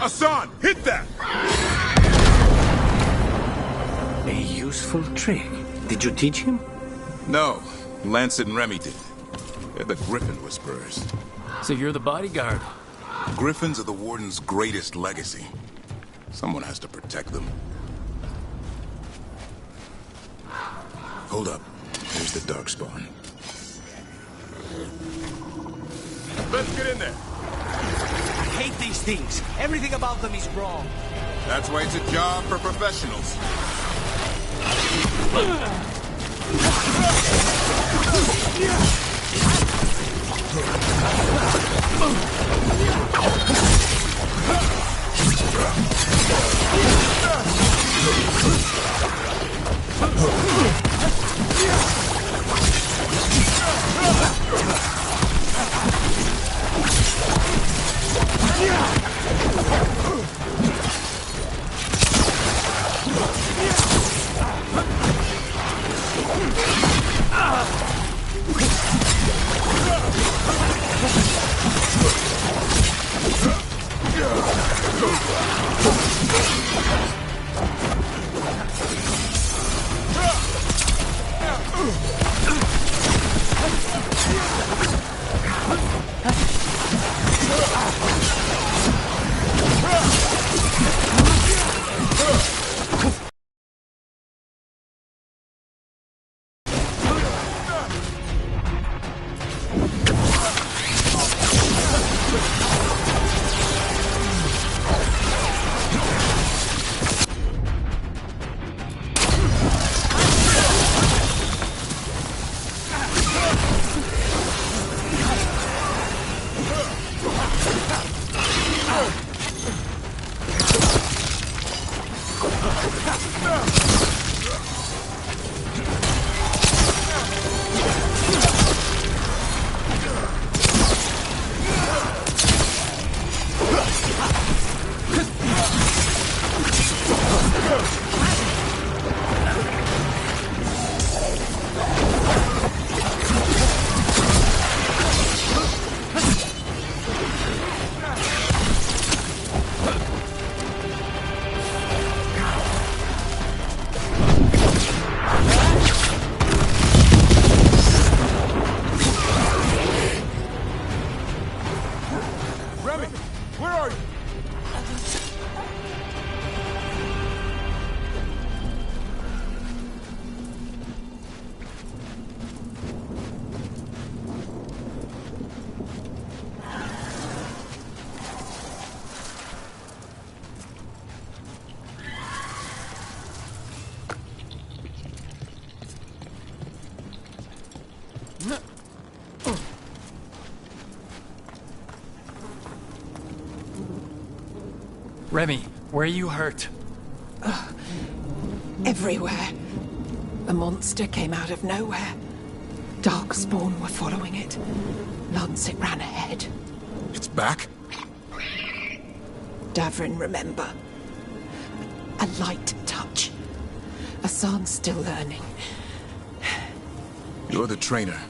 Hassan, hit that! A useful trick. Did you teach him? No, Lancet and Remy did. They're the Griffin Whisperers. So you're the bodyguard? Griffins are the Warden's greatest legacy. Someone has to protect them. Hold up. Here's the Darkspawn. Let's get in there. I hate these things. Everything about them is wrong. That's why it's a job for professionals. Remy, where are you hurt? Everywhere. The monster came out of nowhere. Darkspawn were following it. Lancet ran ahead. It's back? Davrin, remember. A light touch. Hassan's still learning. You're the trainer.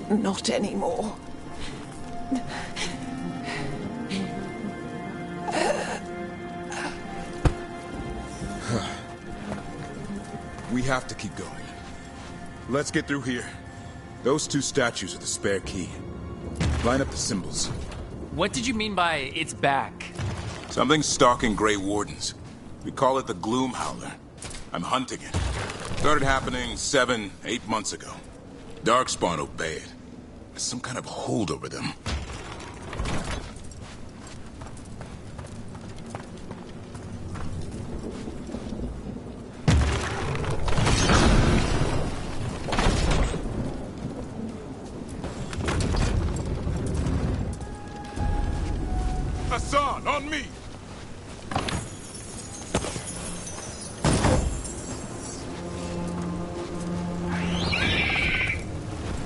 Not anymore. We have to keep going. Let's get through here. Those two statues are the spare key. Line up the symbols. What did you mean by it's back? Something's stalking Grey Wardens. We call it the Gloom Howler. I'm hunting it. Started happening 7, 8 months ago. Darkspawn obey it. There's some kind of hold over them. Hassan, on me!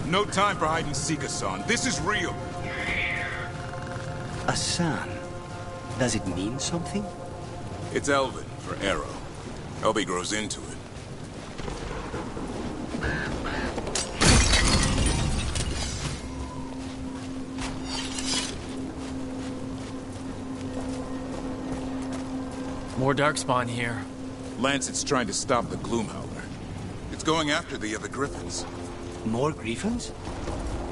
No time for hide and seek, Hassan. This is real. Hassan? Does it mean something? It's Elven for arrow. Elby grows into it. More darkspawn here. Lancet's trying to stop the Gloomhowler. It's going after the other Griffins. More griffins?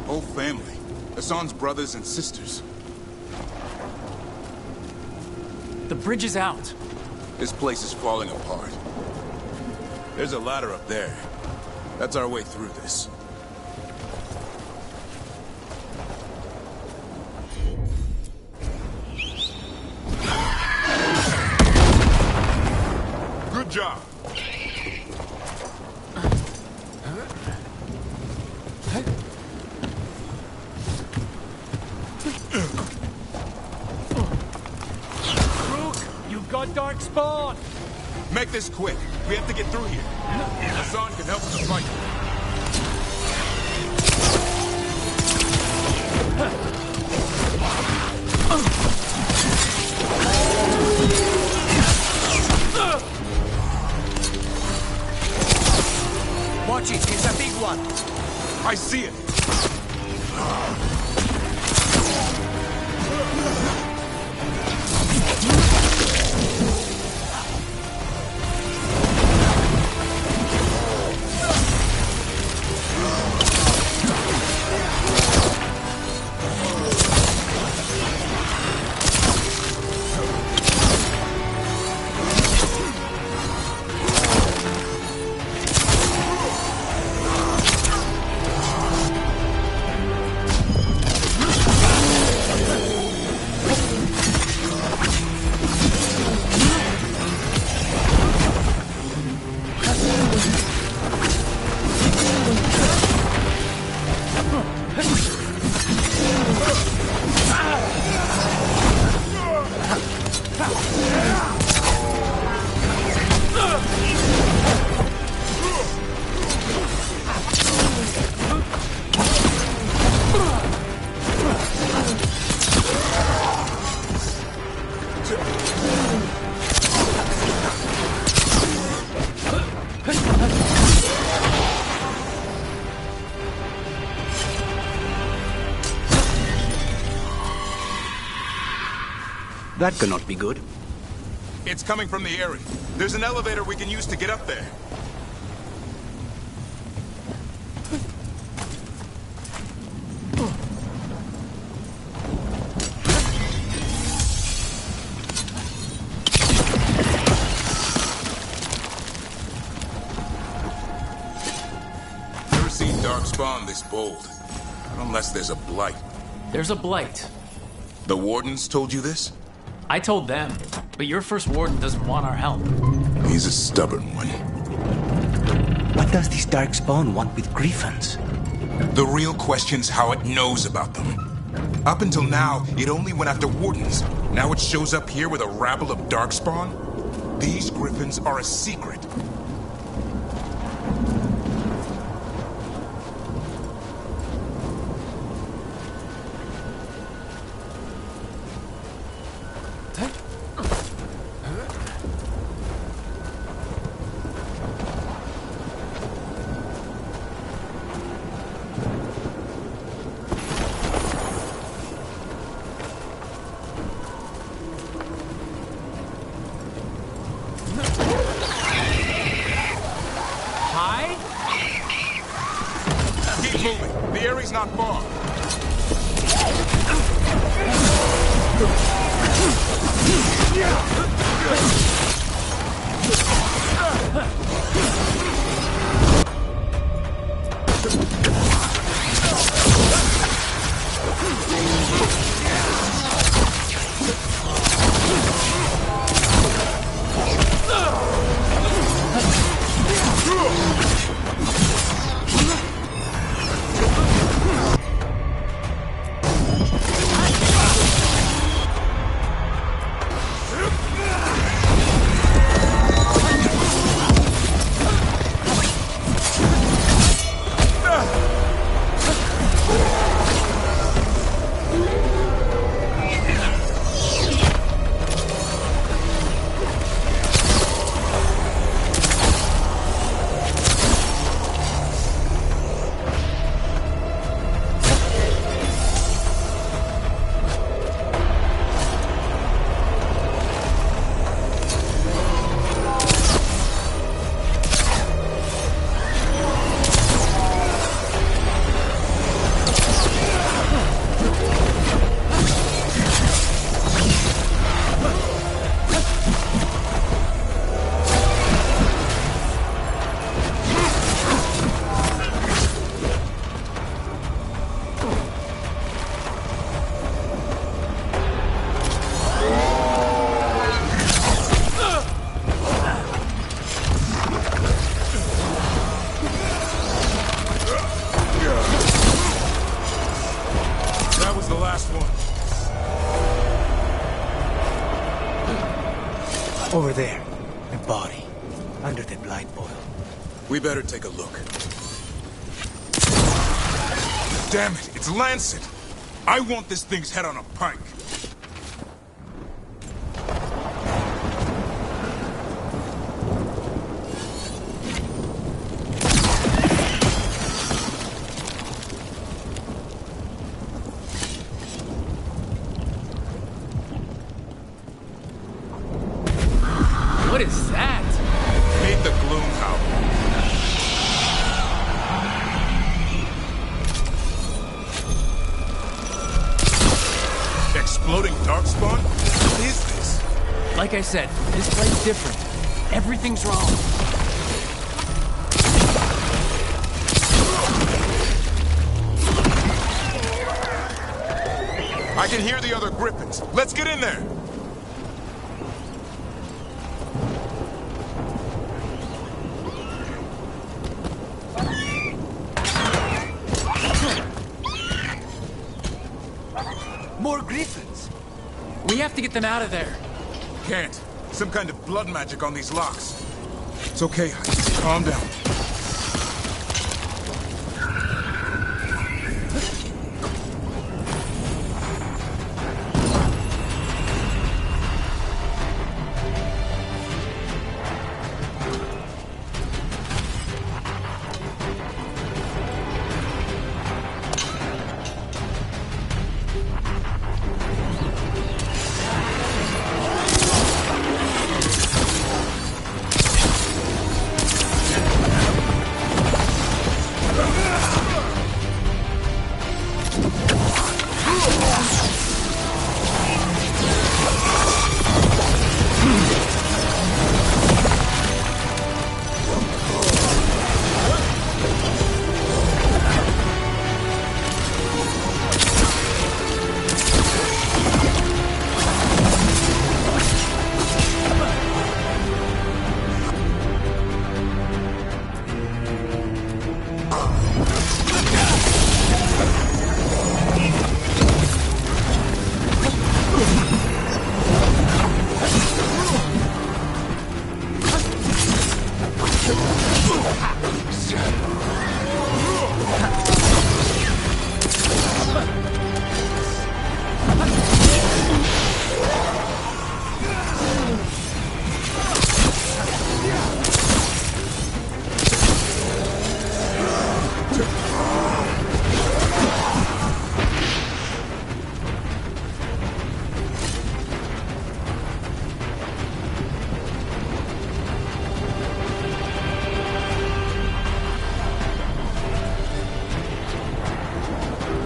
Whole family. Hassan's brothers and sisters. The bridge is out. This place is falling apart. There's a ladder up there. That's our way through this. Good job. You've got darkspawn! Make this quick. We have to get through here. Hassan can help us fight. Watch it, it's a big one. I see it. That cannot be good. It's coming from the area. There's an elevator we can use to get up there. Never seen darkspawn this bold. Unless there's a blight. There's a blight. The wardens told you this? I told them, but your first warden doesn't want our help. He's a stubborn one. What does this darkspawn want with griffins? The real question's how it knows about them. Up until now, it only went after wardens. Now it shows up here with a rabble of darkspawn? These griffins are a secret. Keep moving. The area's not far. Over there. The body. Under the blight boil. We better take a look. Damn it, it's Lancet! I want this thing's head on a pike. What is that? Meet the Gloom Howler. Exploding darkspawn? What is this? Like I said, this place different. Everything's wrong. I can hear the other Griffins. Let's get in there. More griffins! We have to get them out of there. Can't. Some kind of blood magic on these locks. It's okay, Heidi. Calm down.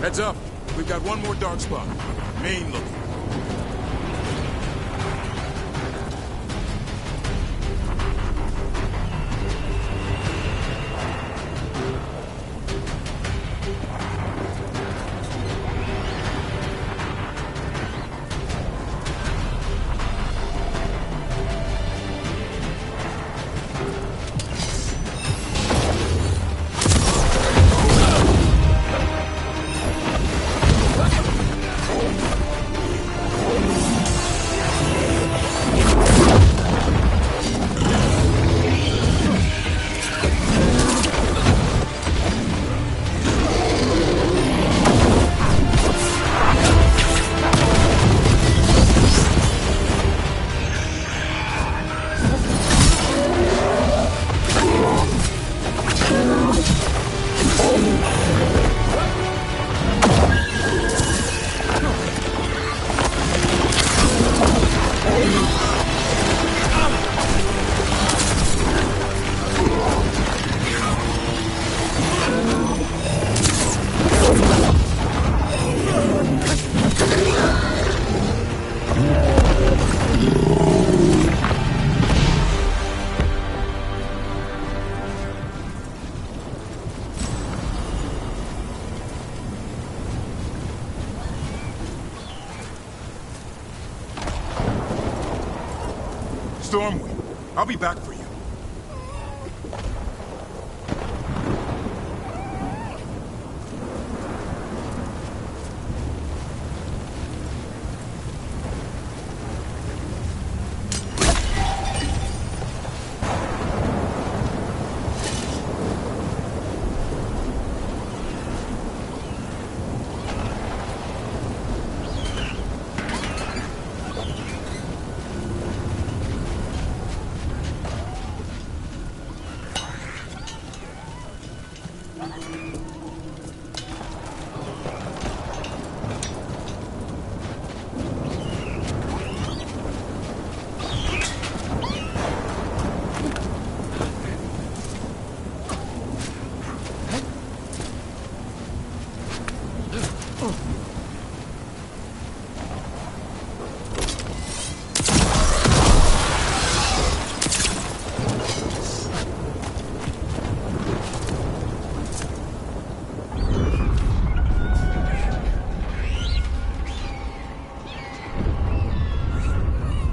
Heads up. We've got one more dark spot. Main looking. Stormwind, I'll be back for you.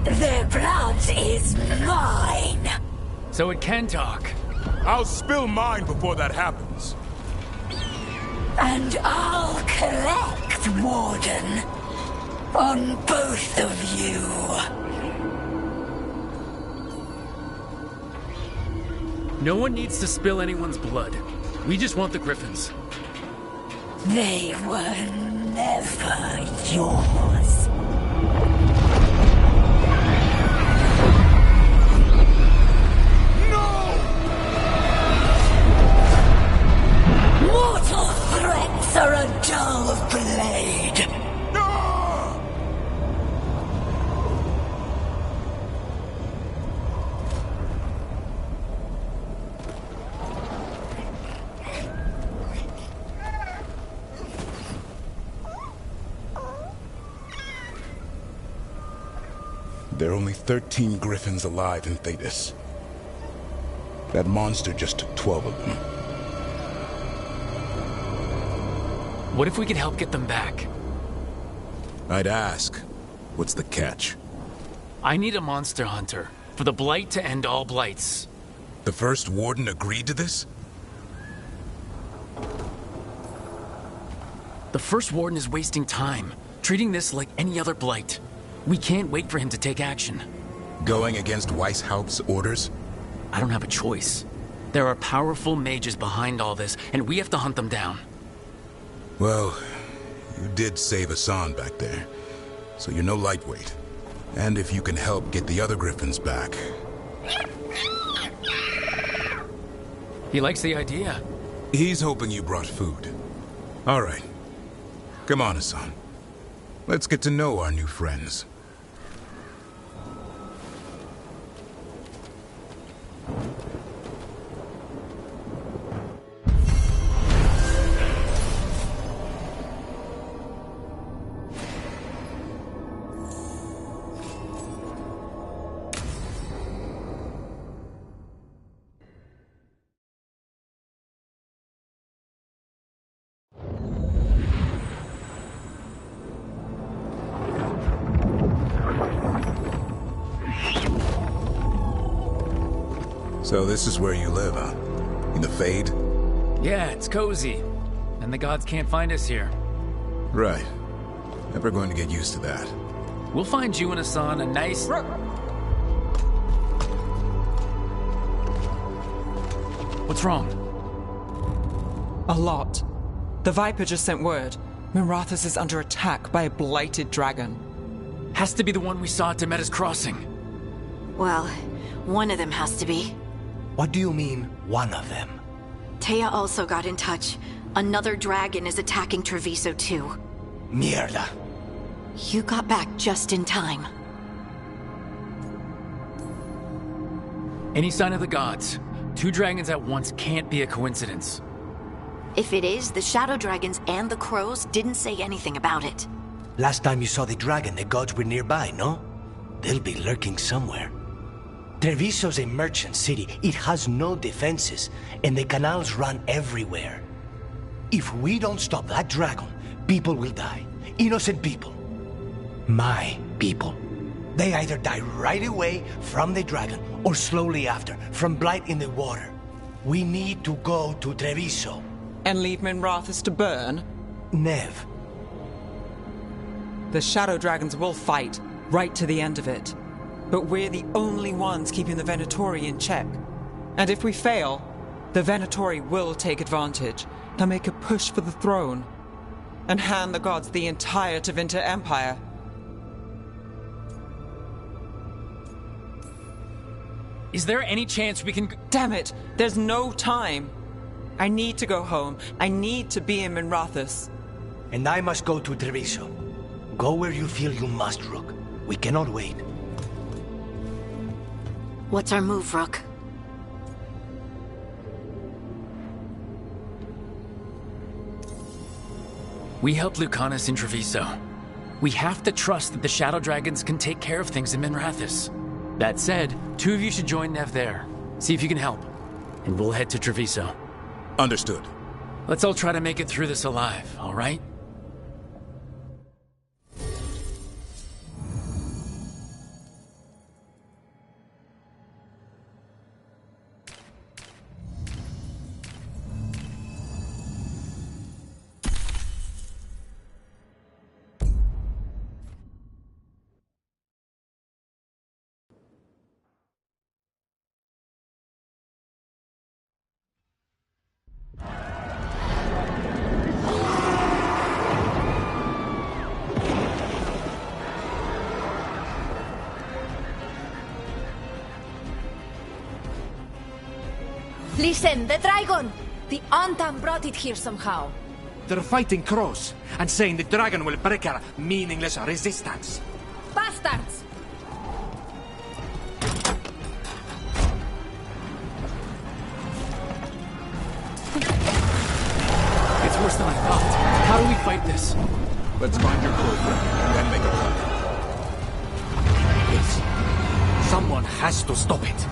Their blood is mine. So it can talk. I'll spill mine before that happens. And I'll collect, Warden. On both of you. No one needs to spill anyone's blood. We just want the Griffins. They were never yours. Mortal threats are a dull blade. There are only 13 Griffins alive in Thetis. That monster just took 12 of them. What if we could help get them back? I'd ask, what's the catch? I need a monster hunter for the Blight to end all blights. The first Warden agreed to this? The first Warden is wasting time, treating this like any other blight. We can't wait for him to take action. Going against Weishaupt's orders? I don't have a choice. There are powerful mages behind all this, and we have to hunt them down. Well, you did save Hassan back there, so you're no lightweight. And if you can help get the other Griffins back... He likes the idea. He's hoping you brought food. All right. Come on, Hassan. Let's get to know our new friends. So this is where you live, huh? In the Fade? Yeah, it's cozy. And the gods can't find us here. Right. Never going to get used to that. We'll find you and Hassan a nice... What's wrong? A lot. The Viper just sent word. Mirathus is under attack by a blighted dragon. Has to be the one we saw at Demeter's Crossing. Well, one of them has to be. What do you mean, one of them? Taya also got in touch. Another dragon is attacking Treviso too. Mierda. You got back just in time. Any sign of the gods? Two dragons at once can't be a coincidence. If it is, the Shadow Dragons and the Crows didn't say anything about it. Last time you saw the dragon, the gods were nearby, no? They'll be lurking somewhere. Treviso's a merchant city. It has no defenses, and the canals run everywhere. If we don't stop that dragon, people will die. Innocent people. My people. They either die right away from the dragon, or slowly after, from blight in the water. We need to go to Treviso. And leave Minrathus to burn? Nev. The Shadow Dragons will fight, right to the end of it. But we're the only ones keeping the Venatori in check. And if we fail, the Venatori will take advantage. They'll make a push for the throne. And hand the gods the entire Tevinter Empire. Is there any chance we can... Damn it! There's no time! I need to go home. I need to be in Minrathus. And I must go to Treviso. Go where you feel you must, Rook. We cannot wait. What's our move, Rook? We helped Lucanus in Treviso. We have to trust that the Shadow Dragons can take care of things in Minrathus. That said, two of you should join Nev there. See if you can help. And we'll head to Treviso. Understood. Let's all try to make it through this alive, all right? Listen, the dragon! The Antam brought it here somehow. They're fighting crows, and saying the dragon will break our meaningless resistance. Bastards! It's worse than I thought. How do we fight this? Let's find your crow friend, and then make a plan. Yes. Someone has to stop it.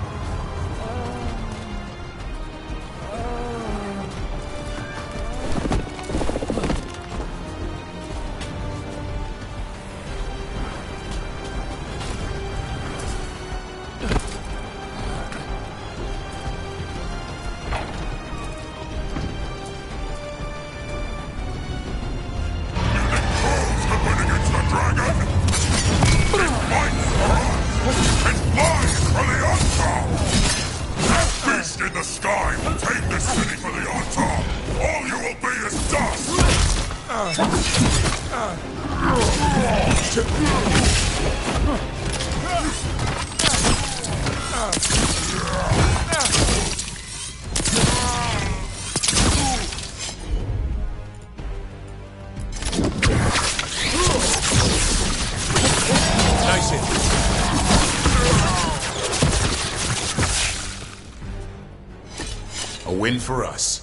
Nice hit. A win for us.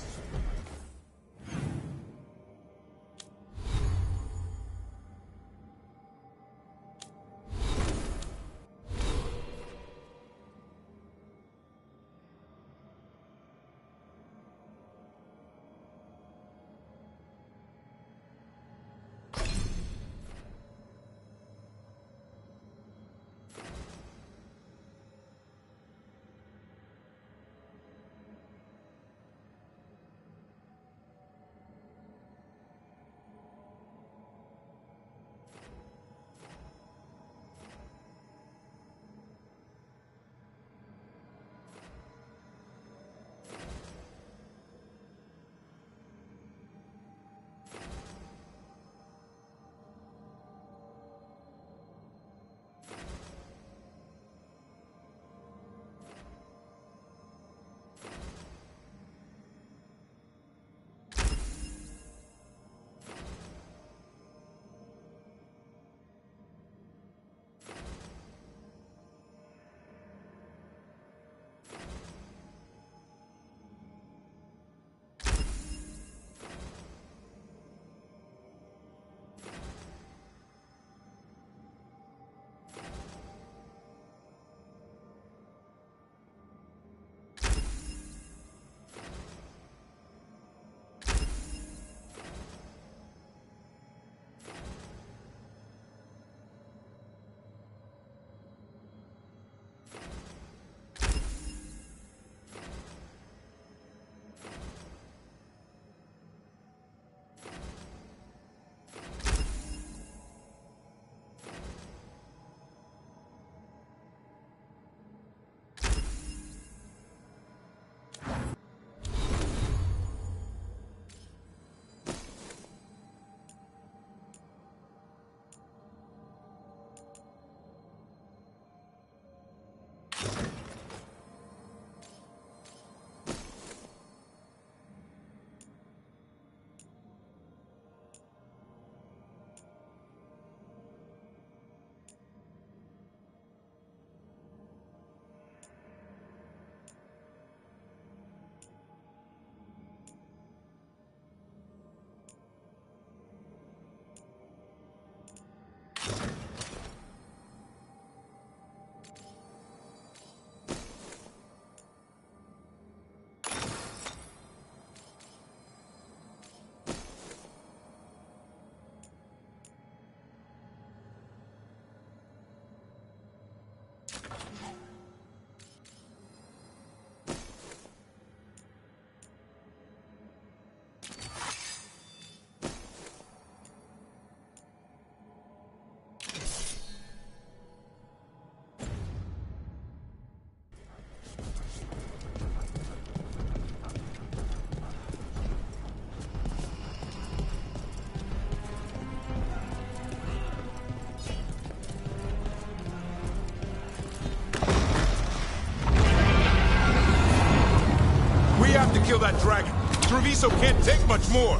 have to kill that dragon. Treviso can't take much more.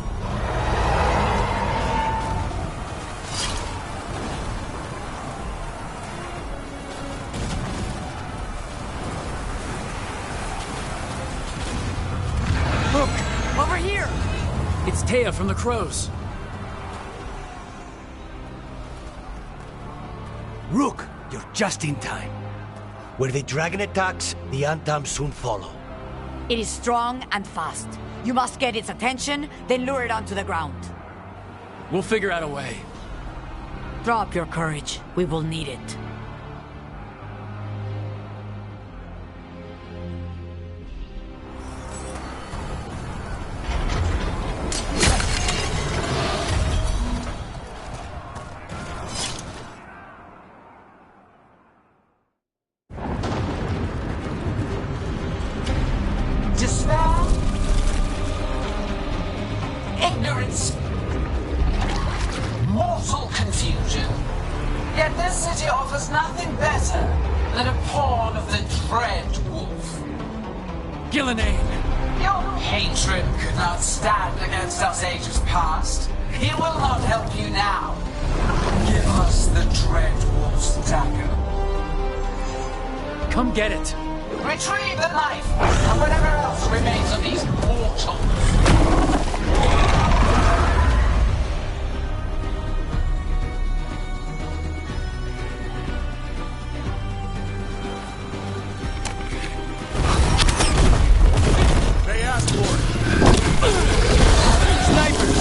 Look! Over here! It's Taya from the Crows. Rook, you're just in time. Where the dragon attacks, the Antam soon follow. It is strong and fast. You must get its attention, then lure it onto the ground. We'll figure out a way. Drop your courage. We will need it. Despair, ignorance, mortal confusion. Yet this city offers nothing better than a pawn of the Dread Wolf. Gillenane! Your hatred could not stand against us ages past. He will not help you now. Give us the Dread Wolf's dagger. Come get it! Retrieve the knife and whatever else remains of these mortals. They asked for it. Snipers!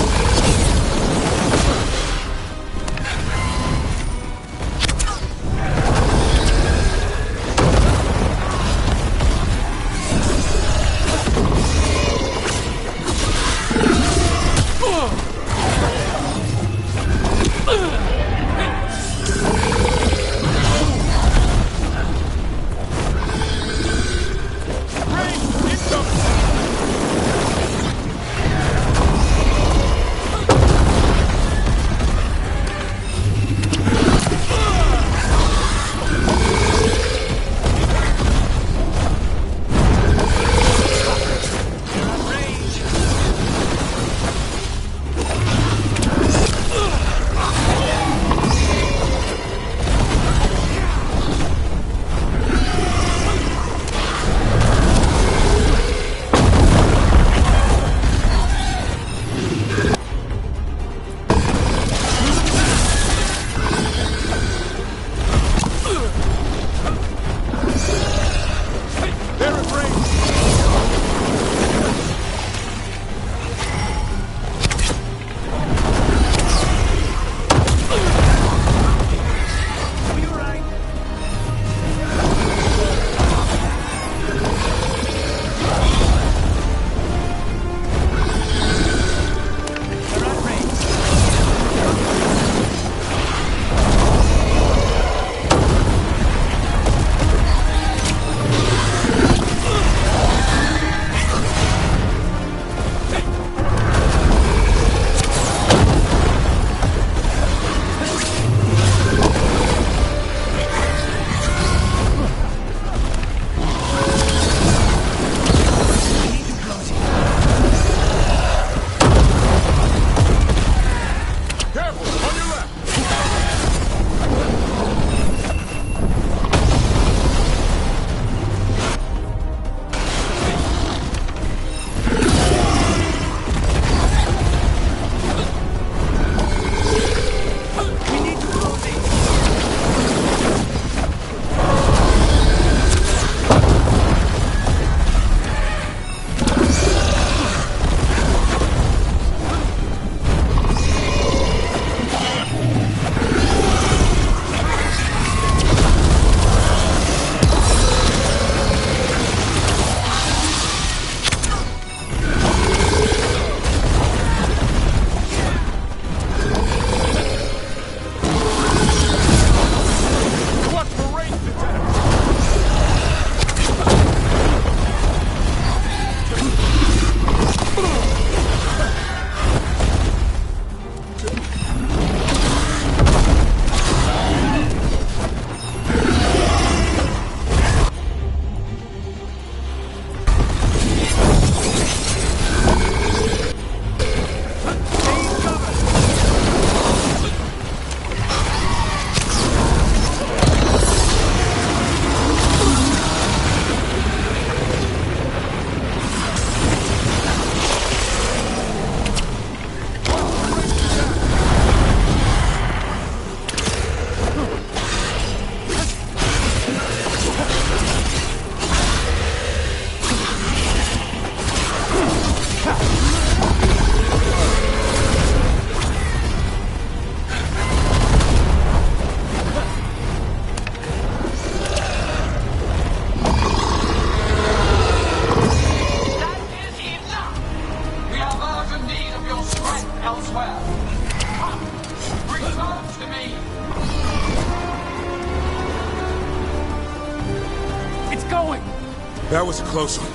That was a close one.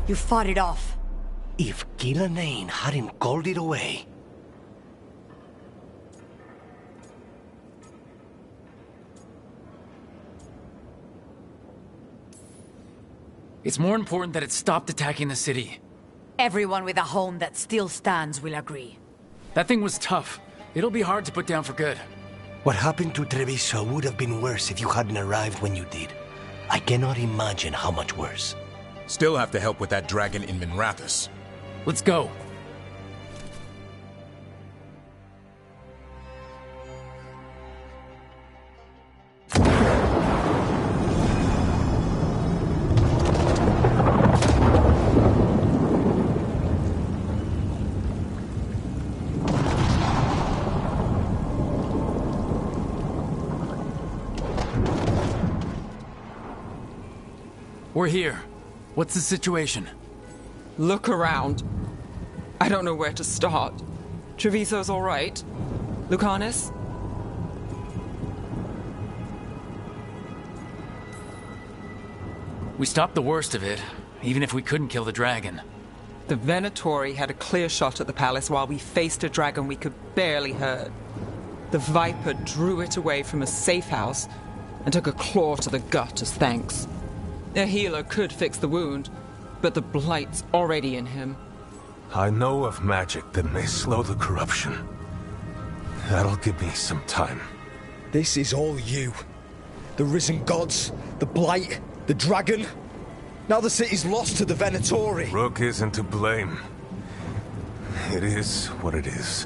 You fought it off. If Gillenane hadn't called it away... It's more important that it stopped attacking the city. Everyone with a home that still stands will agree. That thing was tough. It'll be hard to put down for good. What happened to Treviso would have been worse if you hadn't arrived when you did. I cannot imagine how much worse. Still have to help with that dragon in Minrathous. Let's go. We're here. What's the situation? Look around. I don't know where to start. Treviso's all right. Lucanus? We stopped the worst of it, even if we couldn't kill the dragon. The Venatori had a clear shot at the palace while we faced a dragon we could barely hurt. The Viper drew it away from a safe house and took a claw to the gut as thanks. A healer could fix the wound, but the Blight's already in him. I know of magic that may slow the corruption. That'll give me some time. This is all you. The risen gods, the Blight, the dragon. Now the city's lost to the Venatori. Rook isn't to blame. It is what it is.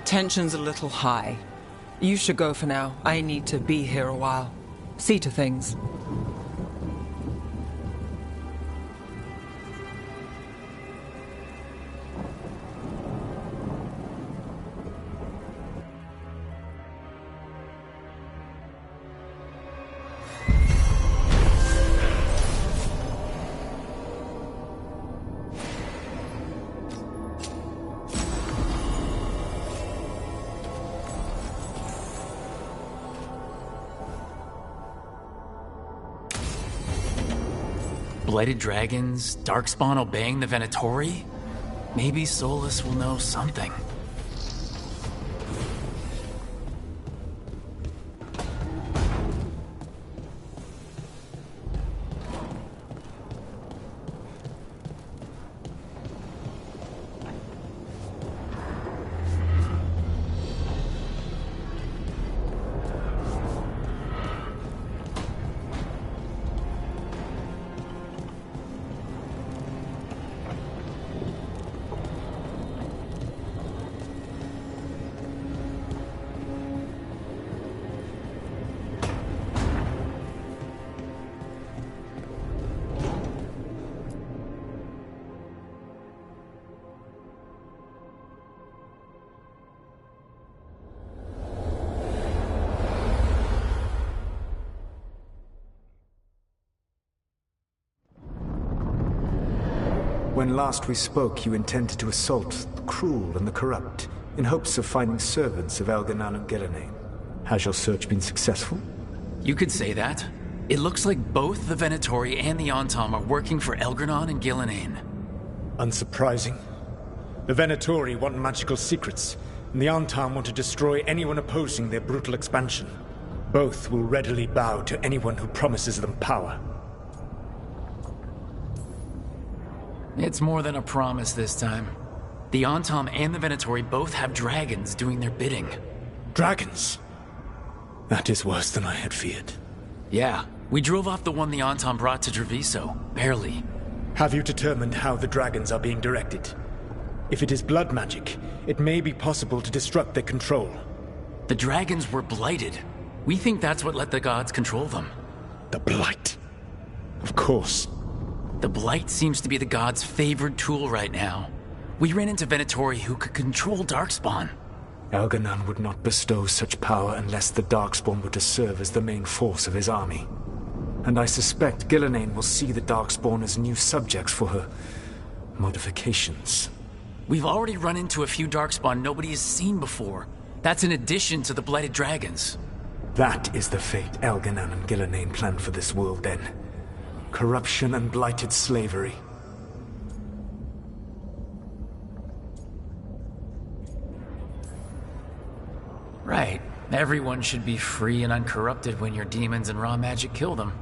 Tension's a little high. You should go for now. I need to be here a while. See to things. Blighted dragons, Darkspawn obeying the Venatori? Maybe Solus will know something. When last we spoke, you intended to assault the cruel and the corrupt, in hopes of finding servants of Elganan and Gillenane. Has your search been successful? You could say that. It looks like both the Venatori and the Antam are working for Elganan and Gillenane. Unsurprising. The Venatori want magical secrets, and the Antam want to destroy anyone opposing their brutal expansion. Both will readily bow to anyone who promises them power. It's more than a promise this time. The Antam and the Venatori both have dragons doing their bidding. Dragons? That is worse than I had feared. Yeah, we drove off the one the Antam brought to Treviso. Barely. Have you determined how the dragons are being directed? If it is blood magic, it may be possible to disrupt their control. The dragons were blighted. We think that's what let the gods control them. The Blight. Of course. The Blight seems to be the gods' favored tool right now. We ran into Venatori who could control Darkspawn. Elganan would not bestow such power unless the Darkspawn were to serve as the main force of his army. And I suspect Gillenane will see the Darkspawn as new subjects for her modifications. We've already run into a few Darkspawn nobody has seen before. That's in addition to the Blighted Dragons. That is the fate Elganan and Gillenane planned for this world then. Corruption and blighted slavery. Right. Everyone should be free and uncorrupted when your demons and raw magic kill them.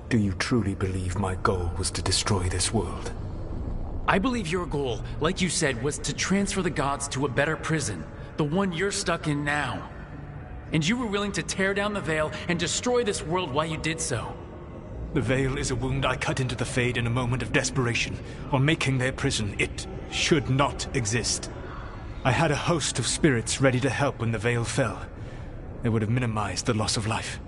Do you truly believe my goal was to destroy this world? I believe your goal, like you said, was to transfer the gods to a better prison. The one you're stuck in now. And you were willing to tear down the veil and destroy this world while you did so. The veil is a wound I cut into the Fade in a moment of desperation. On making their prison, it should not exist. I had a host of spirits ready to help when the veil fell. It would have minimized the loss of life.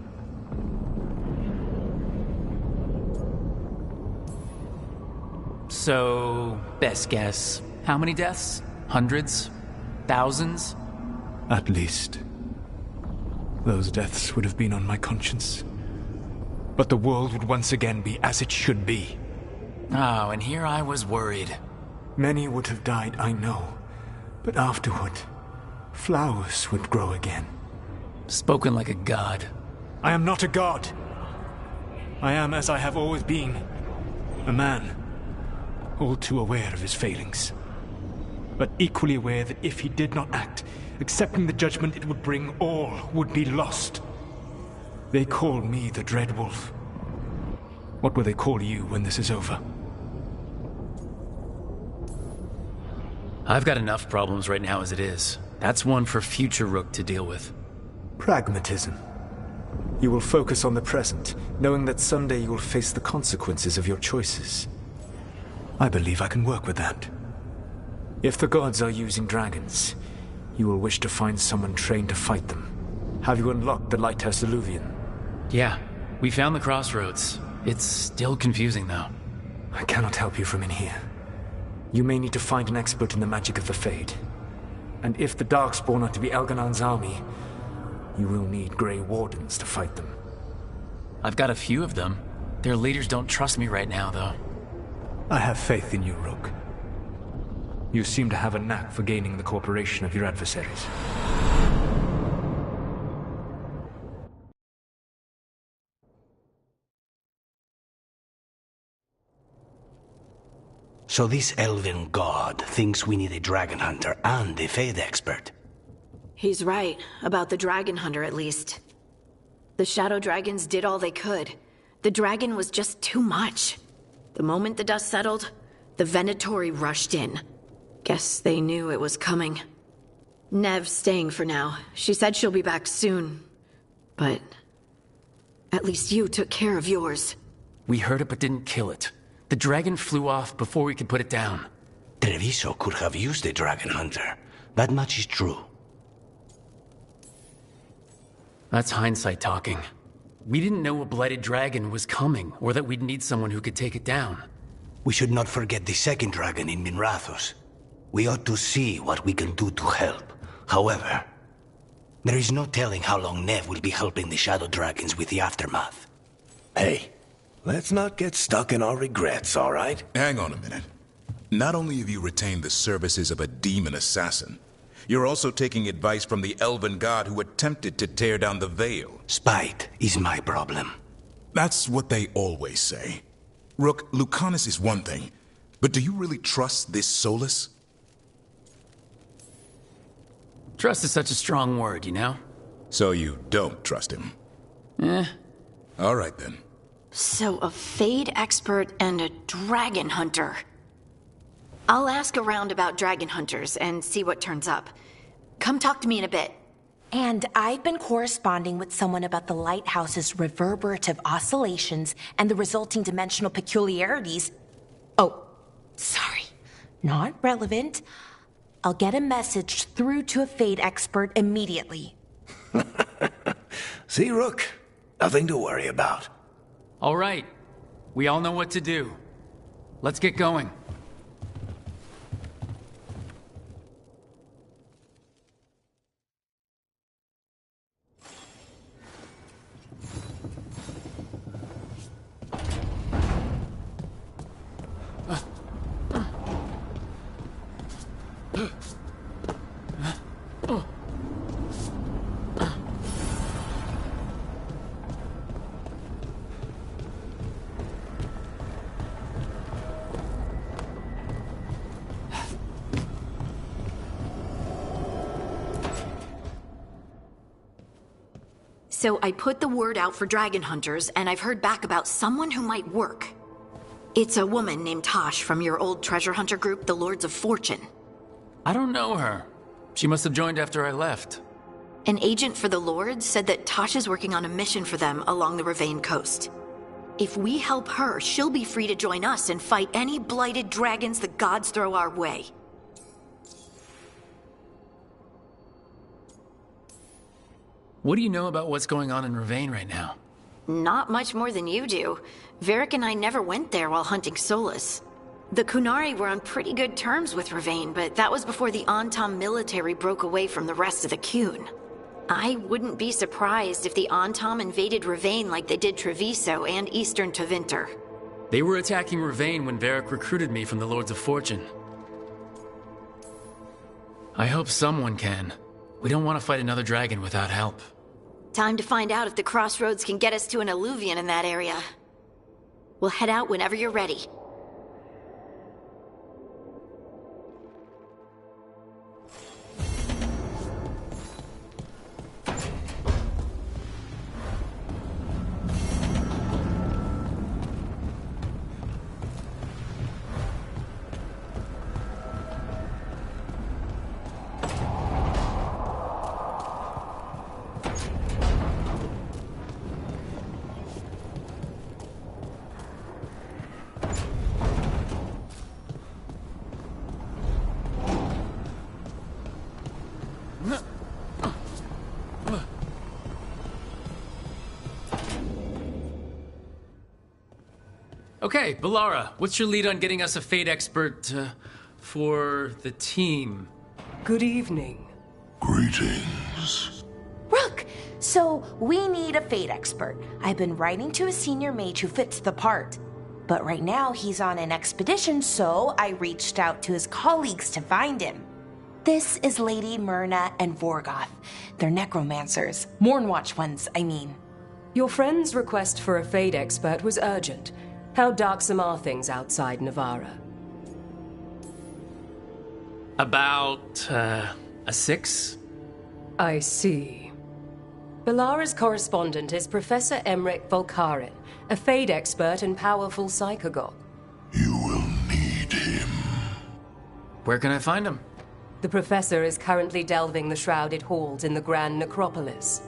So, best guess, how many deaths? Hundreds? Thousands? At least. Those deaths would have been on my conscience. But the world would once again be as it should be. Oh, and here I was worried. Many would have died, I know. But afterward, flowers would grow again. Spoken like a god. I am not a god. I am as I have always been. A man. All too aware of his failings. But equally aware that if he did not act, accepting the judgment it would bring, all would be lost. They call me the Dread Wolf. What will they call you when this is over? I've got enough problems right now as it is. That's one for future Rook to deal with. Pragmatism. You will focus on the present, knowing that someday you will face the consequences of your choices. I believe I can work with that. If the gods are using dragons, you will wish to find someone trained to fight them. Have you unlocked the Lighthouse Illuvian? Yeah, we found the crossroads. It's still confusing, though. I cannot help you from in here. You may need to find an expert in the magic of the Fade. And if the Darkspawn are to be Elganan's army, you will need Grey Wardens to fight them. I've got a few of them. Their leaders don't trust me right now, though. I have faith in you, Rook. You seem to have a knack for gaining the cooperation of your adversaries. So this elven god thinks we need a dragon hunter and a Fade expert. He's right, about the dragon hunter at least. The shadow dragons did all they could. The dragon was just too much. The moment the dust settled, the Venatori rushed in. Guess they knew it was coming. Nev's staying for now. She said she'll be back soon. But at least you took care of yours. We heard it but didn't kill it. The dragon flew off before we could put it down. Treviso could have used a dragon hunter. That much is true. That's hindsight talking. We didn't know a blighted dragon was coming, or that we'd need someone who could take it down. We should not forget the second dragon in Minrathos. We ought to see what we can do to help. However, there is no telling how long Nev will be helping the shadow dragons with the aftermath. Hey, let's not get stuck in our regrets, all right? Hang on a minute. Not only have you retained the services of a demon assassin, you're also taking advice from the elven god who attempted to tear down the veil. Spite is my problem. That's what they always say. Rook, Lucanus is one thing, but do you really trust this Solus? Trust is such a strong word, you know? So you don't trust him? All right then. So a Fade expert and a dragon hunter. I'll ask around about dragon hunters and see what turns up. Come talk to me in a bit. And I've been corresponding with someone about the lighthouse's reverberative oscillations and the resulting dimensional peculiarities. Oh, sorry. Not relevant. I'll get a message through to a Fade expert immediately. See, Rook? Nothing to worry about. All right. We all know what to do. Let's get going. So I put the word out for dragon hunters, and I've heard back about someone who might work. It's a woman named Tosh from your old treasure hunter group, the Lords of Fortune. I don't know her. She must have joined after I left. An agent for the Lords said that Tosh is working on a mission for them along the Ravane coast. If we help her, she'll be free to join us and fight any blighted dragons the gods throw our way. What do you know about what's going on in Ravane right now? Not much more than you do. Varric and I never went there while hunting Solus. The Kunari were on pretty good terms with Ravane, but that was before the Antam military broke away from the rest of the Qun. I wouldn't be surprised if the Antam invaded Ravane like they did Treviso and Eastern Tevinter. They were attacking Ravane when Varric recruited me from the Lords of Fortune. I hope someone can. We don't want to fight another dragon without help. Time to find out if the crossroads can get us to an alluvion in that area. We'll head out whenever you're ready. Okay, Balara, what's your lead on getting us a Fate expert for the team? Good evening. Greetings. Rook, so we need a Fate expert. I've been writing to a senior mage who fits the part. But right now he's on an expedition, so I reached out to his colleagues to find him. This is Lady Myrna and Vorgoth. They're necromancers. Mournwatch ones, I mean. Your friend's request for a Fate expert was urgent. How darksome are things outside Navarra? About, a 6? I see. Balara's correspondent is Professor Emmerich Volkarin, a Fate expert and powerful psychagogue. You will need him. Where can I find him? The professor is currently delving the shrouded halls in the Grand Necropolis.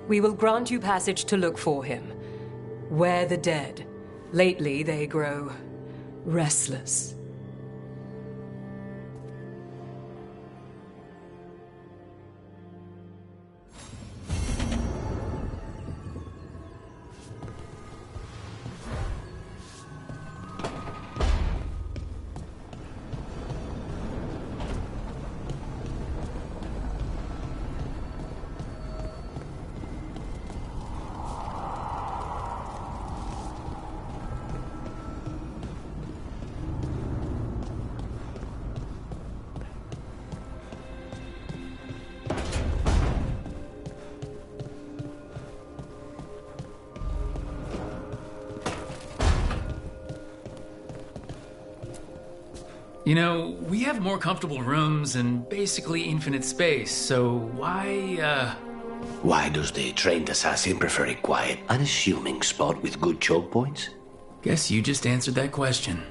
We will grant you passage to look for him. Where the dead. Lately, they grow restless. You know, we have more comfortable rooms and basically infinite space, so why, Why does the trained assassin prefer a quiet, unassuming spot with good choke points? Guess you just answered that question.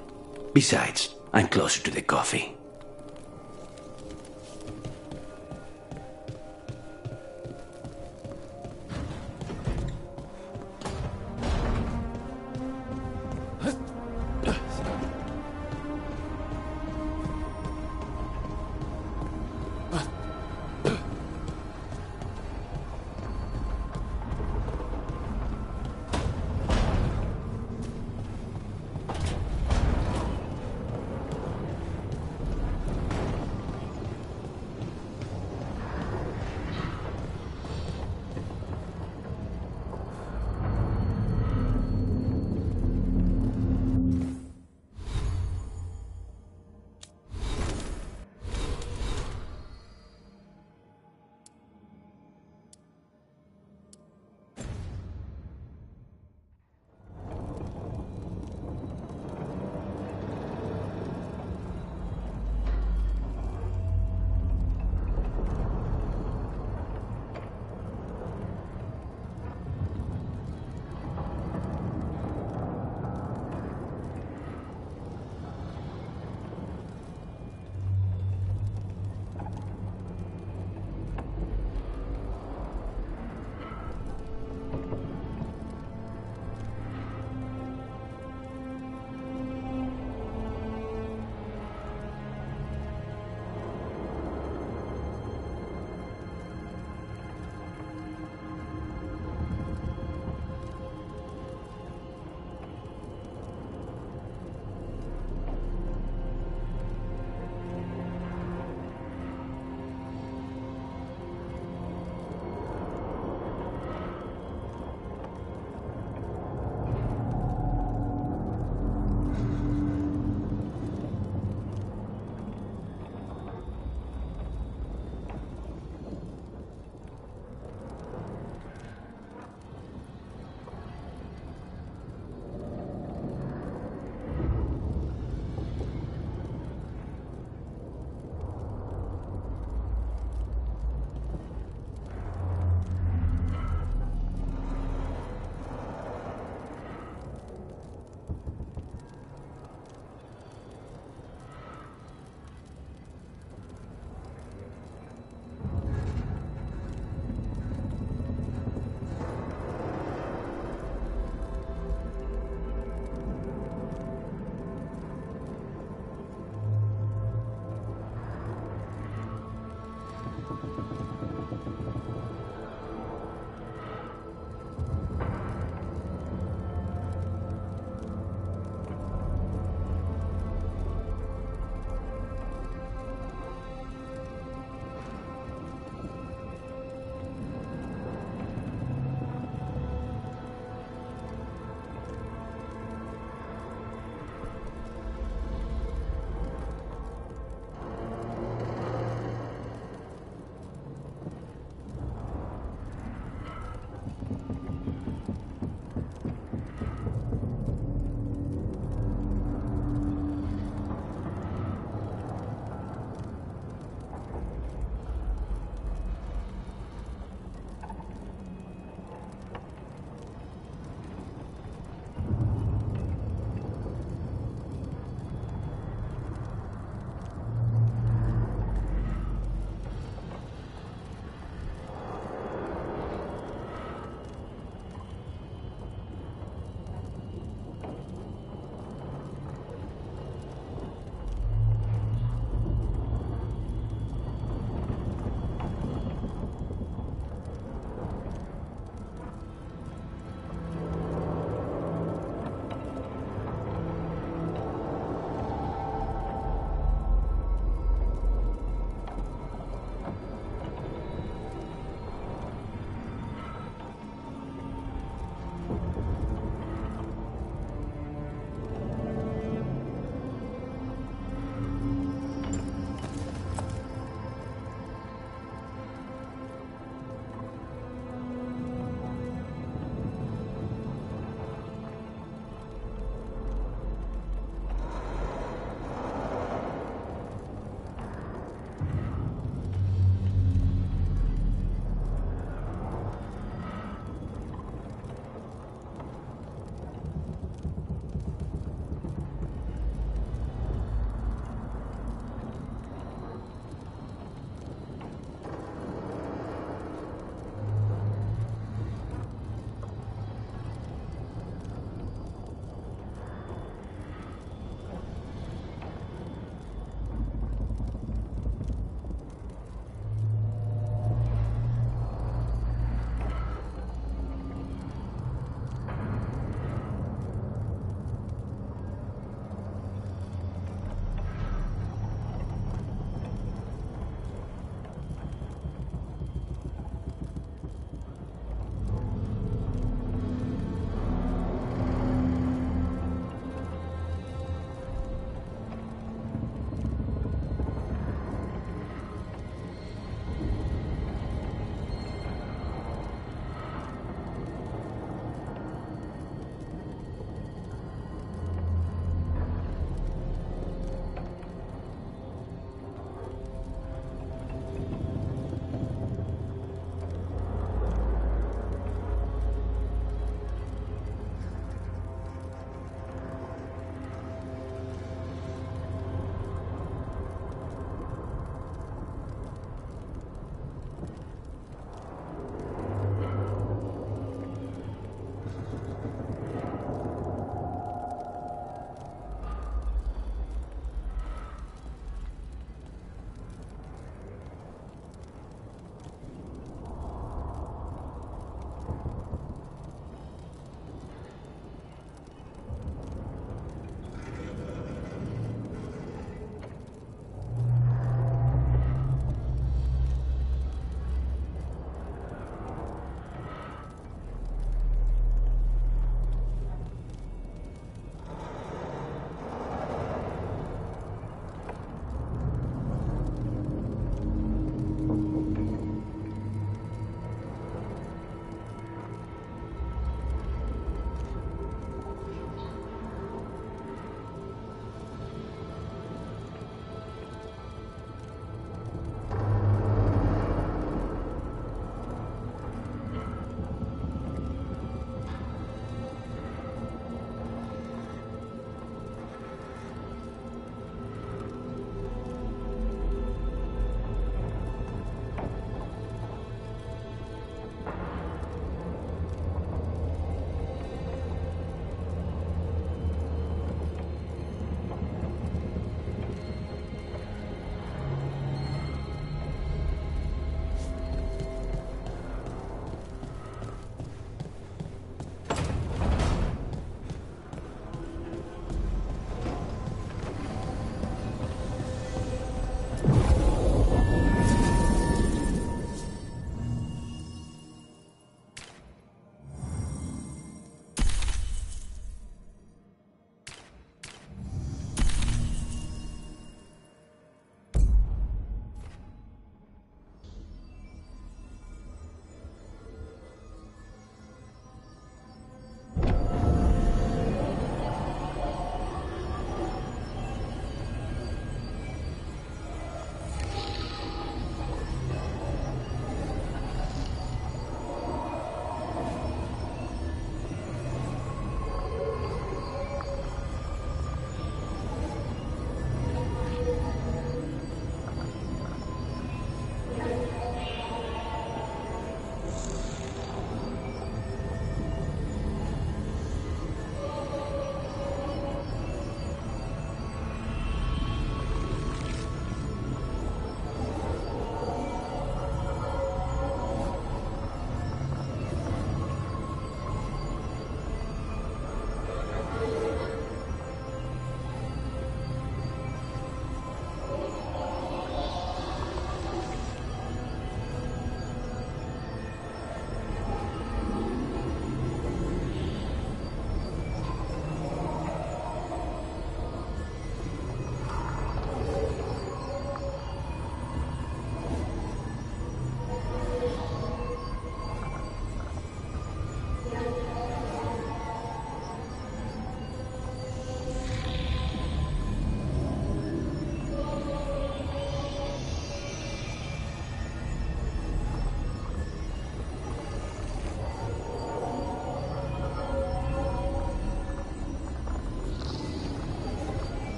Besides, I'm closer to the coffee.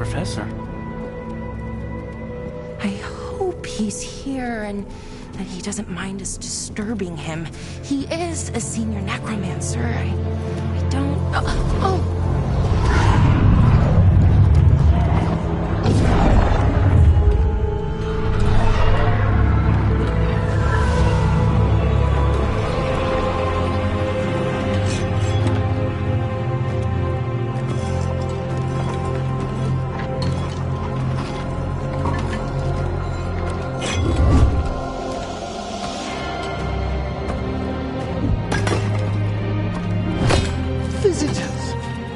Professor. I hope he's here and that he doesn't mind us disturbing him. He is a senior necromancer. I don't... Oh!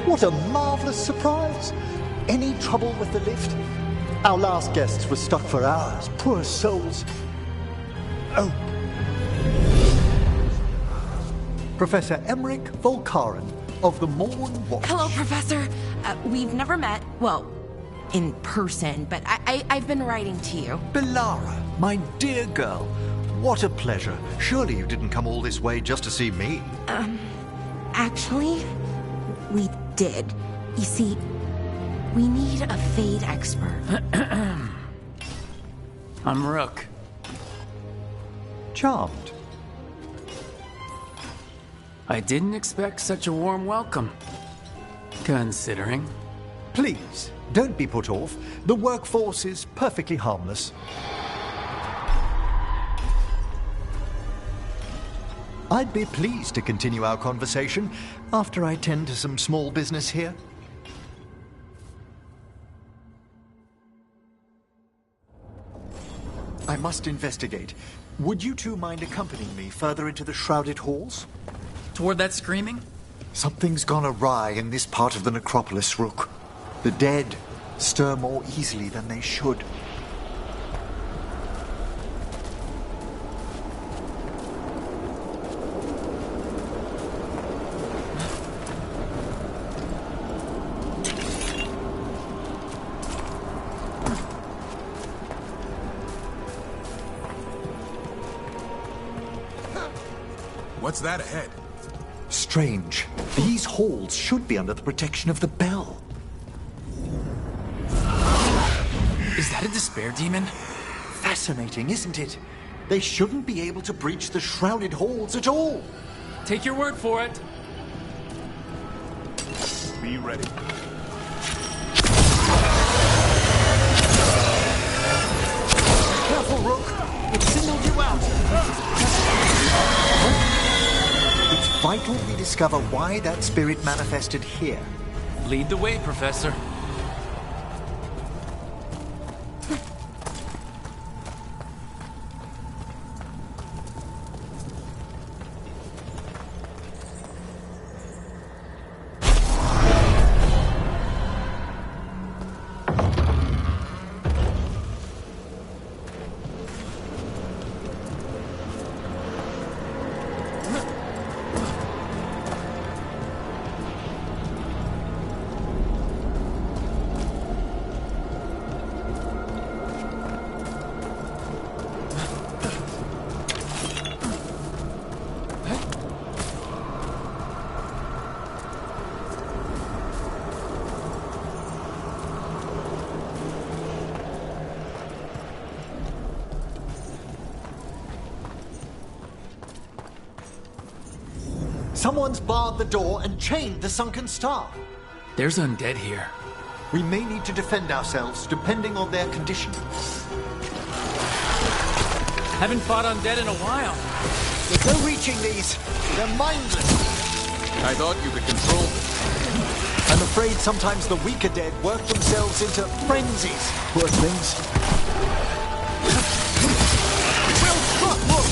What a marvelous surprise! Any trouble with the lift? Our last guests were stuck for hours. Poor souls. Oh. Professor Emmerich Volkaren of the Morn Watch. Hello, Professor. We've never met. Well, in person, but I've been writing to you. Belara, my dear girl. What a pleasure. Surely you didn't come all this way just to see me. Actually, we did. You see, we need a Fade expert. I'm Rook. Charmed. I didn't expect such a warm welcome. Considering. Please, don't be put off. The workforce is perfectly harmless. I'd be pleased to continue our conversation after I tend to some small business here. I must investigate. Would you two mind accompanying me further into the shrouded halls? Toward that screaming? Something's gone awry in this part of the necropolis, Rook. The dead stir more easily than they should. What's that ahead? Strange. These halls should be under the protection of the bell. Is that a despair demon? Fascinating, isn't it? They shouldn't be able to breach the shrouded halls at all. Take your word for it. Be ready. Careful, Rook. It signaled you out. It's vital we discover why that spirit manifested here. Lead the way, Professor. Someone's barred the door and chained the sunken star. There's undead here. We may need to defend ourselves, depending on their condition. Haven't fought undead in a while. There's no reaching these. They're mindless. I thought you could control them. I'm afraid sometimes the weaker dead work themselves into frenzies. Poor things. Well struck, look!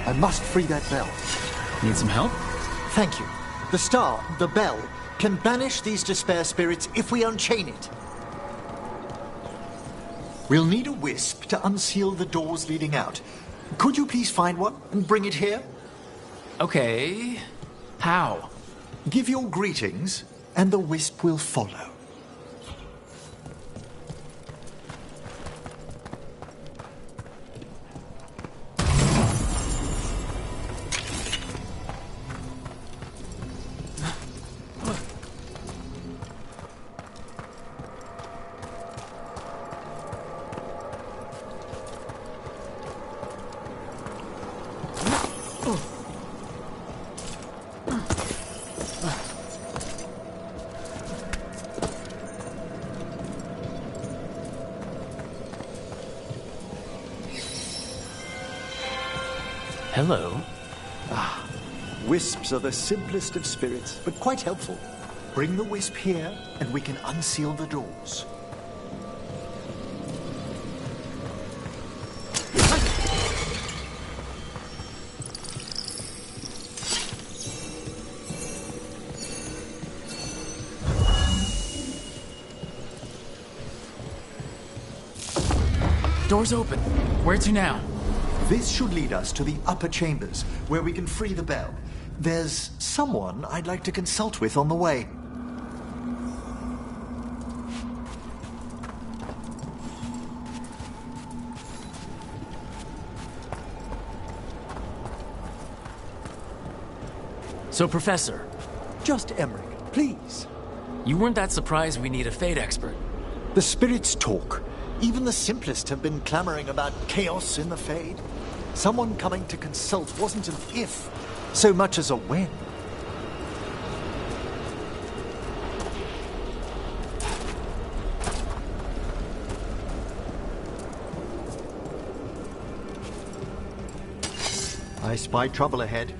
I must free that bell. Need some help? Thank you. The star, the bell, can banish these despair spirits if we unchain it. We'll need a wisp to unseal the doors leading out. Could you please find one and bring it here? Okay. How? Give your greetings, and the wisp will follow. Hello. Wisps are the simplest of spirits, but quite helpful. Bring the wisp here, and we can unseal the doors. Door's open. Where to now? This should lead us to the upper chambers, where we can free the bell. There's someone I'd like to consult with on the way. So, Professor. Just Emmerich, please. You weren't that surprised we need a Fate expert. The spirits talk. Even the simplest have been clamoring about chaos in the Fade. Someone coming to consult wasn't an if, so much as a when. I spy trouble ahead.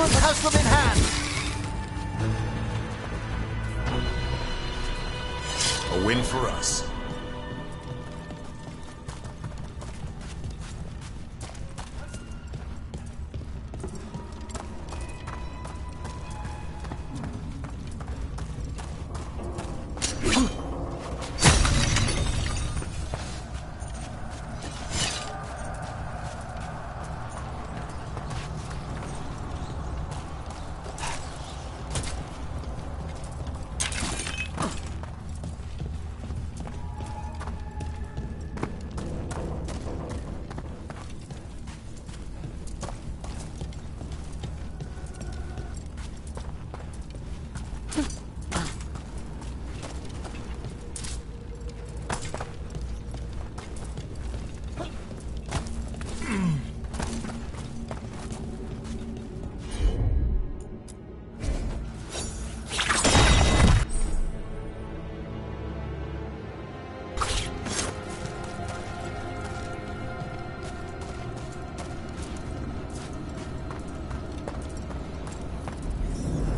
Has them in hand. A win for us.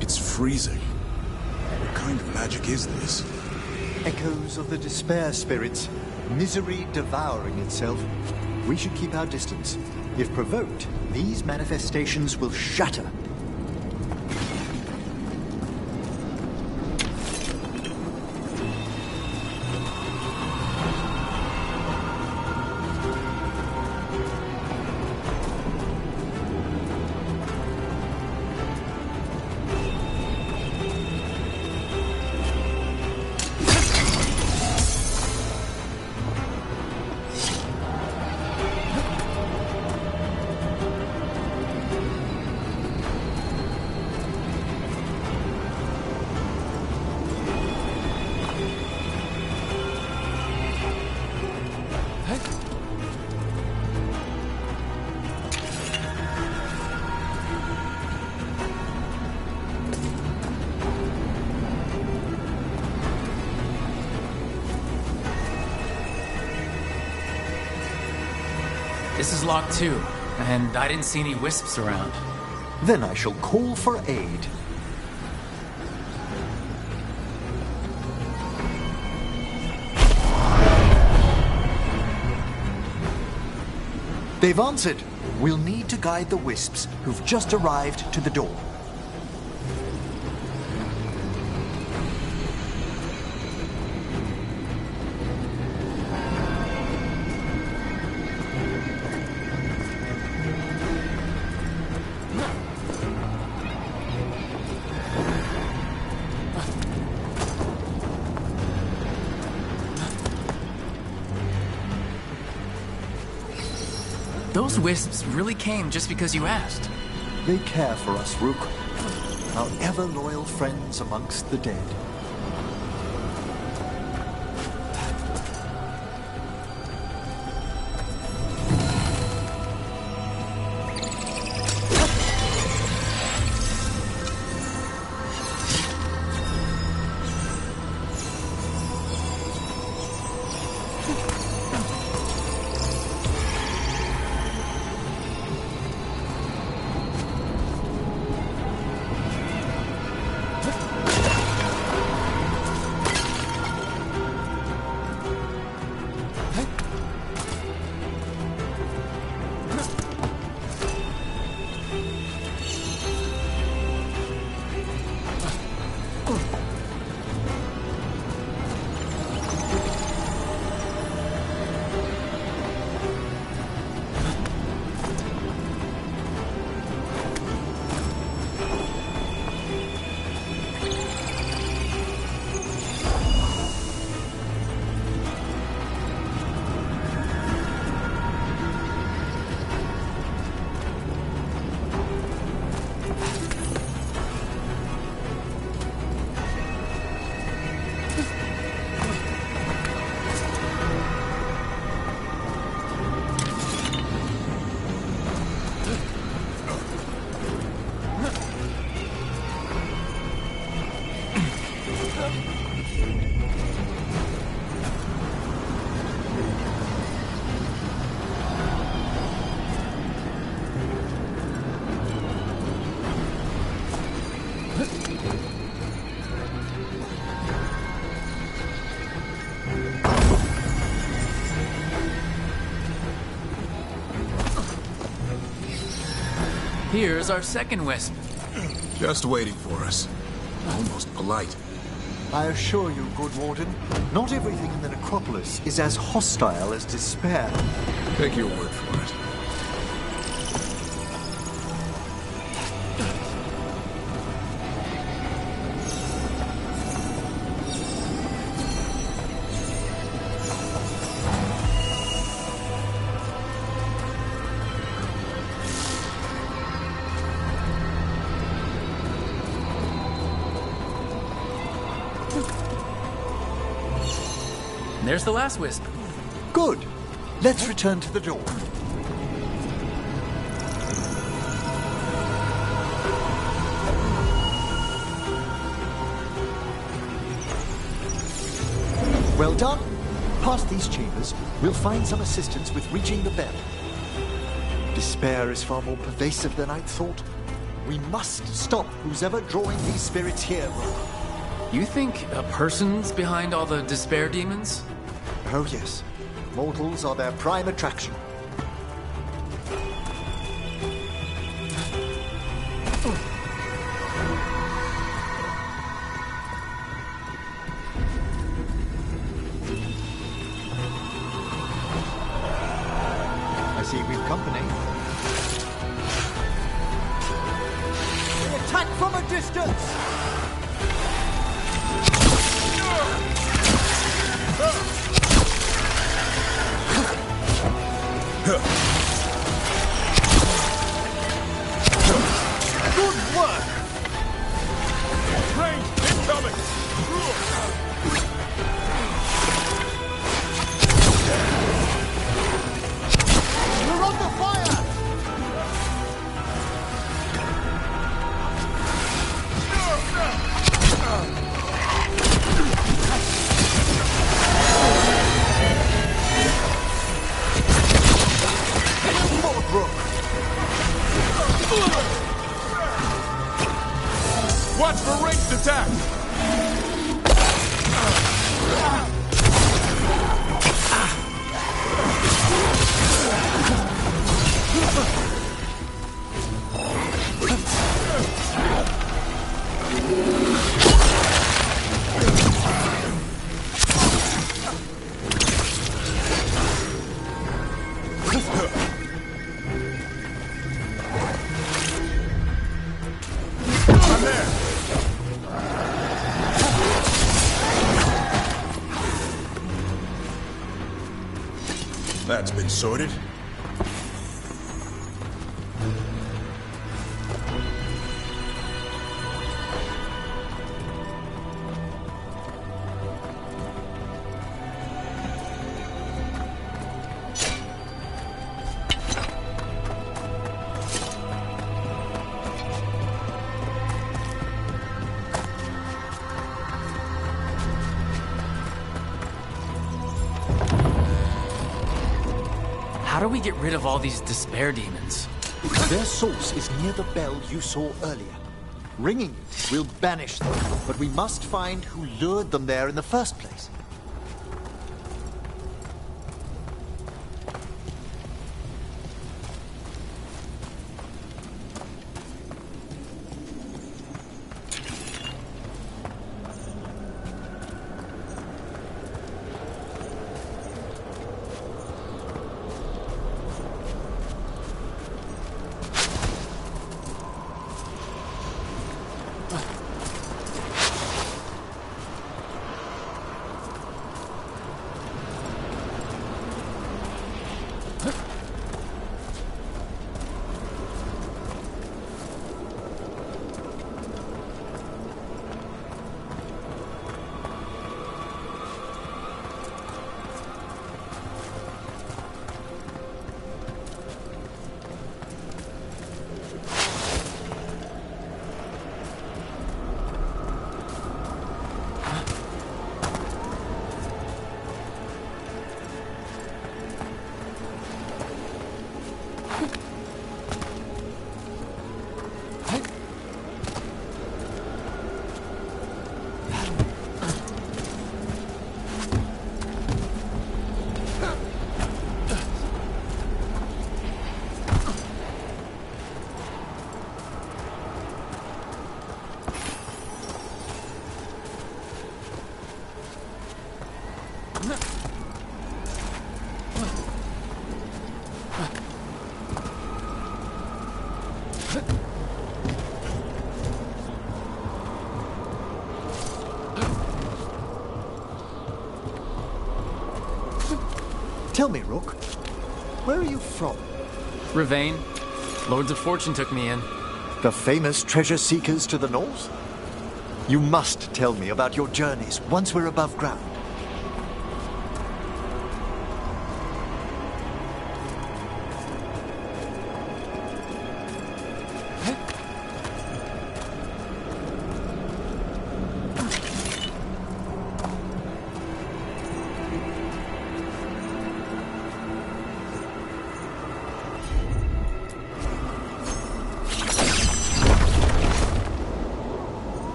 It's freezing. What kind of magic is this? Echoes of the despair spirits, misery devouring itself. We should keep our distance. If provoked, these manifestations will shatter. This is locked too, and I didn't see any wisps around. Then I shall call for aid. They've answered. We'll need to guide the wisps who've just arrived to the door. Those wisps really came just because you asked. They care for us, Rook. Our ever-loyal friends amongst the dead. Here's our second wisp. Just waiting for us. Almost polite. I assure you, good Warden, not everything in the necropolis is as hostile as despair. Take your word for it. There's the last wisp. Good. Let's return to the door. Well done. Past these chambers, we'll find some assistance with reaching the bell. Despair is far more pervasive than I'd thought. We must stop who's ever drawing these spirits here, Rook. You think a person's behind all the despair demons? Oh yes. Mortals are their prime attraction. I see we've company. They attack from a distance! Good work! Range incoming! You're under fire! Watch for ranged attack! I'm there! That's been sorted. How do we get rid of all these despair demons? Their source is near the bell you saw earlier. Ringing it will banish them, but we must find who lured them there in the first place. Tell me, Rook, where are you from? Ravane. Lords of Fortune took me in. The famous treasure seekers to the north? You must tell me about your journeys once we're above ground.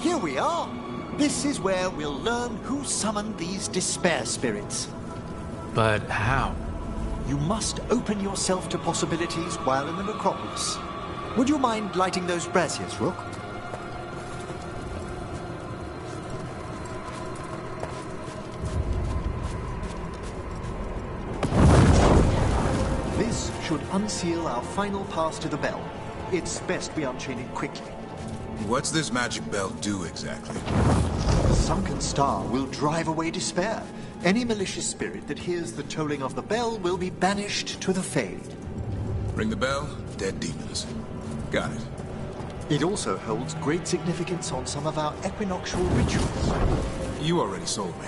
here we are. This is where we'll learn who summoned these despair spirits. But how? You must open yourself to possibilities while in the necropolis. Would you mind lighting those braziers, Rook? This should unseal our final pass to the bell. It's best we unchain it quickly. What's this magic bell do exactly? The sunken star will drive away despair. Any malicious spirit that hears the tolling of the bell will be banished to the Fade. Ring the bell, dead demons. Got it. It also holds great significance on some of our equinoctial rituals. You already sold me.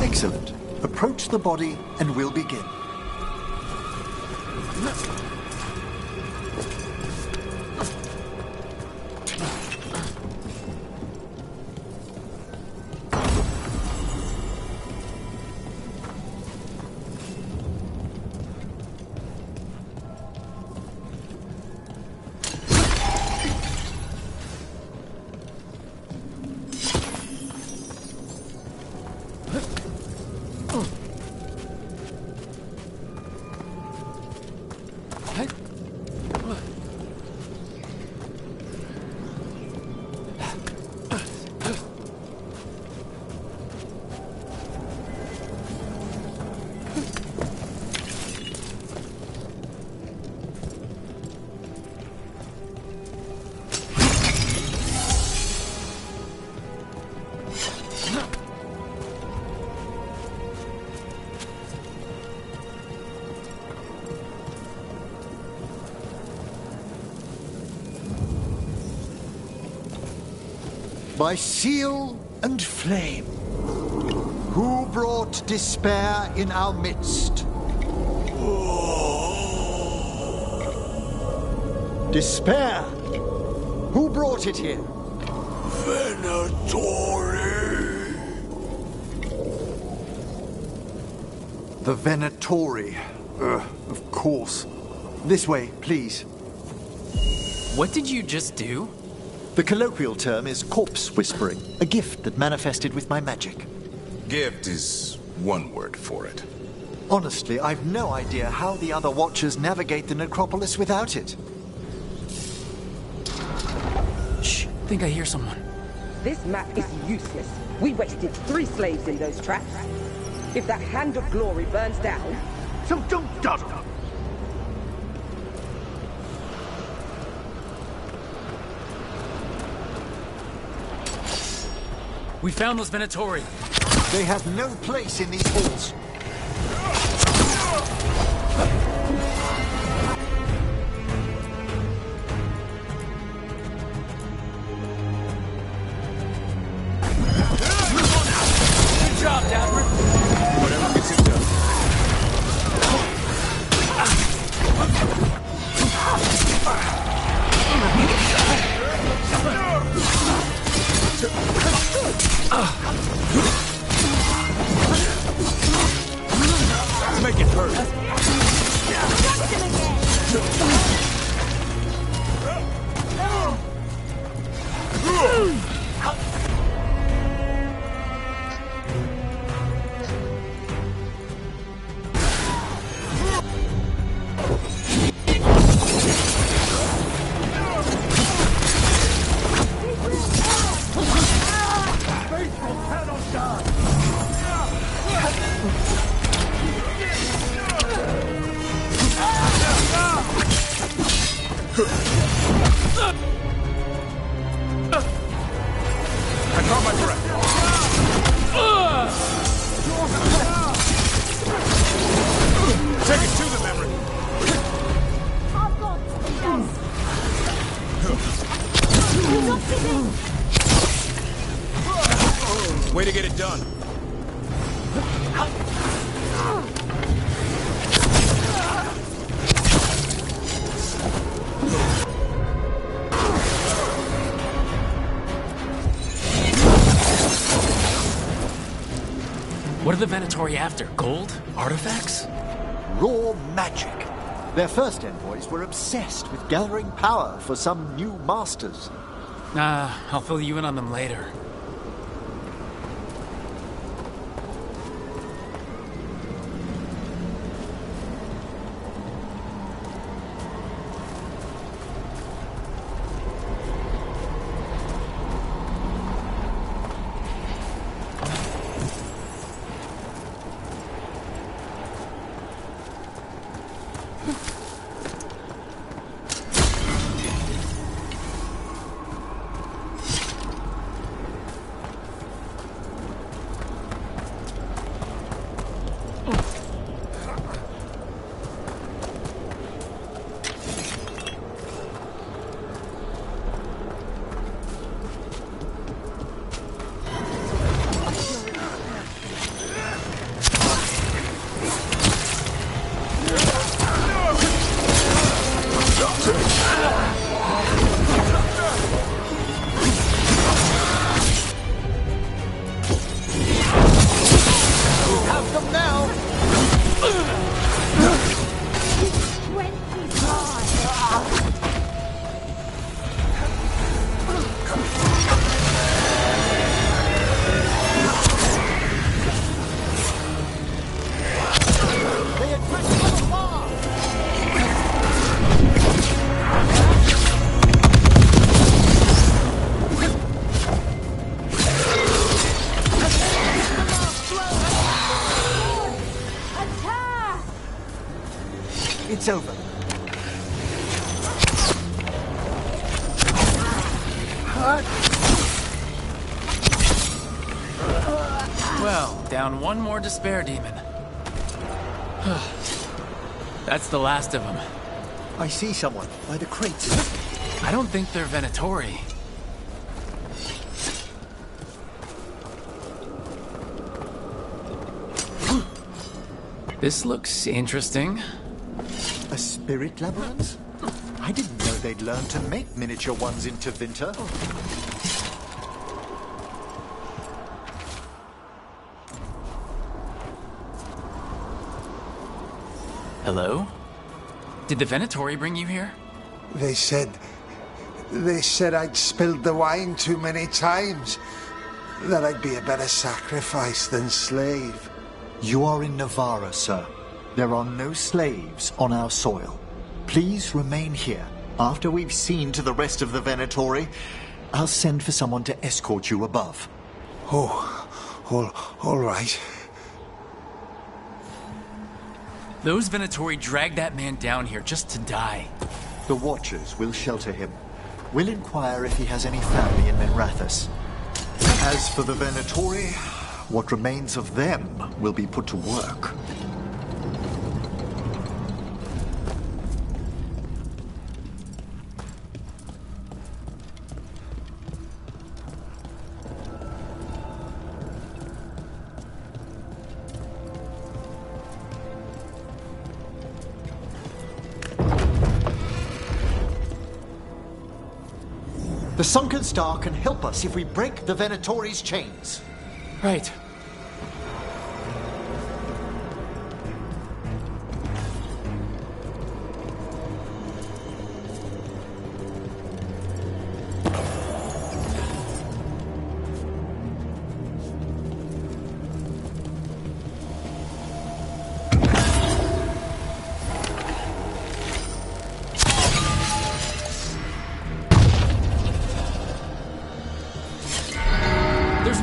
Excellent. Approach the body and we'll begin. By seal and flame, who brought despair in our midst? Despair! Who brought it here? Venatori! The Venatori. Of course. This way, please. What did you just do? The colloquial term is corpse whispering, a gift that manifested with my magic. Gift is one word for it. Honestly, I've no idea how the other Watchers navigate the necropolis without it. Shh, I think I hear someone. This map is useless. We wasted 3 slaves in those traps. If that Hand of Glory burns down... So don't dawdle! We found those Venatori. They have no place in these halls. Good job, Dapper. Whatever gets it done. Make it hurt. I caught my breath. Take it to the memory. Way to get it done. What are the Venatori after? Gold? Artifacts? Raw magic. Their first envoys were obsessed with gathering power for some new masters. I'll fill you in on them later. It's over. Well, down one more despair demon. That's the last of them. I see someone by the crates. I don't think they're Venatori. This looks interesting. A spirit labyrinth? I didn't know they'd learned to make miniature ones in Tevinter. Hello? Did the Venatori bring you here? They said I'd spilled the wine too many times. That I'd be a better sacrifice than slave. You are in Navarra, sir. There are no slaves on our soil. Please remain here. After we've seen to the rest of the Venatori, I'll send for someone to escort you above. All right. Those Venatori dragged that man down here just to die. The Watchers will shelter him. We'll inquire if he has any family in Minrathous. As for the Venatori, what remains of them will be put to work. The Sunken Star can help us if we break the Venatori's chains. Right.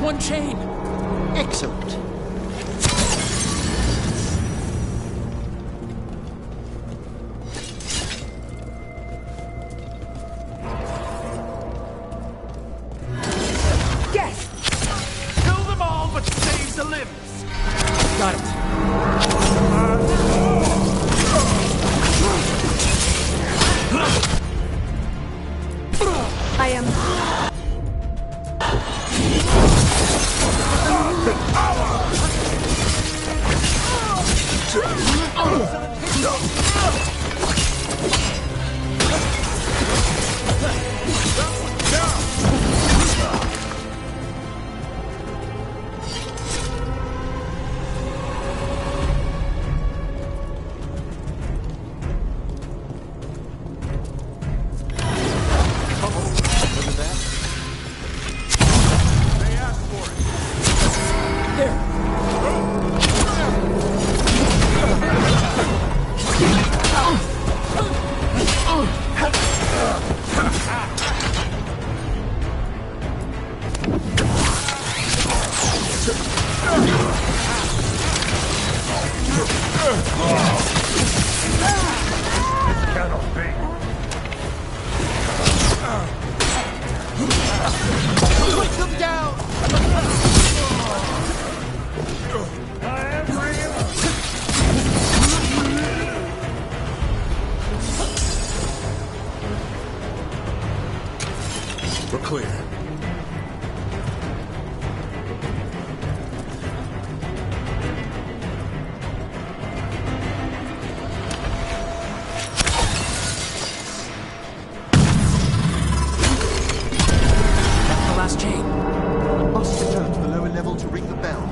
One chain! Excellent. Yes! Kill them all, but save the limbs! Got it. I am... Cannot be. Put them down! I am bringing up. We're clear. Last chain. Must return to the lower level to ring the bell.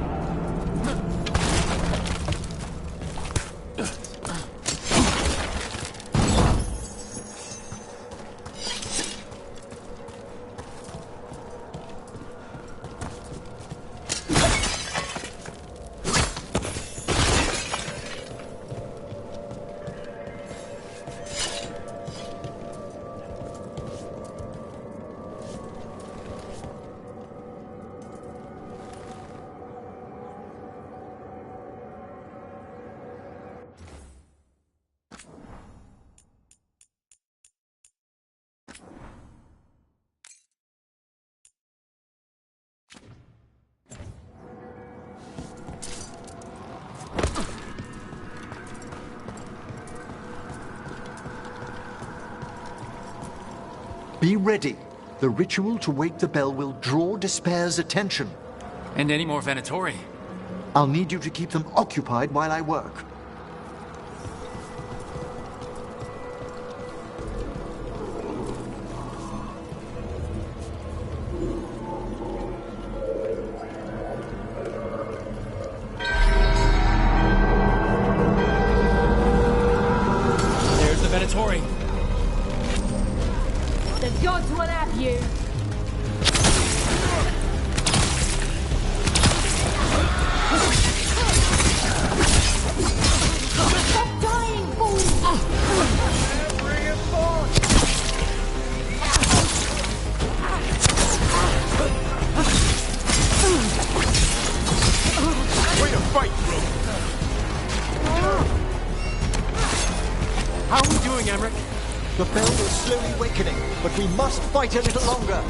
Be ready. The ritual to wake the bell will draw Despair's attention. And any more Venatori. I'll need you to keep them occupied while I work. There's the Venatori. The gods will have you. Stop dying, fool! Bring it forth. Way to fight, bro. How are we doing, Emmerich? The bell is slowly wakening, but we must fight a little longer.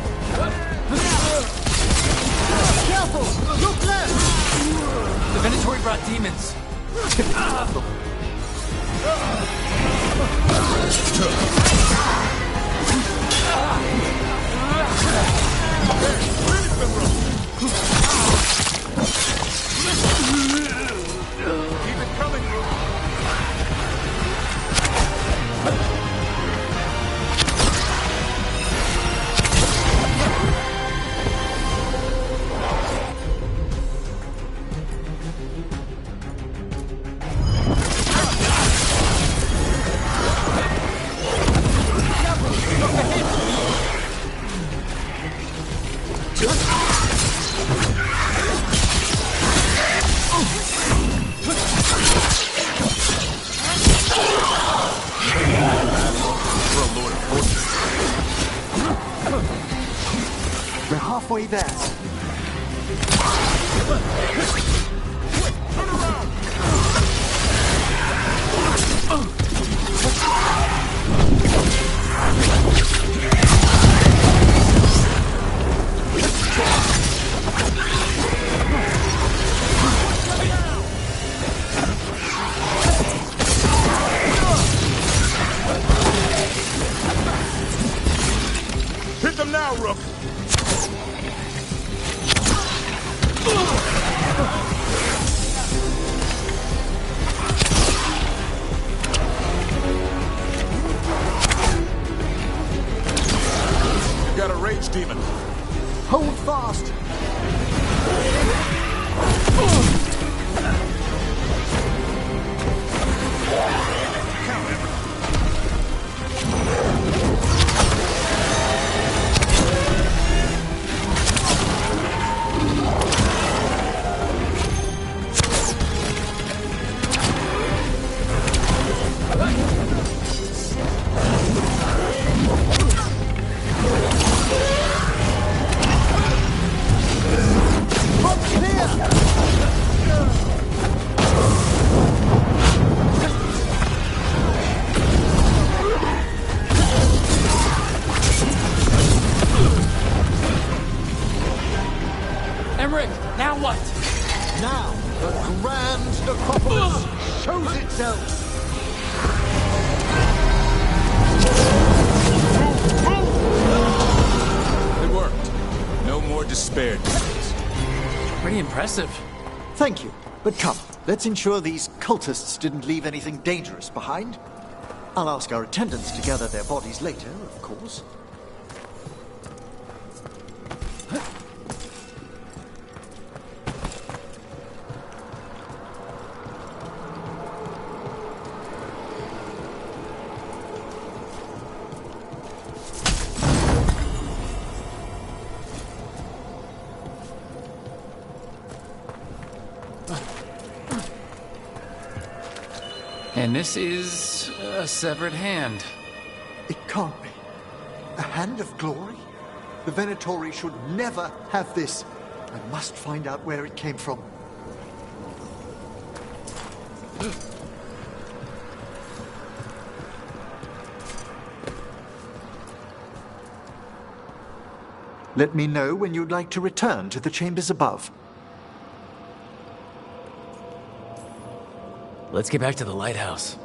Careful! Look left! The Venatori brought demons. Keep it coming, bro. We're halfway there. Hit them now, Rook. You got a rage demon. Hold fast. zone. It worked. No more despair. Pretty impressive. Thank you. But come, let's ensure these cultists didn't leave anything dangerous behind. I'll ask our attendants to gather their bodies later, of course. And this is a severed hand. It can't be. A hand of glory? The Venatori should never have this. I must find out where it came from. Let me know when you'd like to return to the chambers above. Let's get back to the lighthouse.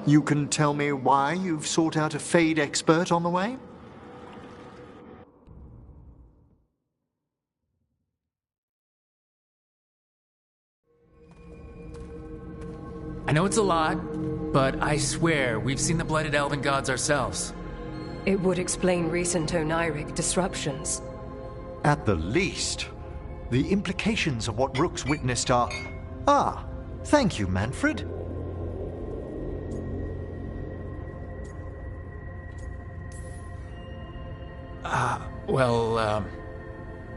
You can tell me why you've sought out a Fade expert on the way? I know it's a lot, but I swear we've seen the Blighted Elven Gods ourselves. It would explain recent Oniric disruptions. At the least. The implications of what Rook's witnessed are... Ah, thank you, Manfred.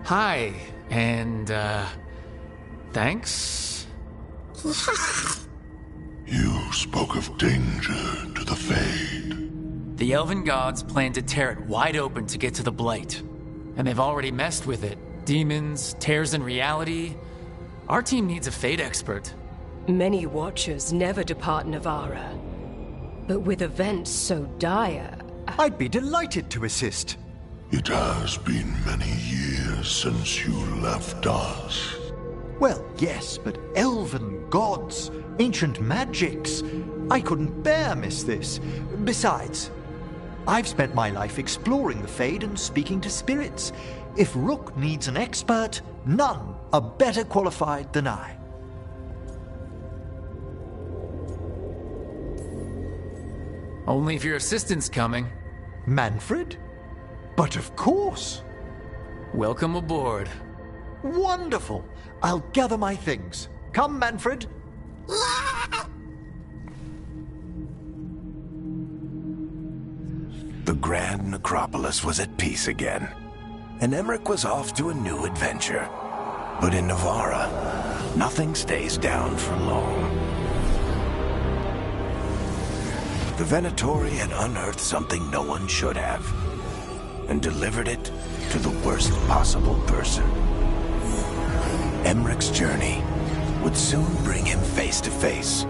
Hi, and, thanks? You spoke of danger to the Fade. The Elven Gods plan to tear it wide open to get to the Blight. And they've already messed with it. Demons, tears in reality. Our team needs a Fade expert. Many Watchers never depart Navara. But with events so dire... I'd be delighted to assist. It has been many years since you left us. Well, yes, but elven gods, ancient magics. I couldn't bear miss this. Besides, I've spent my life exploring the Fade and speaking to spirits. If Rook needs an expert, none are better qualified than I. Only if your assistant's coming. Manfred? But of course. Welcome aboard. Wonderful. I'll gather my things. Come, Manfred. The Grand Necropolis was at peace again, and Emmerich was off to a new adventure. But in Navara, nothing stays down for long. The Venatori had unearthed something no one should have, and delivered it to the worst possible person. Emmerich's journey would soon bring him face to face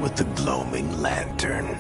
with the gloaming lantern.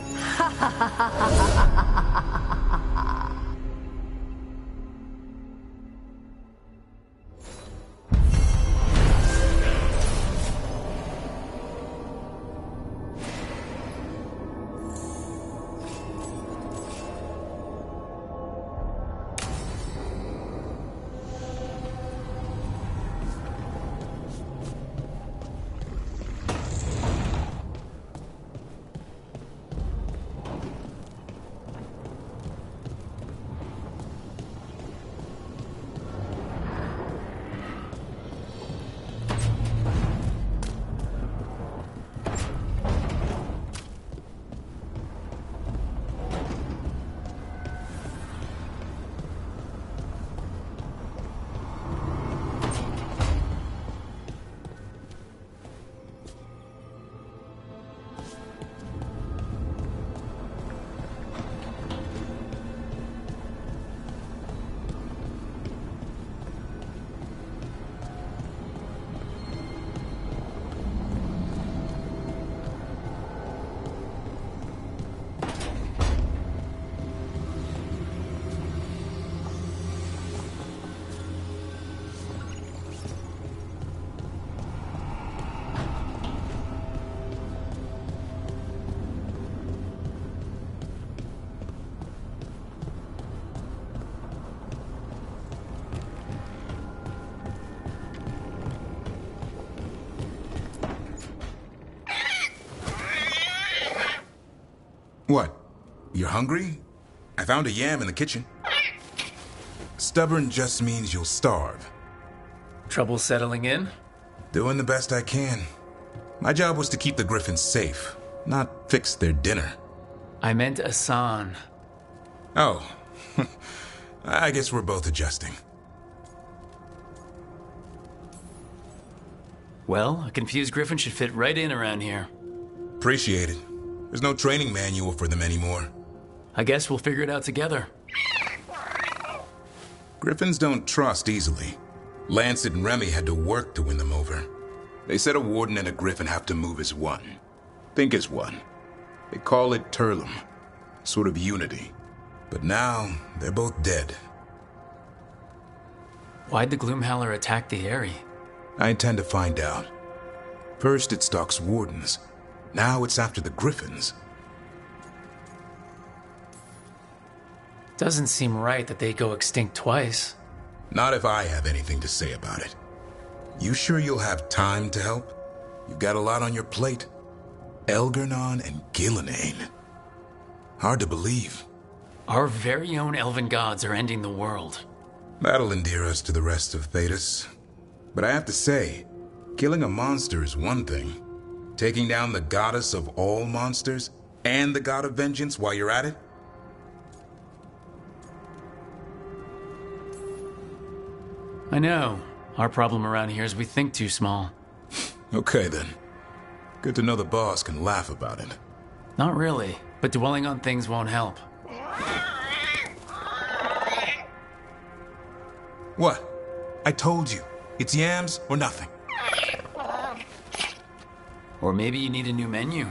What? You're hungry? I found a yam in the kitchen. Stubborn just means you'll starve. Trouble settling in? Doing the best I can. My job was to keep the Griffins safe, not fix their dinner. I meant Asan. Oh. I guess we're both adjusting. Well, a confused Griffin should fit right in around here. Appreciate it. There's no training manual for them anymore. I guess we'll figure it out together. Griffins don't trust easily. Lancet and Remy had to work to win them over. They said a warden and a Griffin have to move as one. Think as one. They call it Turlum. Sort of unity. But now, they're both dead. Why'd the Gloomhowler attack the Eyrie? I intend to find out. First it stalks wardens. Now it's after the Griffins. Doesn't seem right that they go extinct twice. Not if I have anything to say about it. You sure you'll have time to help? You've got a lot on your plate. Elgernon and Gillenane. Hard to believe. Our very own elven gods are ending the world. That'll endear us to the rest of Thedas. But I have to say, killing a monster is one thing. Taking down the goddess of all monsters and the god of vengeance while you're at it? I know. Our problem around here is we think too small. Okay then. Good to know the boss can laugh about it. Not really, but dwelling on things won't help. What? I told you. It's yams or nothing. Or maybe you need a new menu.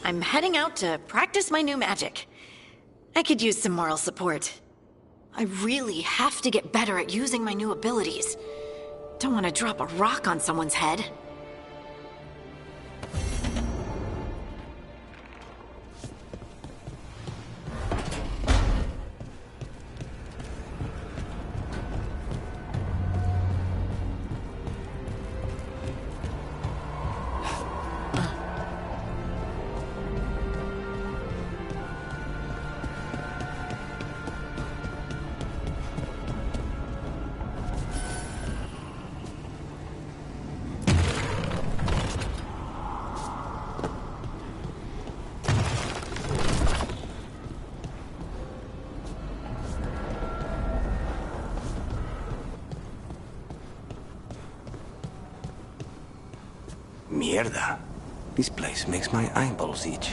I'm heading out to practice my new magic. I could use some moral support. I really have to get better at using my new abilities. Don't want to drop a rock on someone's head. Mierda. This place makes my eyeballs itch.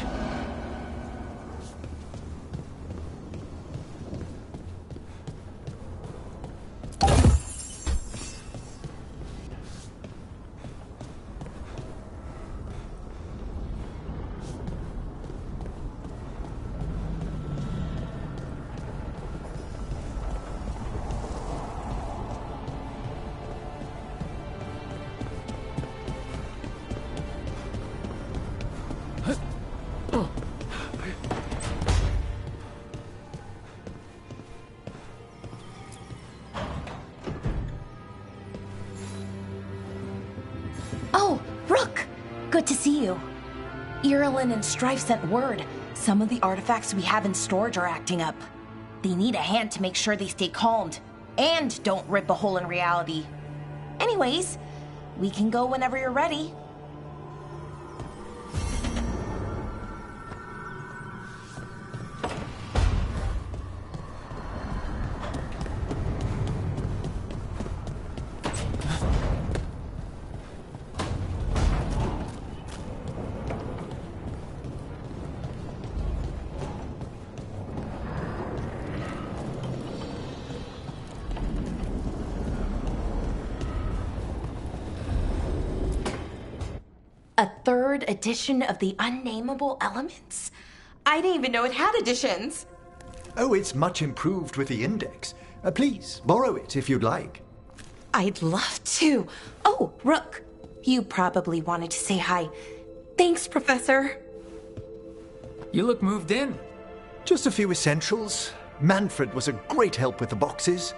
Irulan and Strife sent word. Some of the artifacts we have in storage are acting up. They need a hand to make sure they stay calmed. And don't rip a hole in reality. Anyways, we can go whenever you're ready. A third edition of the Unnameable Elements? I didn't even know it had editions. Oh, it's much improved with the index. Please, borrow it if you'd like. I'd love to. Oh, Rook, you probably wanted to say hi. Thanks, Professor. You look moved in. Just a few essentials. Manfred was a great help with the boxes.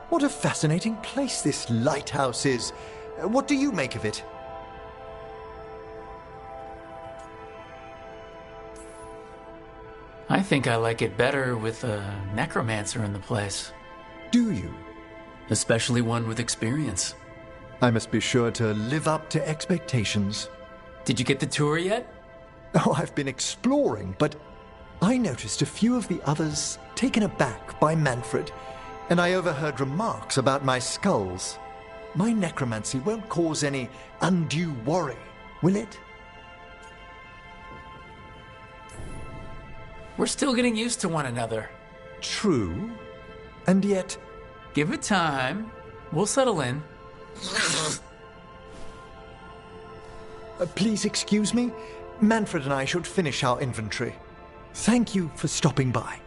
What a fascinating place this lighthouse is. What do you make of it? I think I like it better with a necromancer in the place. Do you? Especially one with experience. I must be sure to live up to expectations. Did you get the tour yet? Oh, I've been exploring, but I noticed a few of the others taken aback by Manfred. And I overheard remarks about my skulls. My necromancy won't cause any undue worry, will it? We're still getting used to one another. True. And yet... Give it time. We'll settle in. Please excuse me. Manfred and I should finish our inventory. Thank you for stopping by.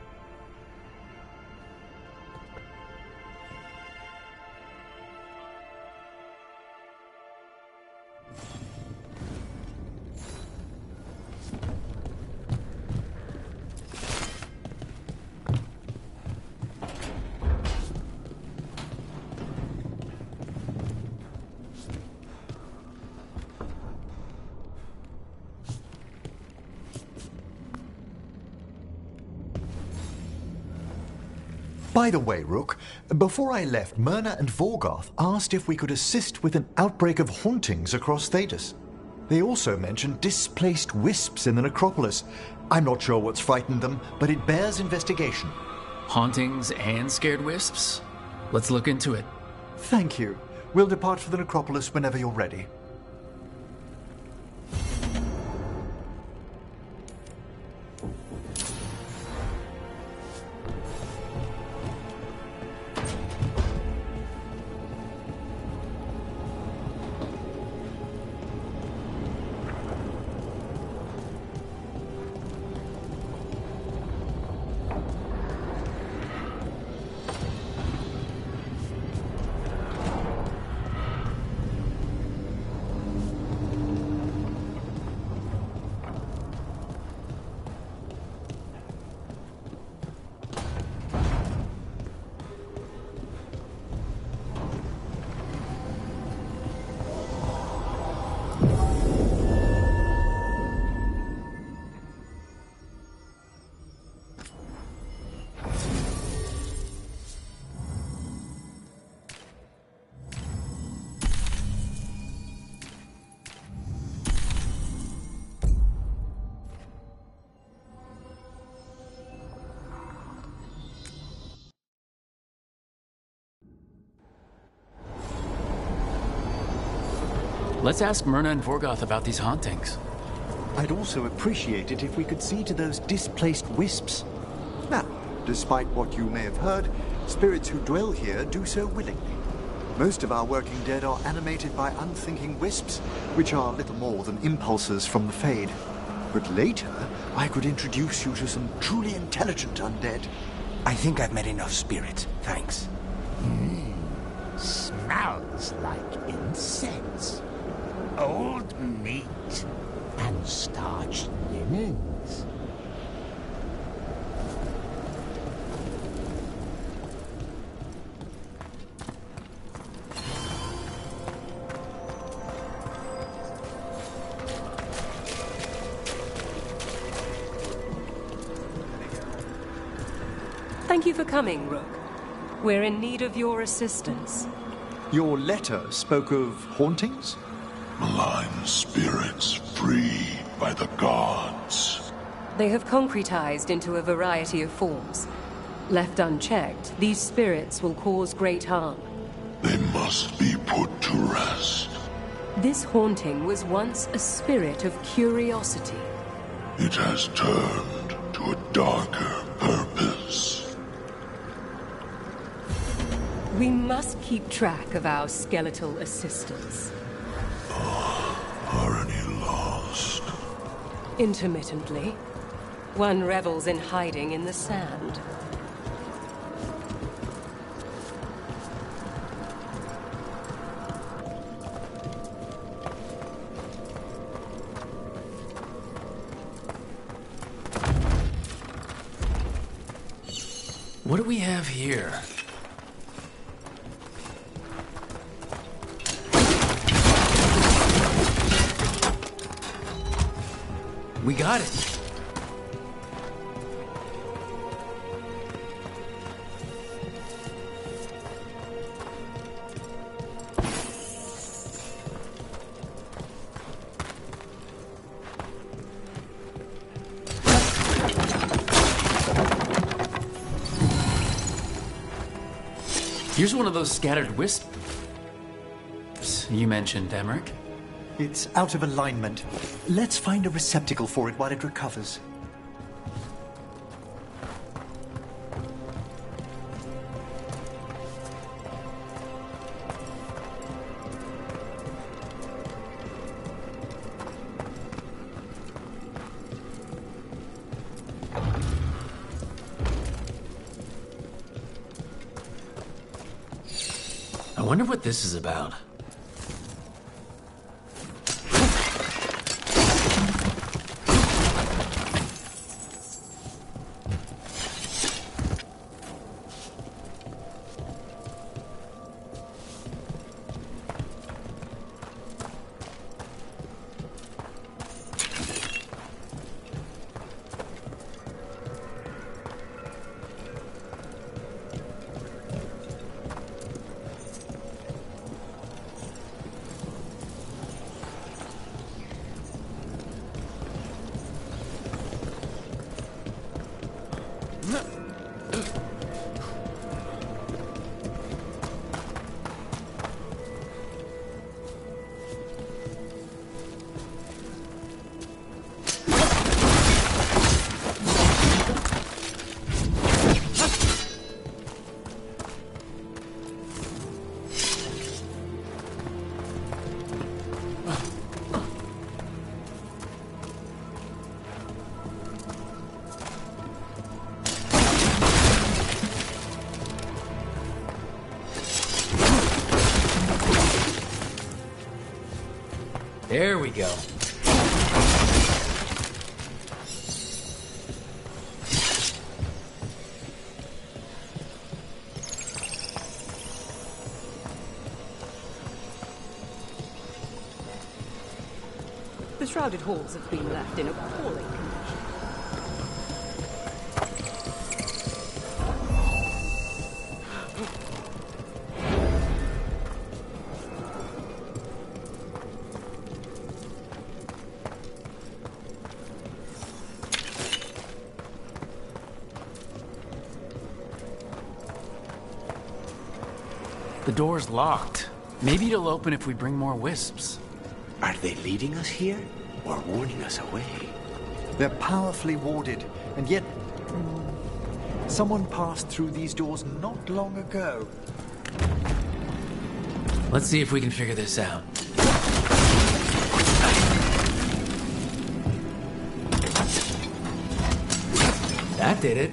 By the way, Rook, before I left, Myrna and Vorgoth asked if we could assist with an outbreak of hauntings across Thedas. They also mentioned displaced wisps in the necropolis. I'm not sure what's frightened them, but it bears investigation. Hauntings and scared wisps? Let's look into it. Thank you. We'll depart for the necropolis whenever you're ready. Let's ask Myrna and Vorgoth about these hauntings. I'd also appreciate it if we could see to those displaced wisps. Now, despite what you may have heard, spirits who dwell here do so willingly. Most of our working dead are animated by unthinking wisps, which are little more than impulses from the Fade. But later, I could introduce you to some truly intelligent undead. I think I've met enough spirits, thanks. Smells like incense. Old meat and starched linens. Thank you for coming, Rook. We're in need of your assistance. Your letter spoke of hauntings? Malign spirits free by the gods. They have concretized into a variety of forms. Left unchecked, these spirits will cause great harm. They must be put to rest. This haunting was once a spirit of curiosity. It has turned to a darker purpose. We must keep track of our skeletal assistants. Are any lost? Intermittently. One revels in hiding in the sand. What do we have here? We got it. Here's one of those scattered wisps you mentioned, Emmerich. It's out of alignment. Let's find a receptacle for it while it recovers. I wonder what this is about. There we go. The shrouded halls have been left in appalling condition. The door's locked. Maybe it'll open if we bring more wisps. Are they leading us here or warning us away? They're powerfully warded, and yet someone passed through these doors not long ago. Let's see if we can figure this out. That did it.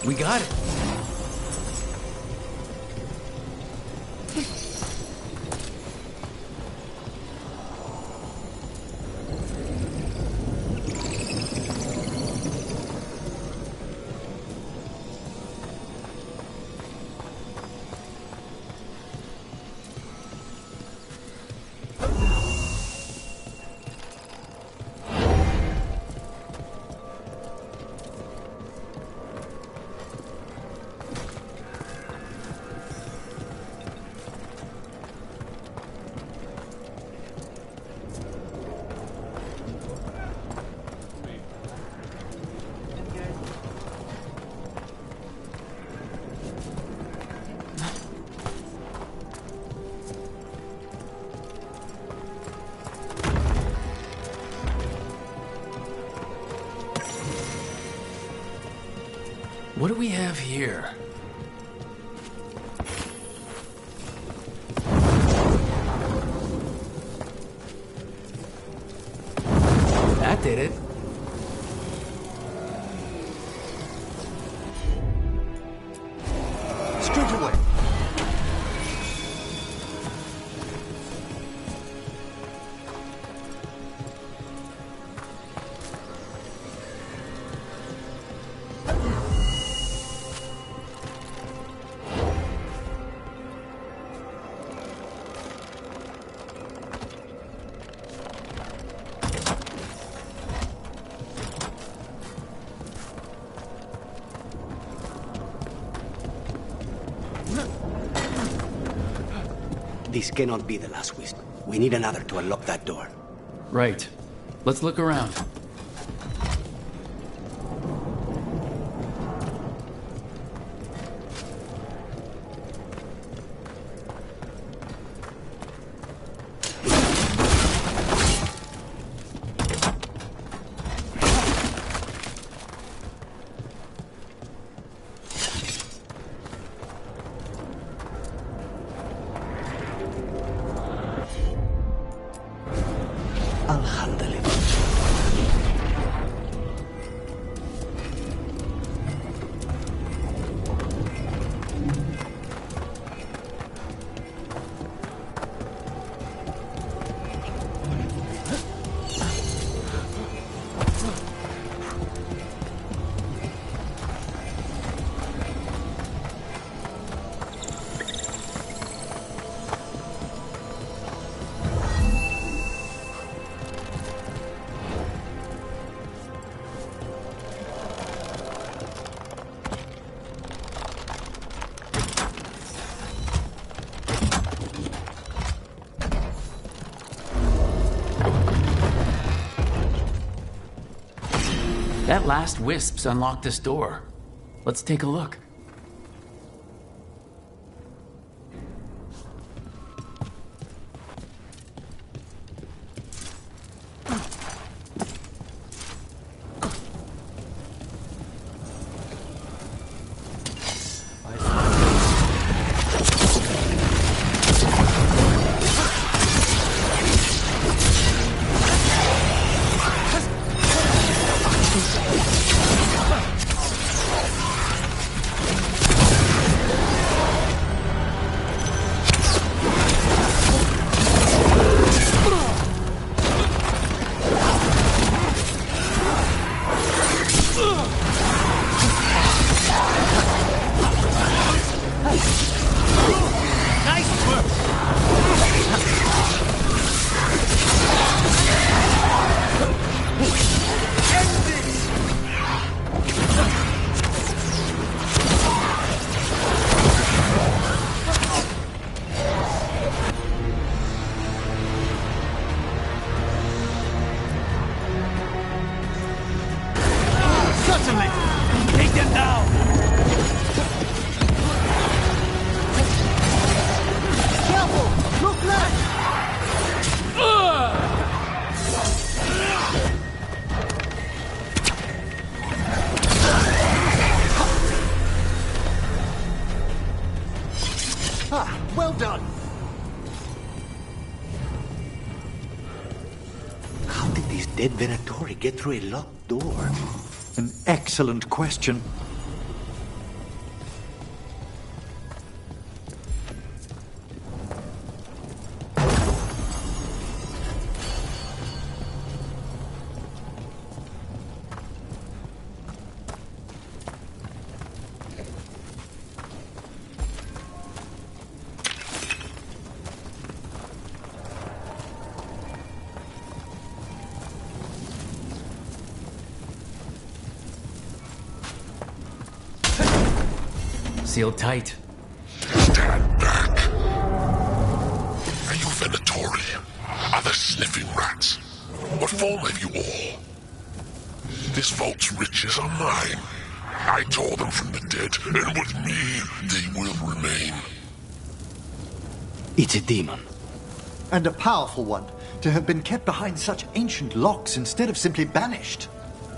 We got it. What do we have here? That did it. Straight away. This cannot be the last wisp. We need another to unlock that door. Right. Let's look around. I'll handle it. That last wisp's unlocked this door. Let's take a look. Well done. How did this dead Venatori get through a locked door? An excellent question. Sealed tight. Stand back. Are you Venatori? Are there sniffing rats? What form have you all? This vault's riches are mine. I tore them from the dead, and with me, they will remain. It's a demon. And a powerful one, to have been kept behind such ancient locks instead of simply banished.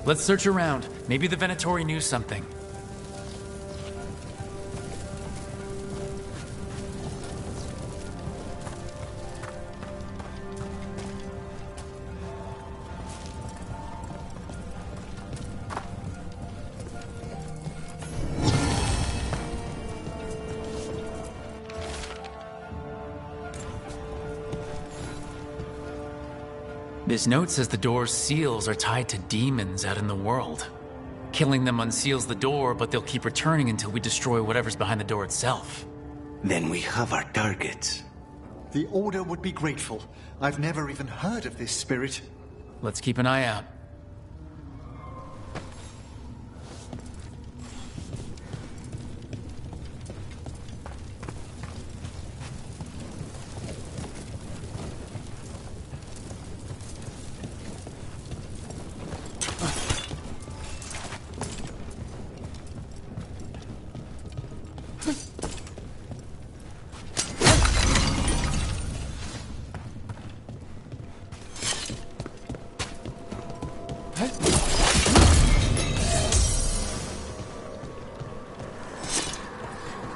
Let's search around. Maybe the Venatori knew something. This note says the door's seals are tied to demons out in the world. Killing them unseals the door, but they'll keep returning until we destroy whatever's behind the door itself. Then we have our targets. The Order would be grateful. I've never even heard of this spirit. Let's keep an eye out.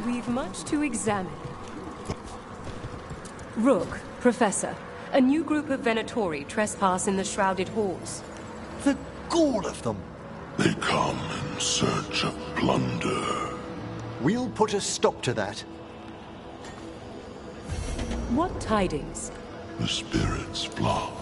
We've much to examine. Rook, Professor, a new group of Venatori trespass in the Shrouded Halls. The gall of them! They come in search of plunder. We'll put a stop to that. What tidings? The spirits flock.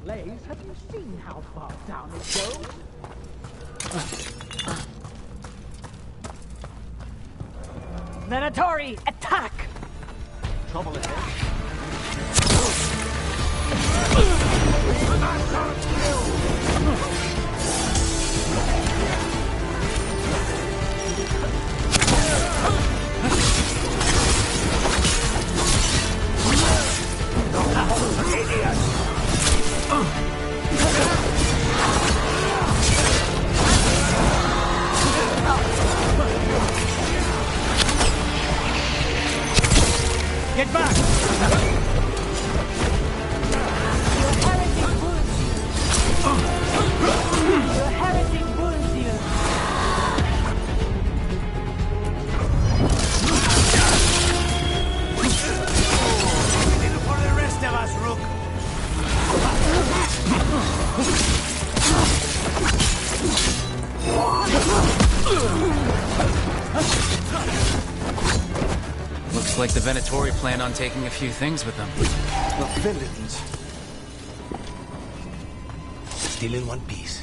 slaves, have you seen how far down it goes? Venatori, attack! Trouble ahead. Get back! Your heretic wounds you. For the rest of us, Rook. Looks like the Venatori plan on taking a few things with them. The villains. Still in one piece.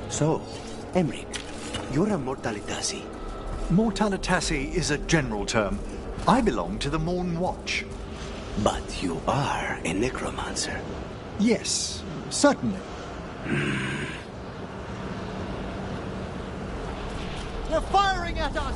So, Emric, you're a Mortalitasi. Mortalitasi is a general term. I belong to the Morn Watch. But you are a necromancer. Yes, certainly. They're firing at us!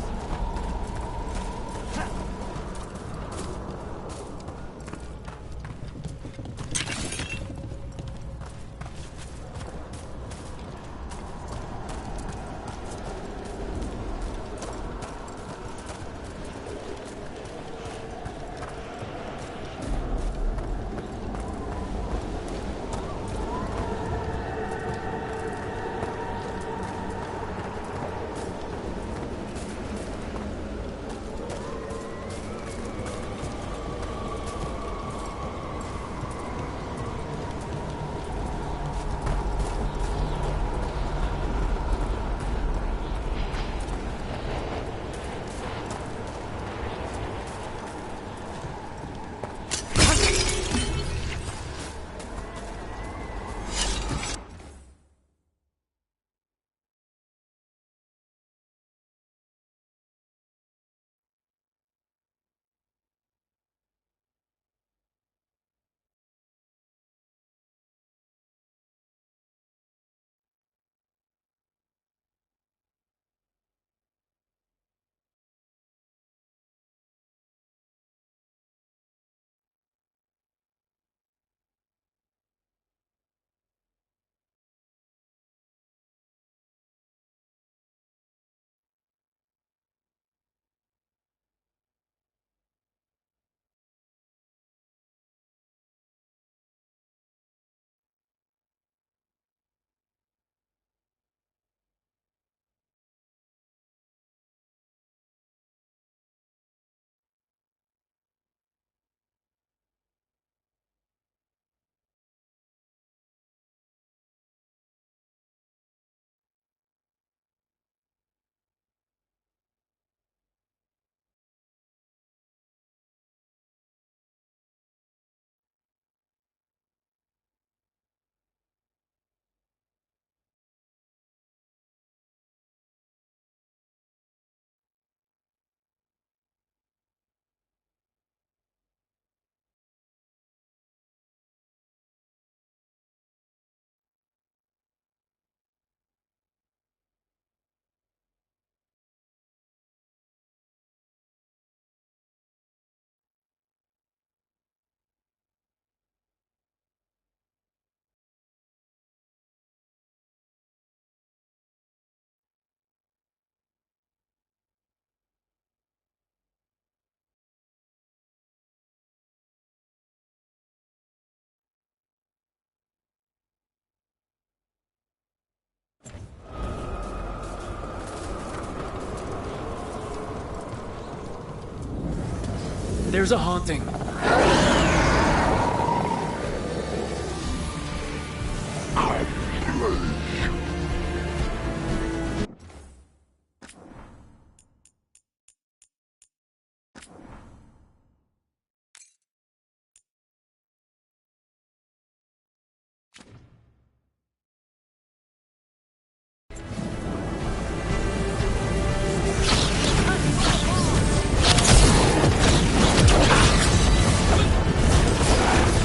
There's a haunting.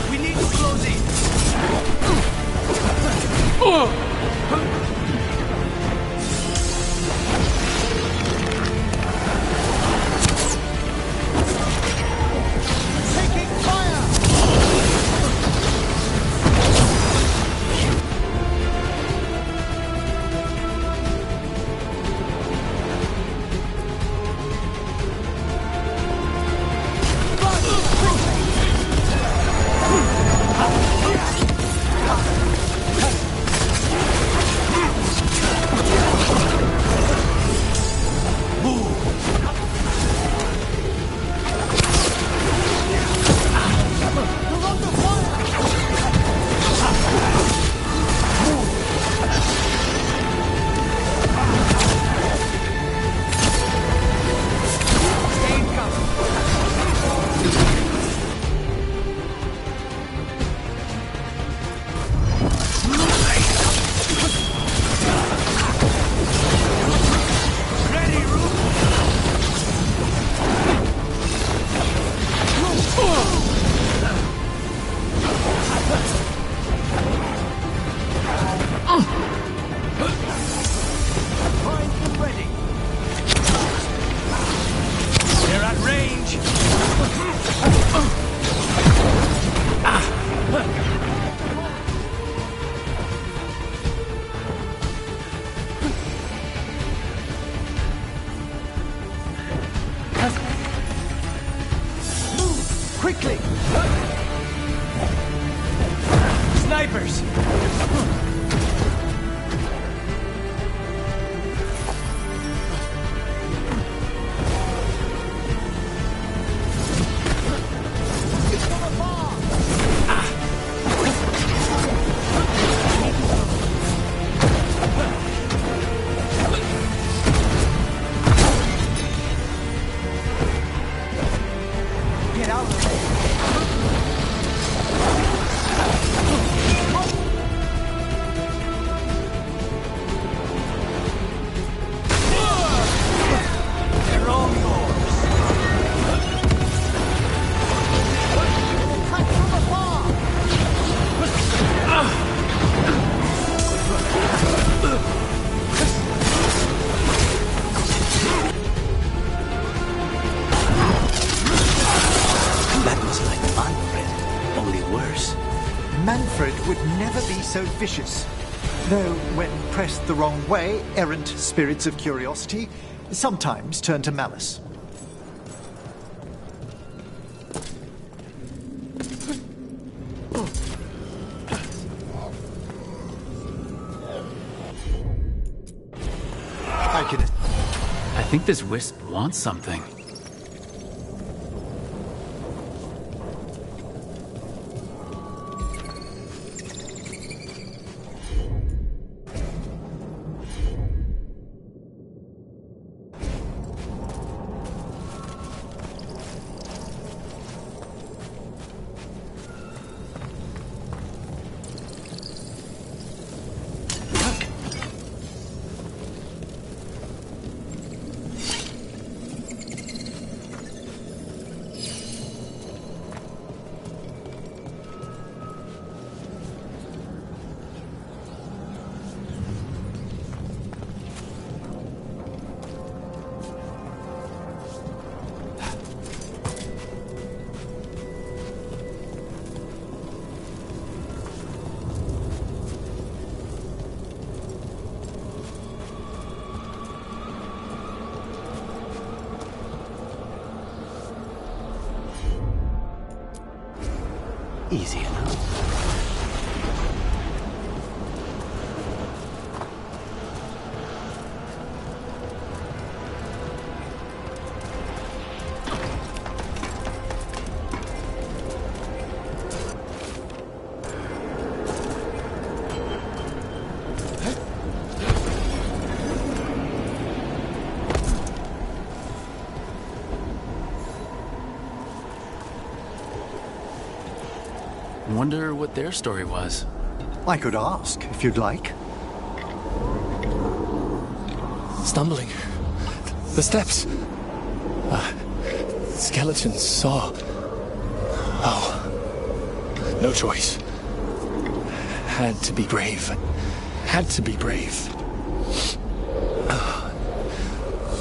We need to close it! Taking fire! They're at range! Move! Quickly! Snipers! Get out of there! They're all yours! Attack from afar! That was like Manfred, only worse. Manfred would never be so vicious. Though, when pressed the wrong way, errant spirits of curiosity sometimes turn to malice. I think this wisp wants something. Easy enough. Wonder what their story was. I could ask, if you'd like. Stumbling. The steps. Skeletons saw. Oh. No choice. Had to be brave. Had to be brave.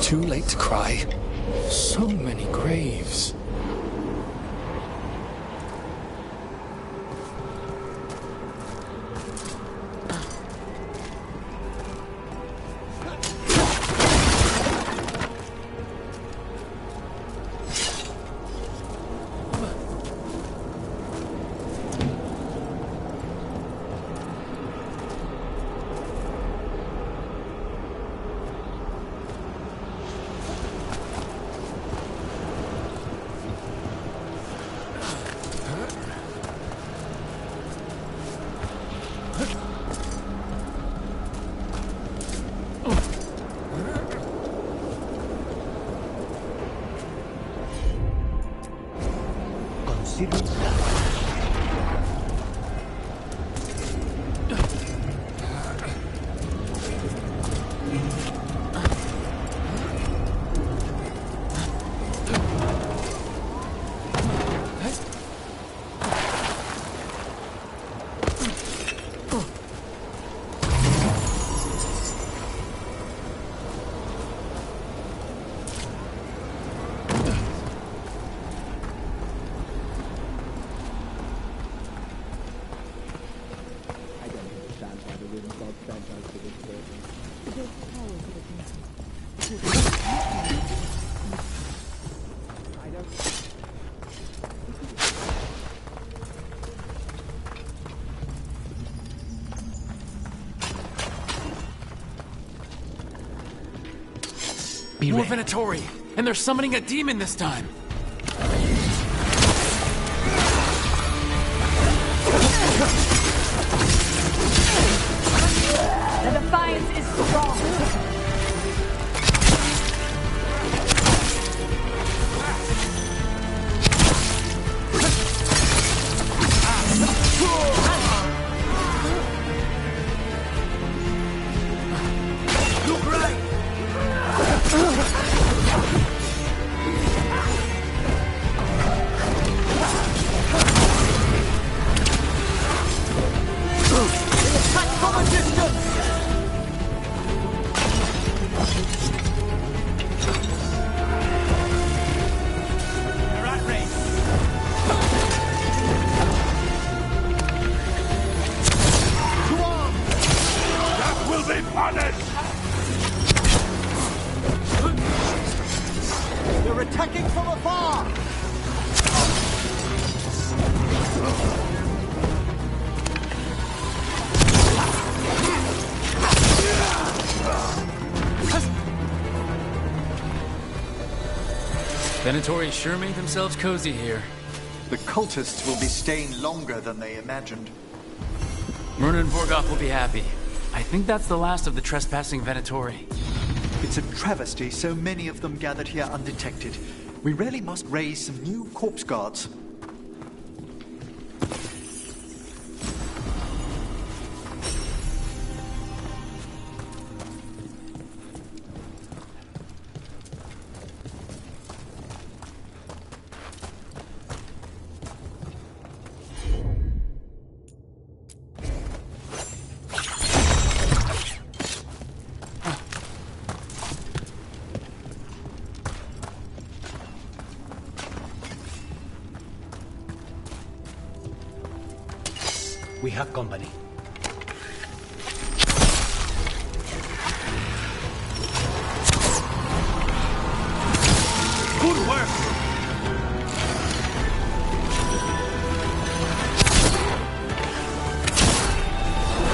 Too late to cry. So many graves. More Venatori, and they're summoning a demon this time. The defiance is strong. They're attacking from afar! Venatori sure made themselves cozy here. The cultists will be staying longer than they imagined. Myrna and Vorgoth will be happy. I think that's the last of the trespassing Venatori. It's a travesty so many of them gathered here undetected. We really must raise some new corpse guards. We have company. Good work!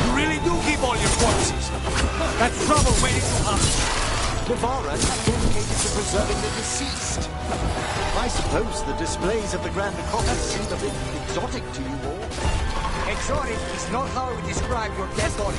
You really do keep all your corpses. That's trouble waiting to happen. Navarra is dedicated to preserving the deceased. I suppose the displays of the Grand Necropolis seem a bit exotic to you all. Exotic is not how we describe your dead body.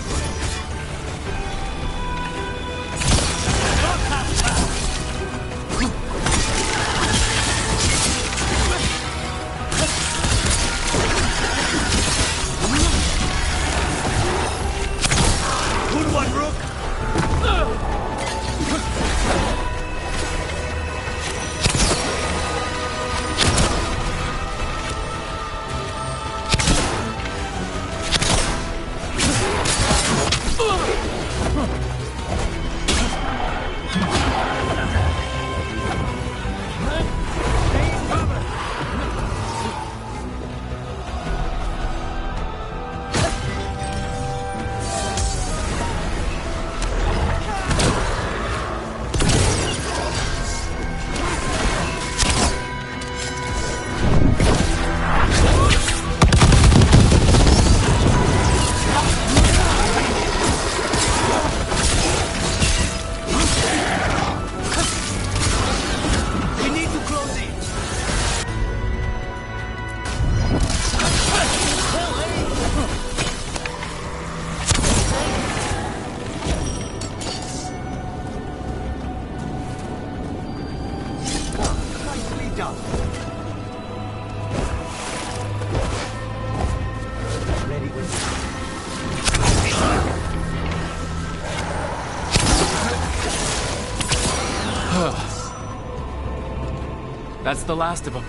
That's the last of them.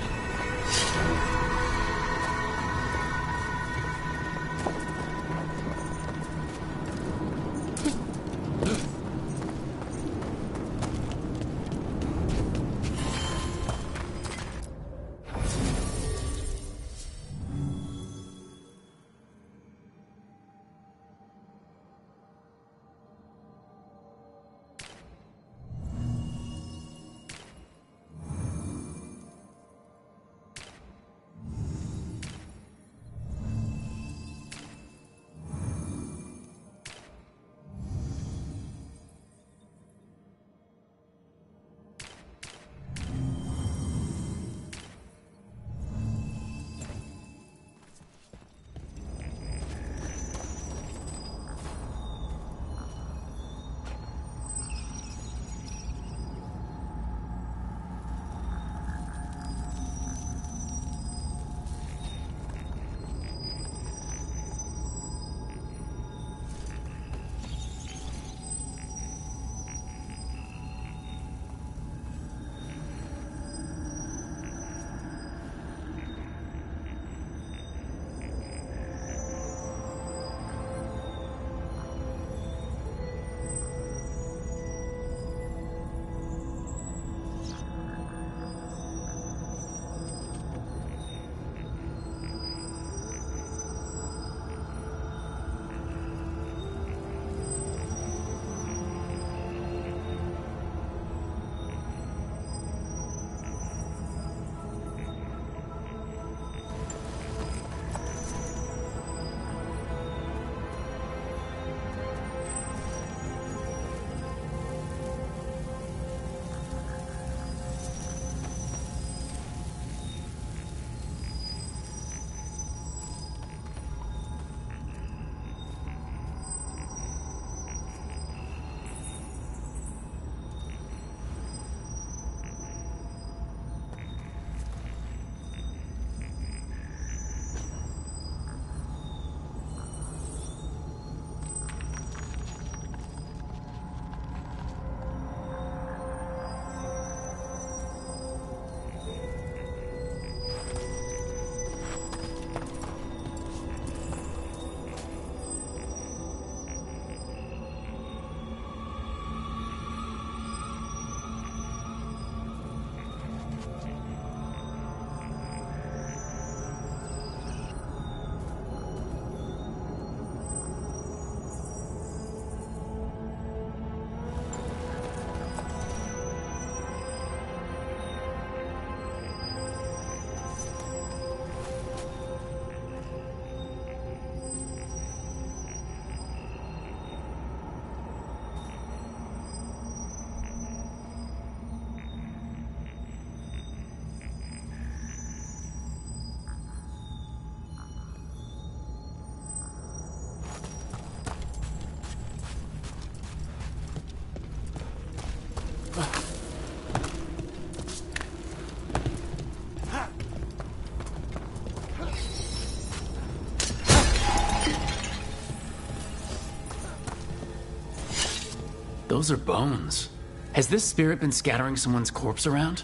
Those are bones. Has this spirit been scattering someone's corpse around?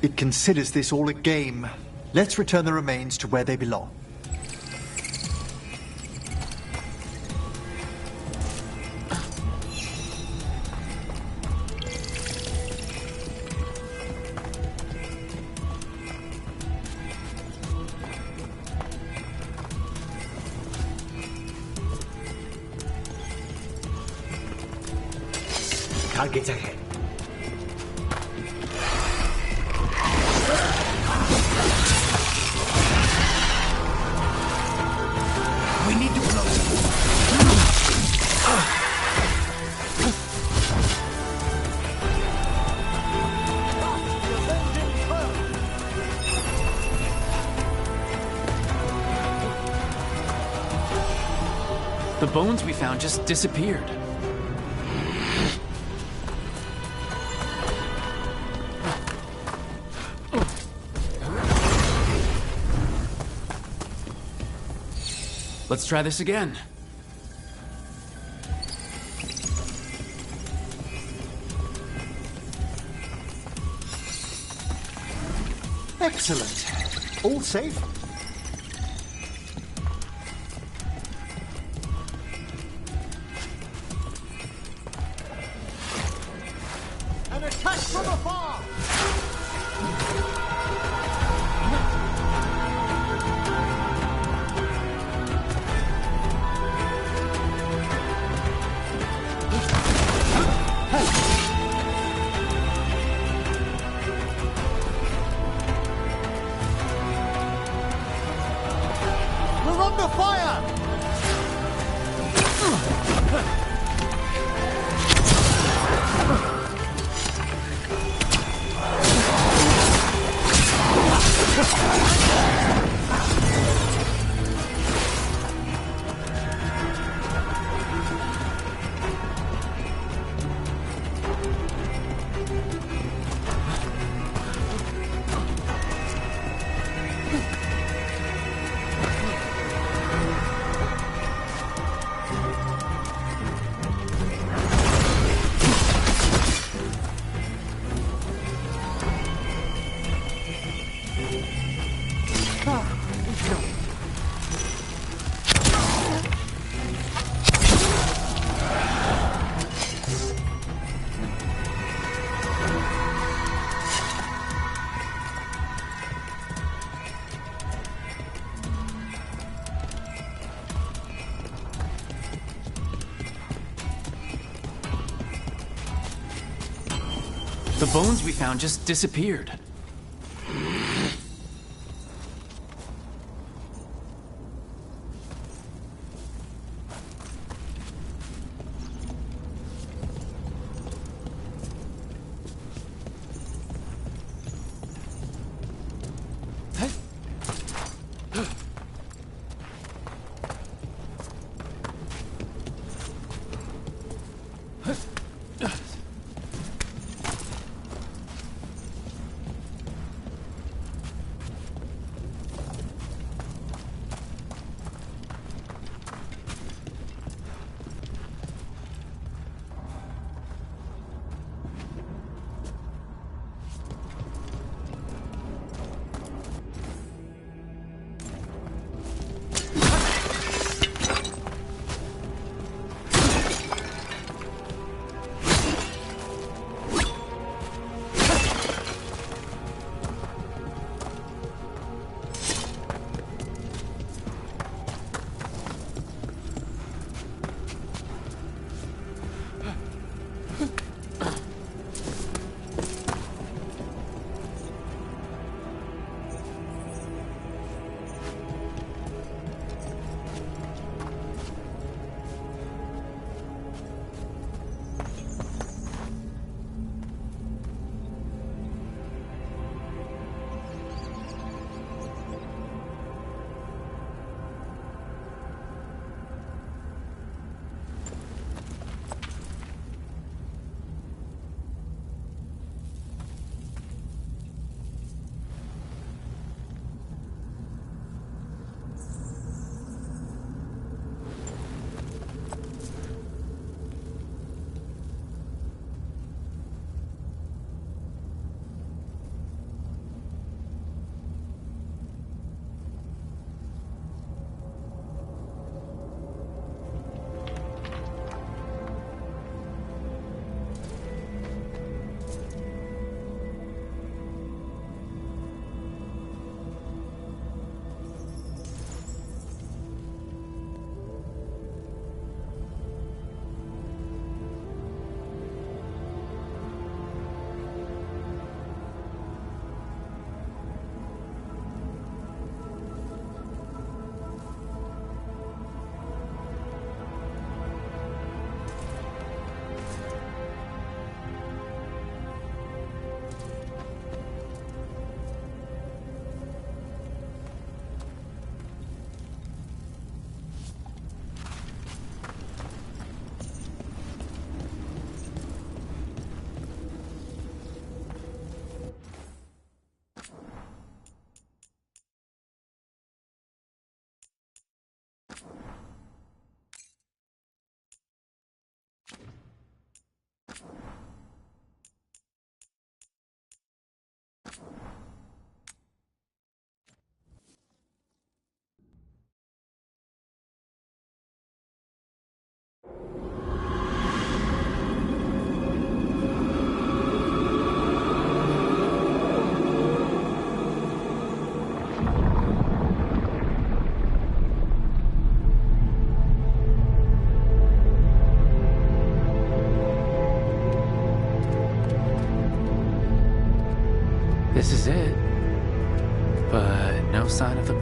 It considers this all a game. Let's return the remains to where they belong. Targets ahead. We need to close. The bones we found just disappeared. Let's try this again. Excellent. All safe? An attack from afar! We're under fire! The bones we found just disappeared.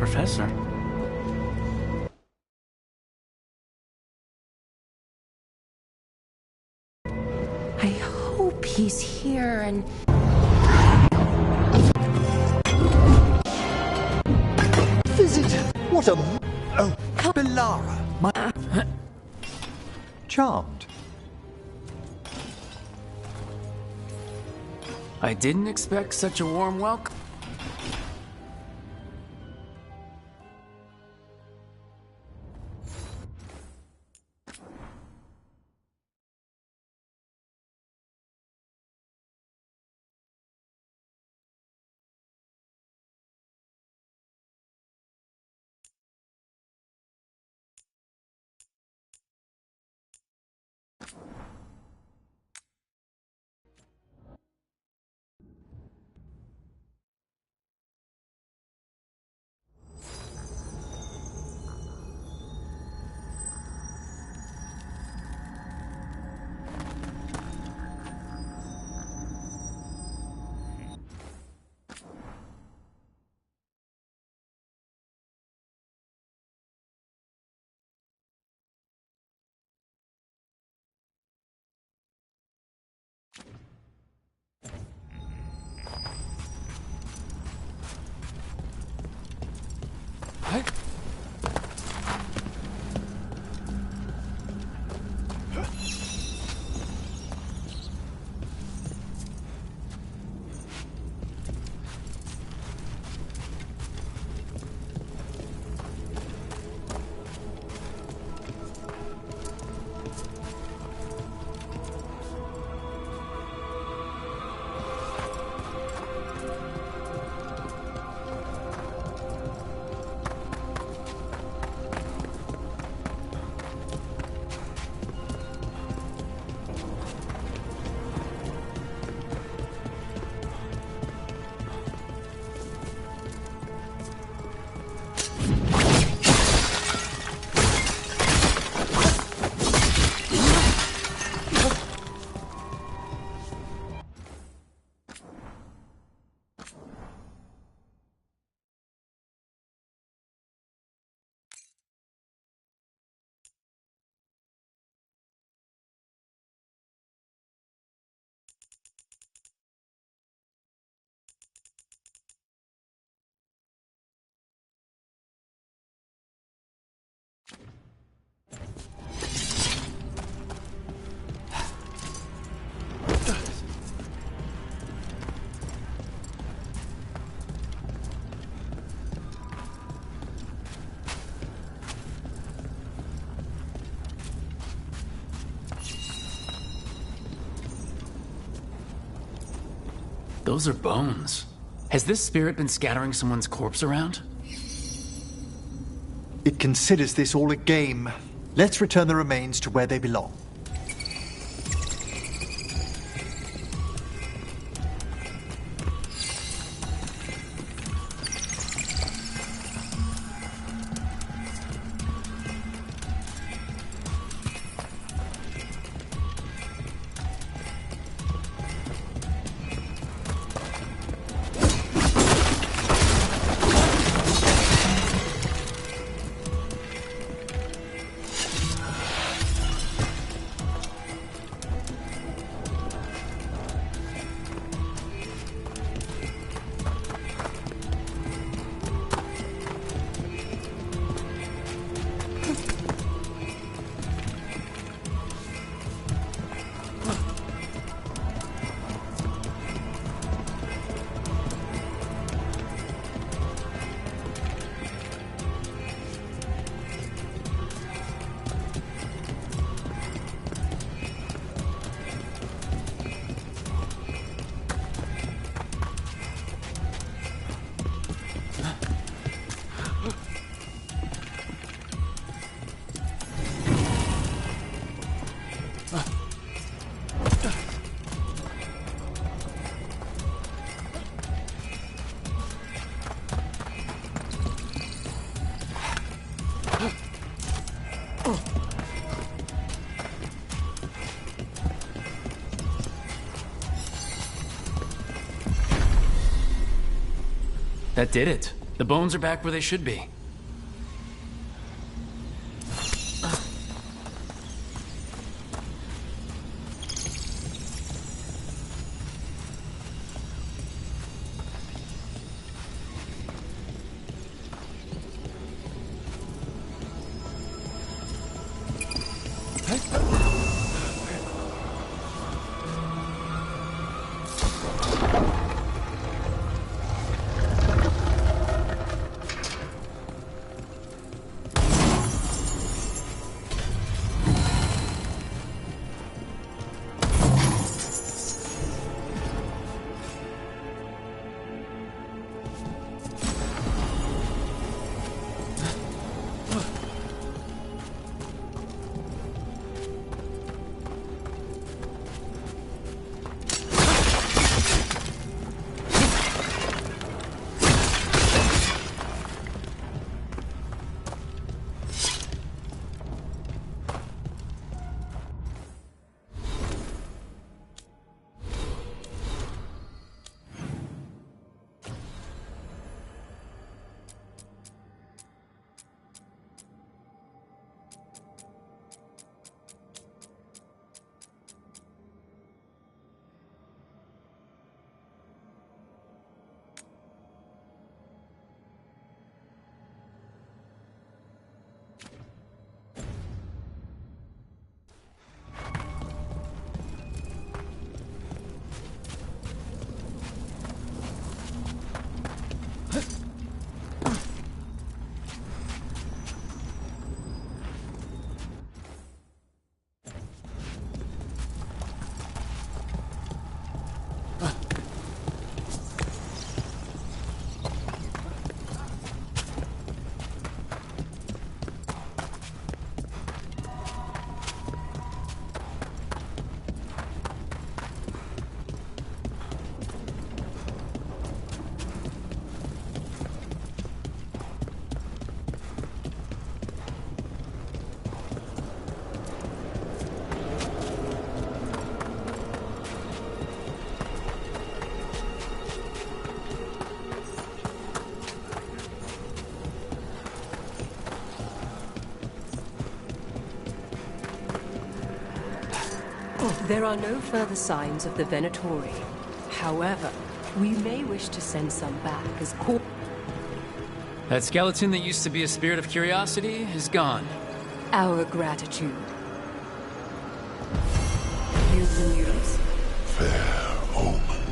professor. I hope he's here and... Visit? What a... Oh, Belara. My... Charmed. I didn't expect such a warm welcome. Those are bones. Has this spirit been scattering someone's corpse around? It considers this all a game. Let's return the remains to where they belong. That did it. The bones are back where they should be. There are no further signs of the Venatori. However, we may wish to send some back as That skeleton that used to be a spirit of curiosity is gone. our gratitude. Here's the news. Fair omens.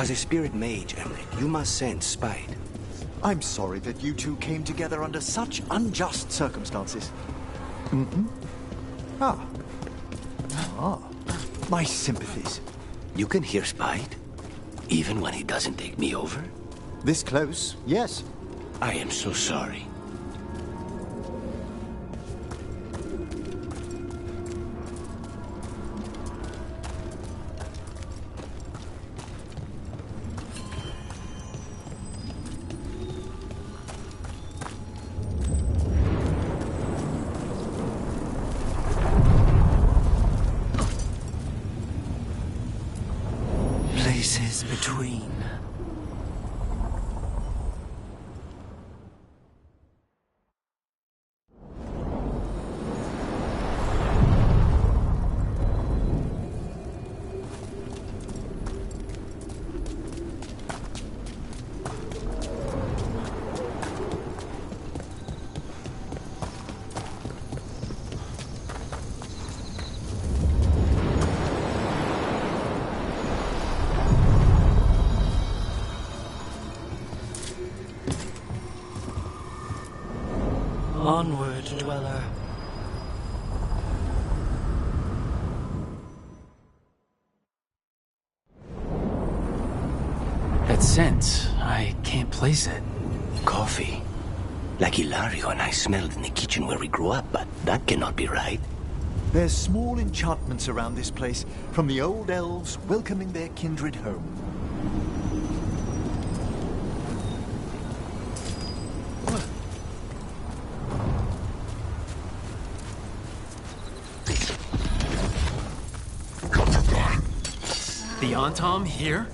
As a spirit mage, Emmerich, you must sense spite. I'm sorry that you two came together under such unjust circumstances. Ah, my sympathies. You can hear spite, even when he doesn't take me over? This close, yes. I am so sorry. Places between. Onward, dweller. That scent, I can't place it. Coffee. Like Hilario and I smelled in the kitchen where we grew up, but that cannot be right. There's small enchantments around this place, from the old elves welcoming their kindred home. The Antom here?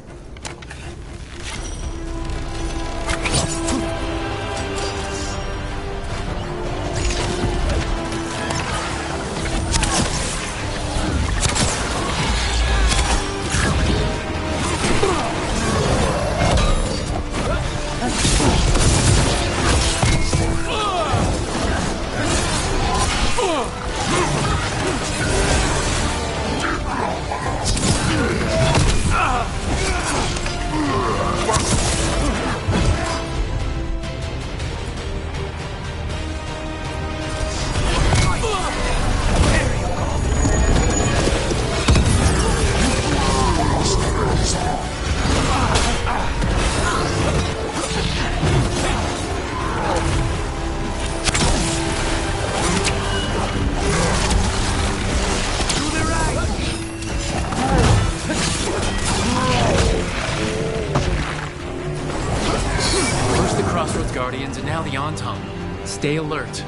Guardians and now the Antom. Stay alert.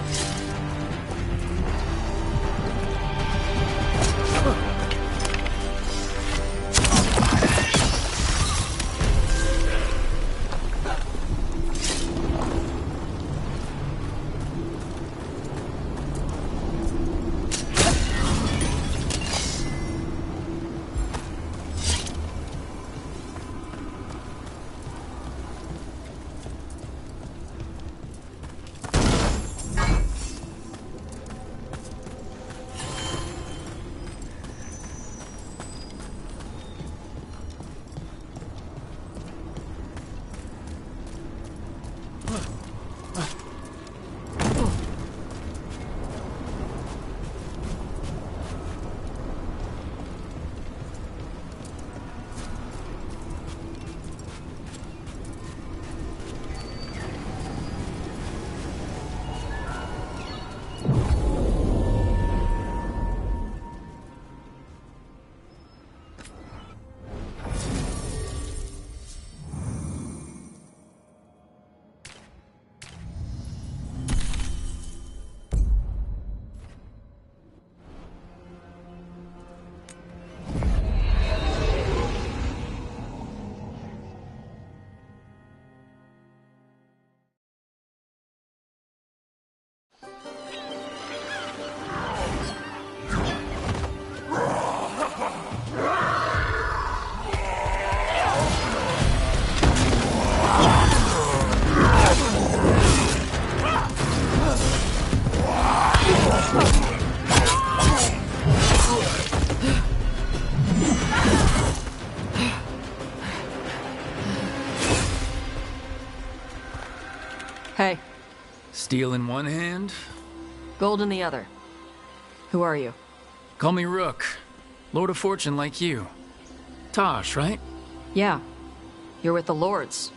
Hey. Steel in one hand? Gold in the other. Who are you? Call me Rook. Lord of Fortune like you. Tosh, right? Yeah. You're with the Lords.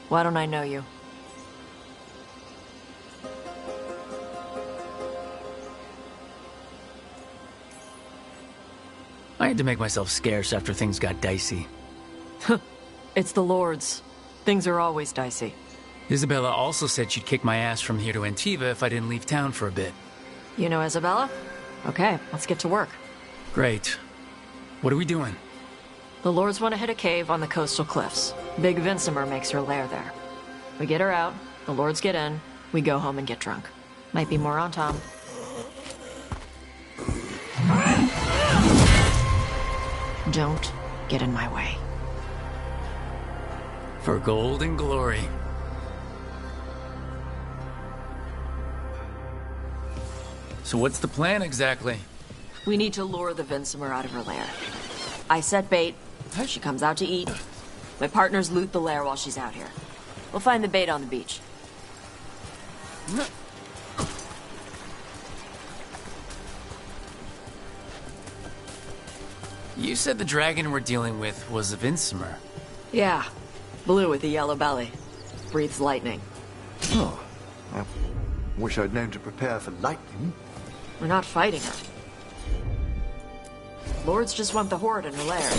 Why don't I know you? I had to make myself scarce after things got dicey. It's the Lords. Things are always dicey. Isabella also said she'd kick my ass from here to Antiva if I didn't leave town for a bit. You know Isabella? Okay, let's get to work. Great. What are we doing? The Lords want to hit a cave on the coastal cliffs. Big Vincimer makes her lair there. We get her out, the Lords get in, we go home and get drunk. Might be more on Tom. Don't get in my way. For gold and glory. So what's the plan exactly? We need to lure the Vincimer out of her lair. I set bait, she comes out to eat. My partners loot the lair while she's out here. We'll find the bait on the beach. You said the dragon we're dealing with was a Vincimer. Yeah, blue with a yellow belly. Breathes lightning. Oh, I wish I'd known to prepare for lightning. We're not fighting her. Lords just want the Horde in her lair.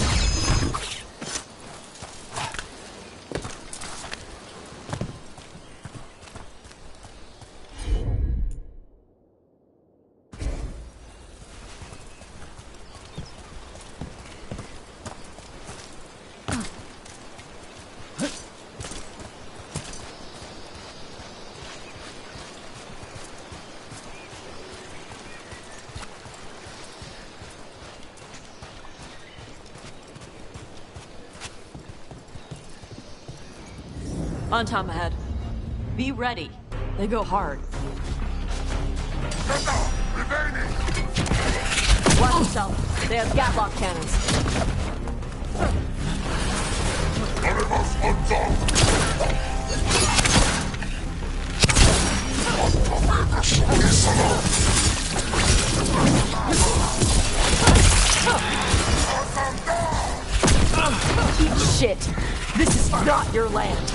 On Tom ahead. Be ready. They go hard. Watch yourself. They have gatlock cannons. Eat shit. This is not your land.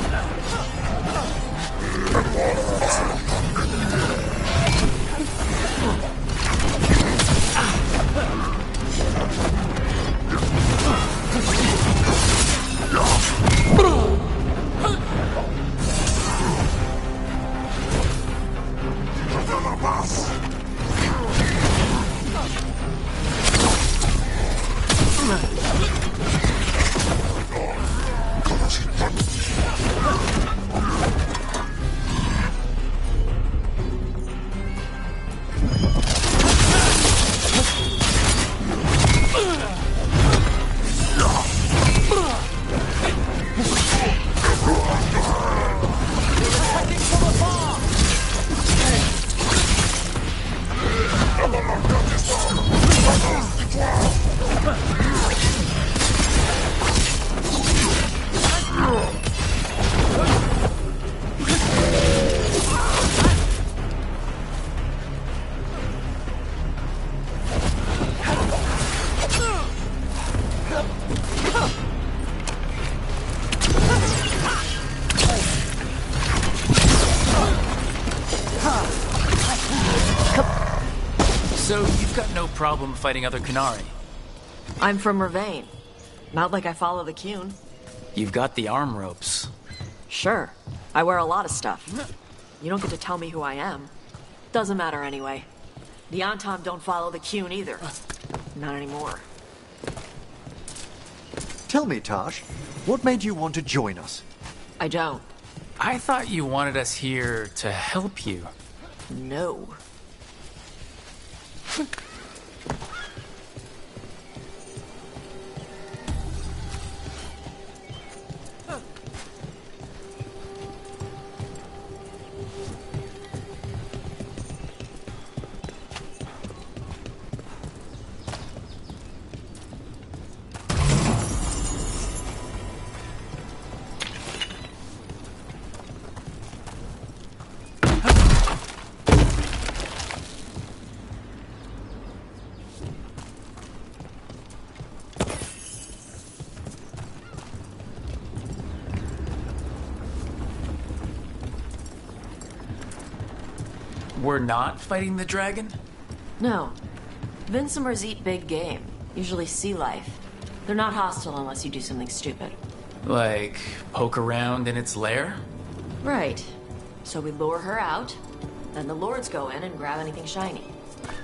So you've got no problem fighting other Qunari? I'm from Ravain. Not like I follow the Qun. You've got the arm ropes. Sure. I wear a lot of stuff. You don't get to tell me who I am. Doesn't matter anyway. The Antam don't follow the Qun either. Not anymore. Tell me, Tosh, what made you want to join us? I don't. I thought you wanted us here to help you. No. We're not fighting the dragon? No. Vincimers eat big game, usually sea life. They're not hostile unless you do something stupid. Like, poke around in its lair? Right. So we lure her out, then the lords go in and grab anything shiny.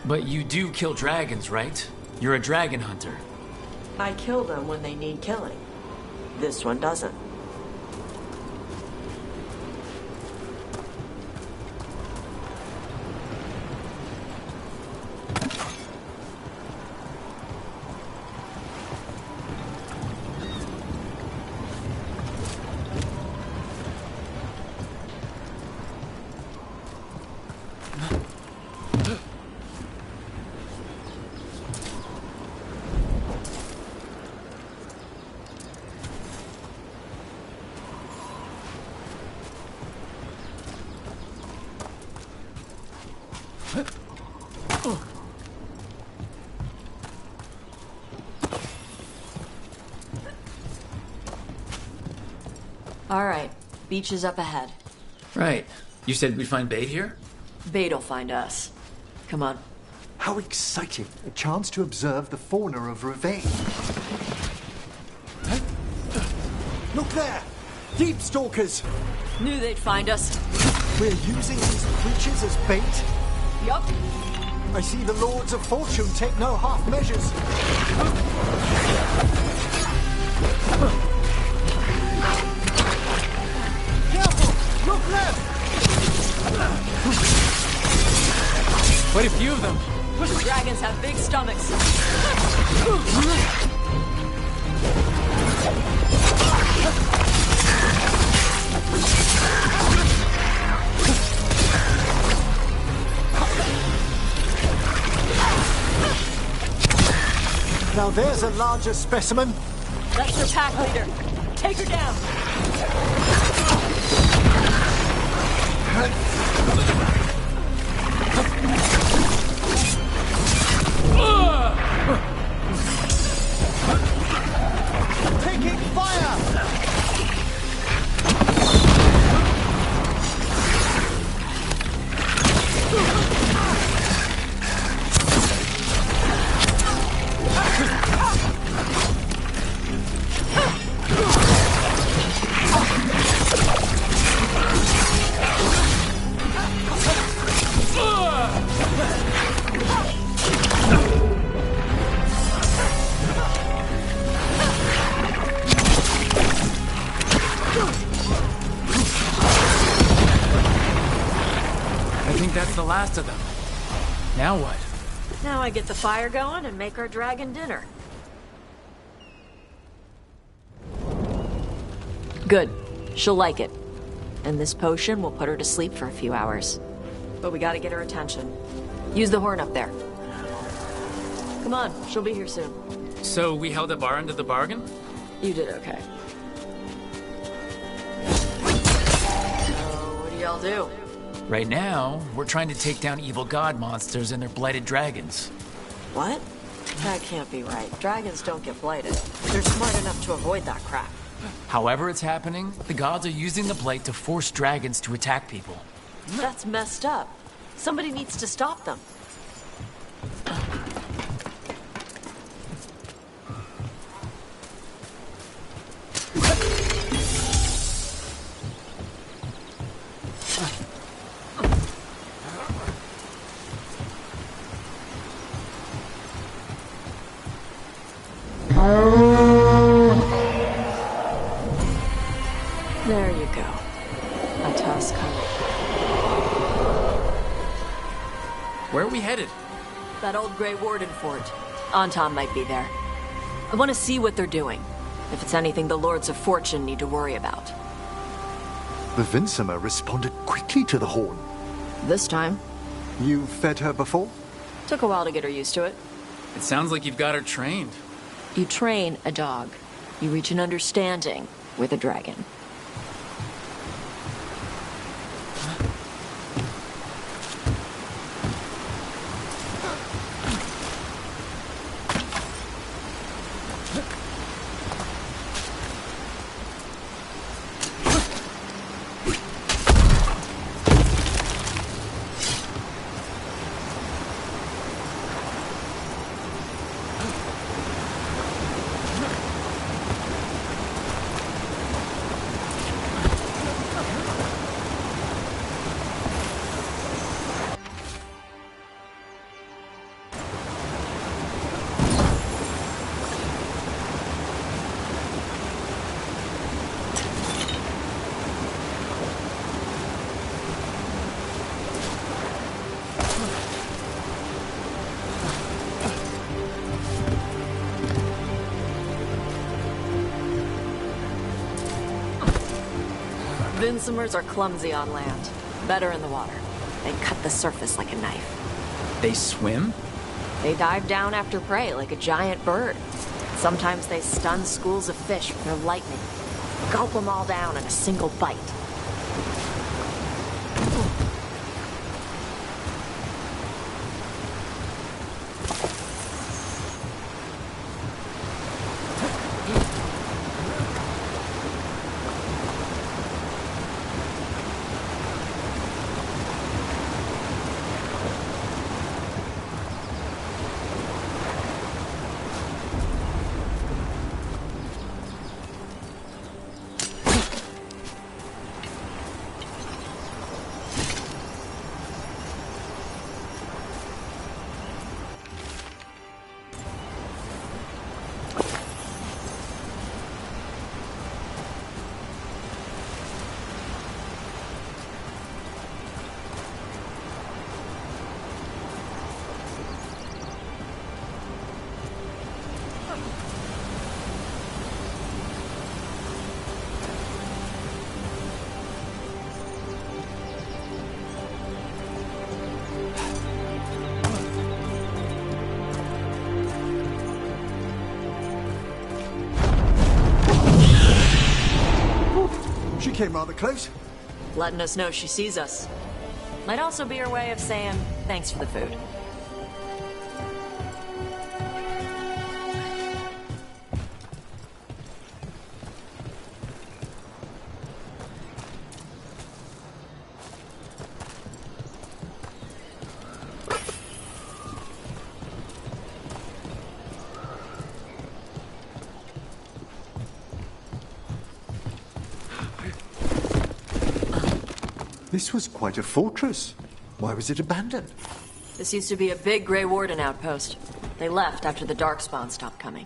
But you do kill dragons, right? You're a dragon hunter. I kill them when they need killing. This one doesn't. All right, beach is up ahead. Right. You said we'd find bait here? Bait'll find us. Come on. How exciting! A chance to observe the fauna of Ravane. Look there! Deep stalkers! Knew they'd find us. We're using these creatures as bait? Yup. I see the Lords of Fortune take no half measures. Careful! Look left! Quite a few of them. Dragons have big stomachs. Now there's a larger specimen. That's their pack leader. Take her down. Taking fire! I think that's the last of them. Now what? Now I get the fire going and make our dragon dinner. Good. She'll like it. And this potion will put her to sleep for a few hours. But we gotta get her attention. Use the horn up there. Come on, she'll be here soon. So we held up our end of the bargain? You did okay. So, what do y'all do? Right now, we're trying to take down evil god monsters and their blighted dragons. What? That can't be right. Dragons don't get blighted. They're smart enough to avoid that crap. However it's happening, the gods are using the blight to force dragons to attack people. That's messed up. Somebody needs to stop them. There you go. A tusk. Where are we headed? That old Grey Warden fort. Anton might be there. I want to see what they're doing. If it's anything the Lords of Fortune need to worry about. The Vincimer responded quickly to the horn. This time. You fed her before? Took a while to get her used to it. It sounds like you've got her trained. You train a dog. You reach an understanding with a dragon. Vincimers are clumsy on land, better in the water. They cut the surface like a knife. They swim? They dive down after prey like a giant bird. Sometimes they stun schools of fish with their lightning. Gulp them all down in a single bite. She came rather close. Letting us know she sees us. Might also be her way of saying thanks for the food. This was quite a fortress. Why was it abandoned? This used to be a big Grey Warden outpost. They left after the Darkspawn stopped coming.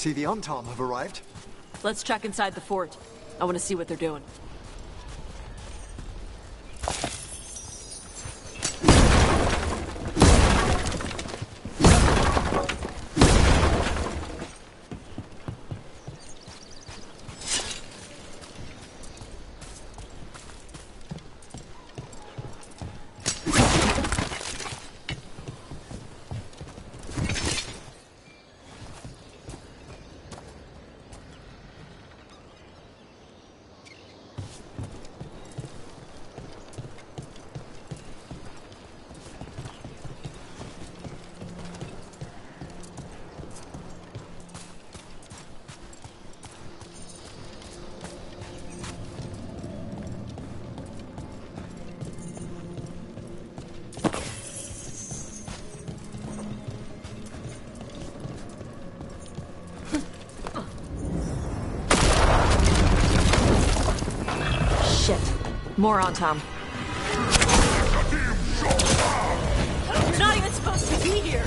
see the Untom have arrived. Let's check inside the fort. I want to see what they're doing. More on Tom. You're not even supposed to be here!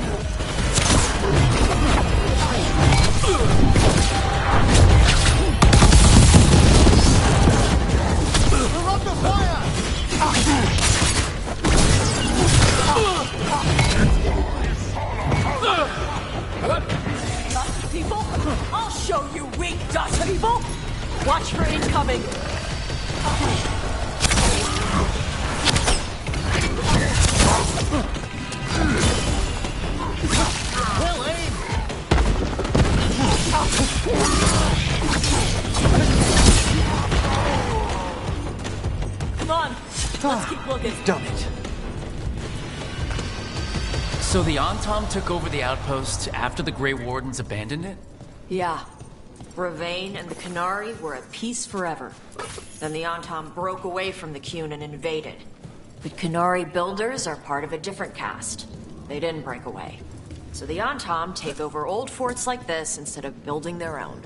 We're under fire! Dust people? I'll show you weak dust people! Watch for incoming! Well aimed! Come on, let's keep looking. Done it. So the Antom took over the outpost after the Grey Wardens abandoned it? Yeah. Ravane and the Canary were at peace forever. Then the Antom broke away from the Qun and invaded. But Canary builders are part of a different caste. They didn't break away. So the Antom take over old forts like this instead of building their own.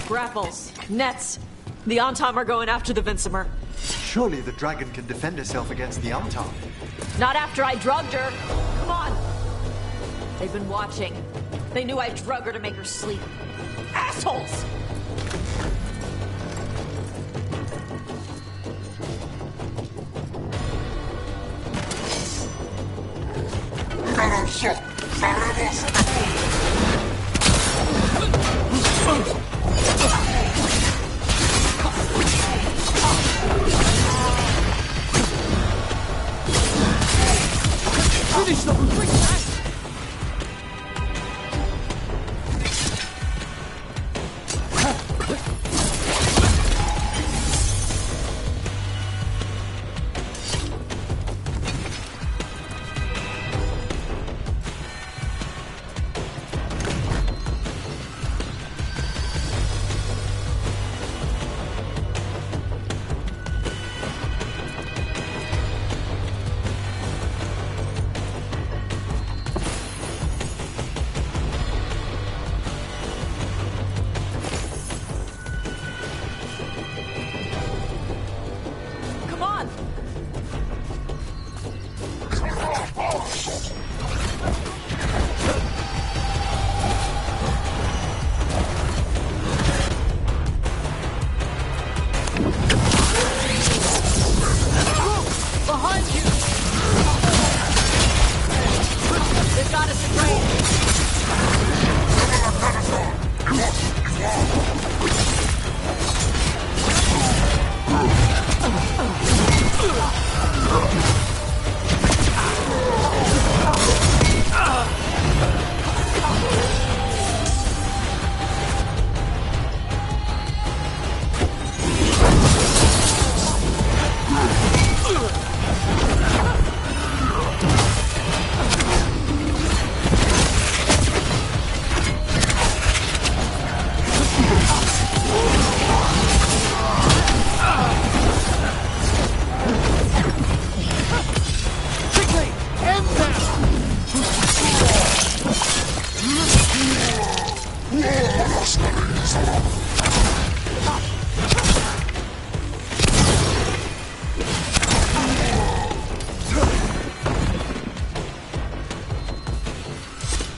Grapples, nets. The Antom are going after the Vinsimer. Surely the dragon can defend herself against the Untom. Not after I drugged her. Come on. They've been watching. They knew I drug her to make her sleep. Assholes! Finish them! Quick, man!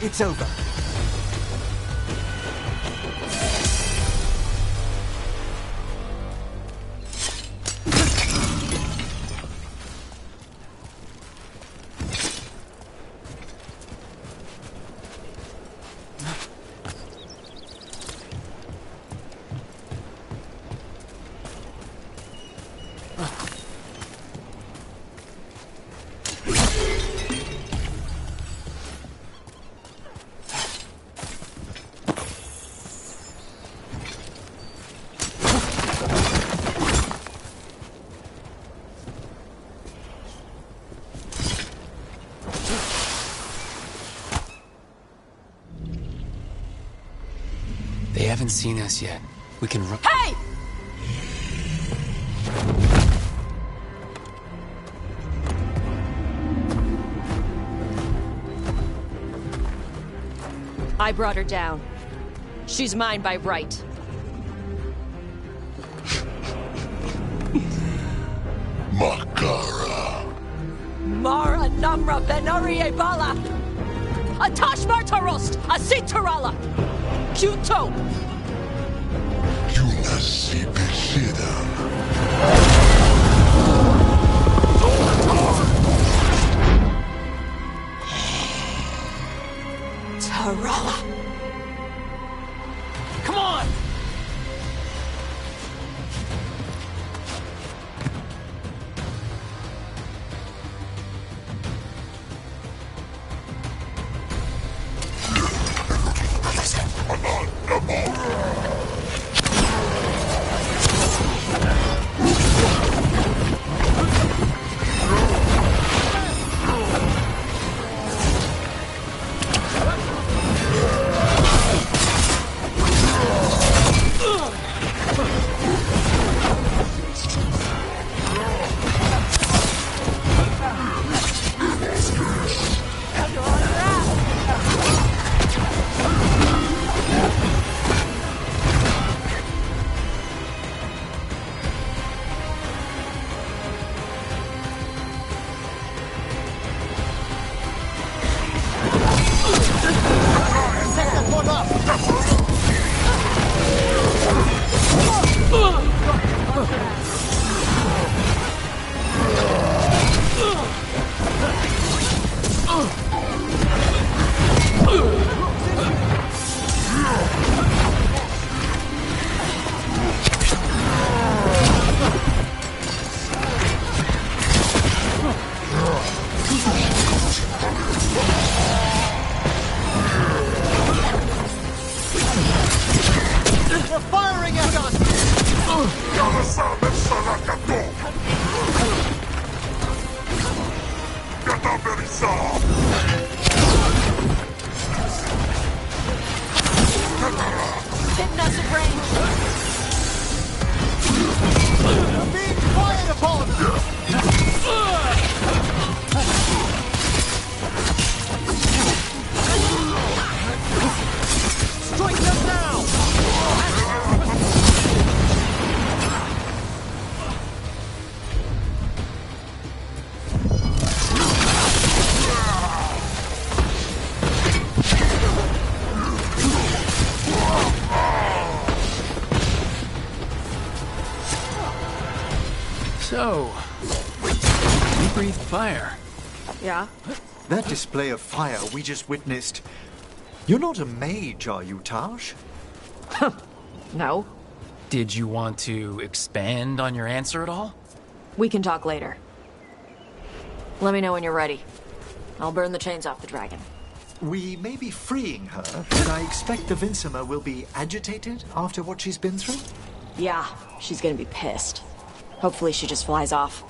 It's over. They haven't seen us yet. We can run. Hey! I brought her down. She's mine by right. Makara. Mara Namra Benarie Bala! Atash Martarost! Asitarala! Kyuto! Yunasi Beshida. Tarala! Come on! They're firing at us! Hitting us at range! We're being fired upon! Strike them now! So, you breathe fire. Yeah? That display of fire we just witnessed. You're not a mage, are you, Taj? No. Did you want to expand on your answer at all? We can talk later. Let me know when you're ready. I'll burn the chains off the dragon. We may be freeing her, but I expect the Vincima will be agitated after what she's been through? Yeah, she's gonna be pissed. Hopefully she just flies off.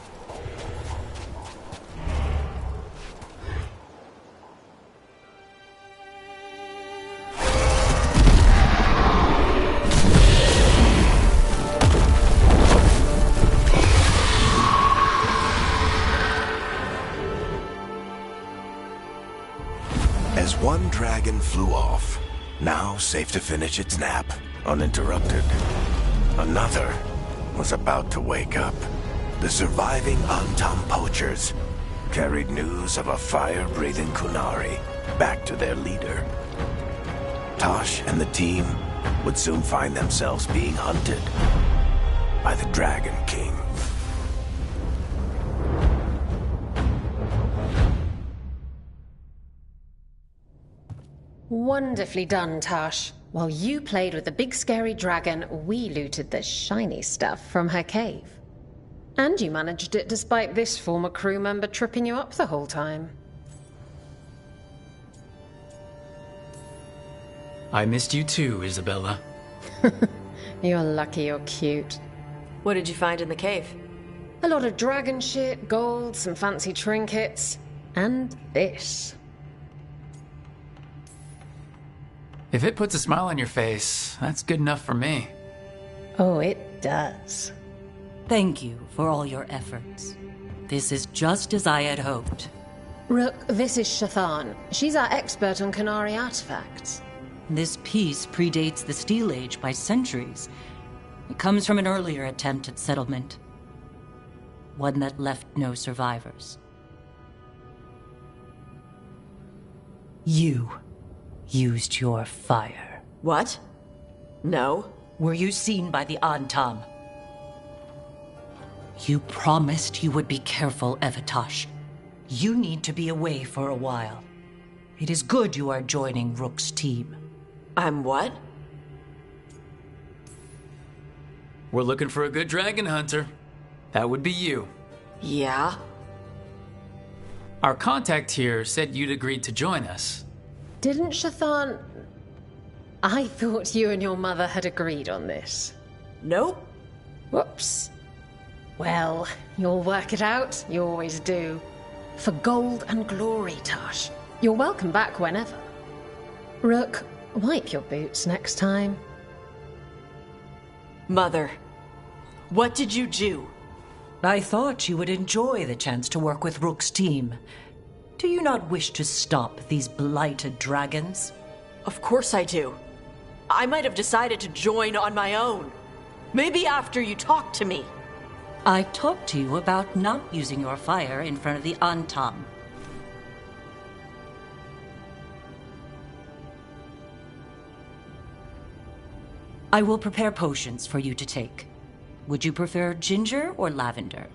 As one dragon flew off, now safe to finish its nap, uninterrupted. Another was about to wake up. The surviving Antam poachers carried news of a fire-breathing Kunari back to their leader. Tosh and the team would soon find themselves being hunted by the Dragon King. Wonderfully done, Tosh. While you played with the big scary dragon, we looted the shiny stuff from her cave. And you managed it despite this former crew member tripping you up the whole time. I missed you too, Isabella. You're lucky you're cute. What did you find in the cave? A lot of dragon shit, gold, some fancy trinkets, and this. If it puts a smile on your face, that's good enough for me. Oh, it does. Thank you for all your efforts. This is just as I had hoped. Rook, this is Shathan. She's our expert on Kunari artifacts. This piece predates the Steel Age by centuries. It comes from an earlier attempt at settlement. One that left no survivors. You used your fire. What? No. Were you seen by the Antam? You promised you would be careful, Evatosh. You need to be away for a while. It is good you are joining Rook's team. I'm what? We're looking for a good dragon hunter. That would be you. Yeah? Our contact here said you'd agreed to join us. Didn't Shathan... I thought you and your mother had agreed on this. Nope. Whoops. Well, you'll work it out. You always do. For gold and glory, Tosh. You're welcome back whenever. Rook, wipe your boots next time. Mother, what did you do? I thought you would enjoy the chance to work with Rook's team. Do you not wish to stop these blighted dragons? Of course I do. I might have decided to join on my own. Maybe after you talked to me. I talked to you about not using your fire in front of the Antam. I will prepare potions for you to take. Would you prefer ginger or lavender?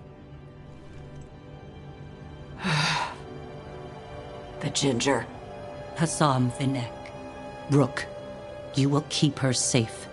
The ginger. Hassam Vinek. Rook, you will keep her safe.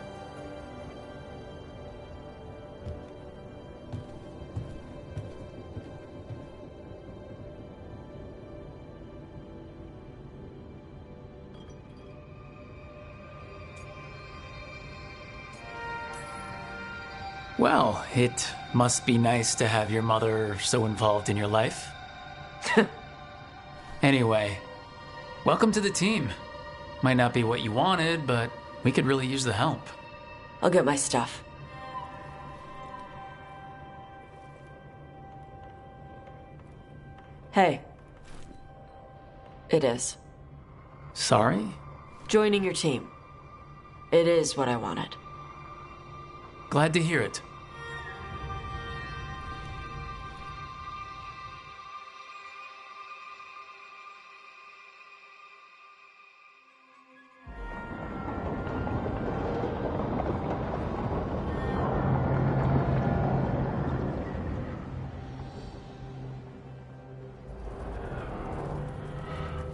Well, it must be nice to have your mother so involved in your life. Anyway, welcome to the team. Might not be what you wanted, but we could really use the help. I'll get my stuff. Hey. It is. Sorry? Joining your team. It is what I wanted. Glad to hear it.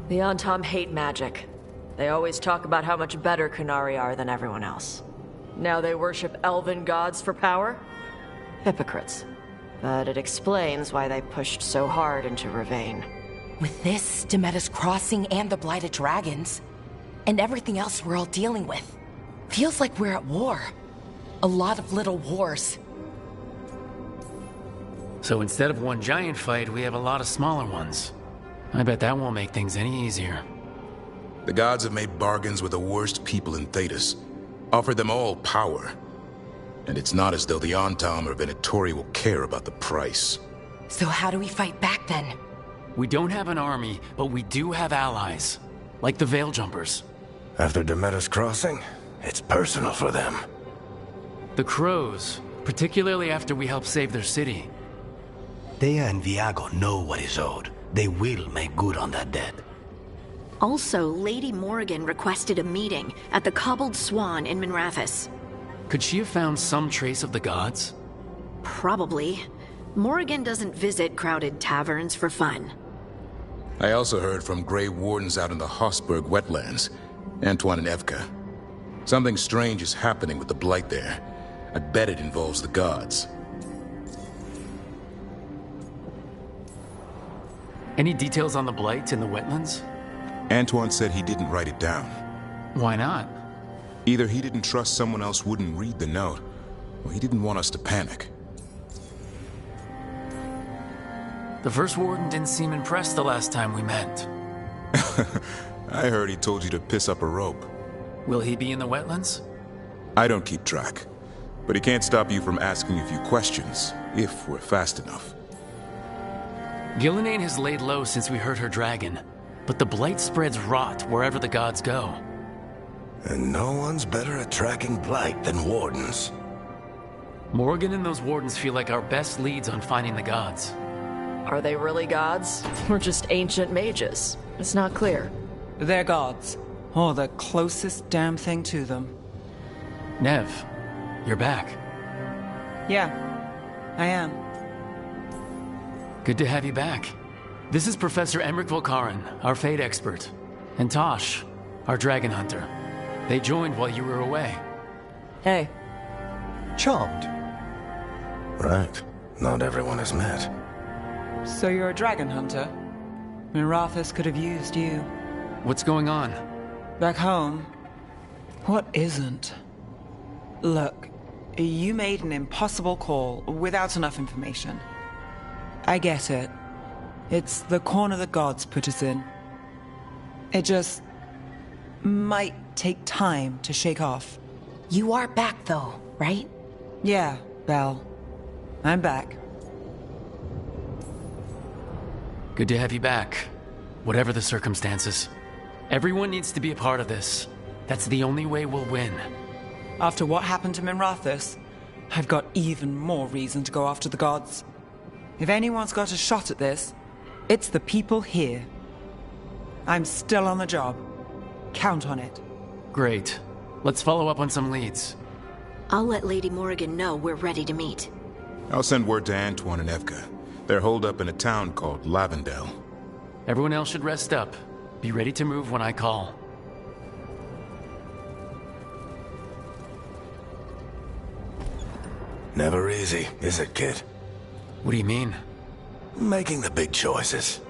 The Antam hate magic. They always talk about how much better Kunari are than everyone else. Now they worship elven gods for power? Hypocrites. But it explains why they pushed so hard into Ravane. With this, Demeter's Crossing and the Blighted Dragons, and everything else we're all dealing with, feels like we're at war. A lot of little wars. So instead of one giant fight, we have a lot of smaller ones. I bet that won't make things any easier. The gods have made bargains with the worst people in Thedas, offered them all power. And it's not as though the Antam or Venatori will care about the price. So how do we fight back then? We don't have an army, but we do have allies. Like the Veil Jumpers. After Demeter's Crossing, It's personal for them. The Crows, particularly after we helped save their city. Thea and Viago know what is owed. They will make good on that debt. Also, Lady Morrigan requested a meeting at the Cobbled Swan in Minrathous. Could she have found some trace of the gods? Probably. Morrigan doesn't visit crowded taverns for fun. I also heard from Grey Wardens out in the Hossberg wetlands, Antoine and Evka. Something strange is happening with the Blight there. I bet it involves the gods. Any details on the Blight in the wetlands? Antoine said he didn't write it down. Why not? Either he didn't trust someone else wouldn't read the note, or he didn't want us to panic. The First Warden didn't seem impressed the last time we met. I heard he told you to piss up a rope. Will he be in the wetlands? I don't keep track, but he can't stop you from asking a few questions, if we're fast enough. Gillenane has laid low since we heard her dragon, but the Blight spreads rot wherever the gods go. And no one's better at tracking Blight than Wardens. Morgan and those Wardens feel like our best leads on finding the gods. Are they really gods? Or just ancient mages? It's not clear. They're gods. Or the closest damn thing to them. Nev, you're back. Yeah, I am. Good to have you back. This is Professor Emmerich Volkaren, our Fate expert. And Tosh, our dragon hunter. They joined while you were away. Hey. Charmed. Right. Not everyone has met. So you're a dragon hunter? Minrathous could have used you. What's going on? Back home, what isn't? Look, you made an impossible call without enough information. I get it. It's the corner the gods put us in. It just might take time to shake off. You are back though, right? Yeah, Belle. I'm back. Good to have you back, whatever the circumstances. Everyone needs to be a part of this. That's the only way we'll win. After what happened to Minrathous, I've got even more reason to go after the gods. If anyone's got a shot at this, it's the people here. I'm still on the job. Count on it. Great. Let's follow up on some leads. I'll let Lady Morrigan know we're ready to meet. I'll send word to Antoine and Evka. They're holed up in a town called Lavendel. Everyone else should rest up. Be ready to move when I call. Never easy, is it, kid? What do you mean? Making the big choices,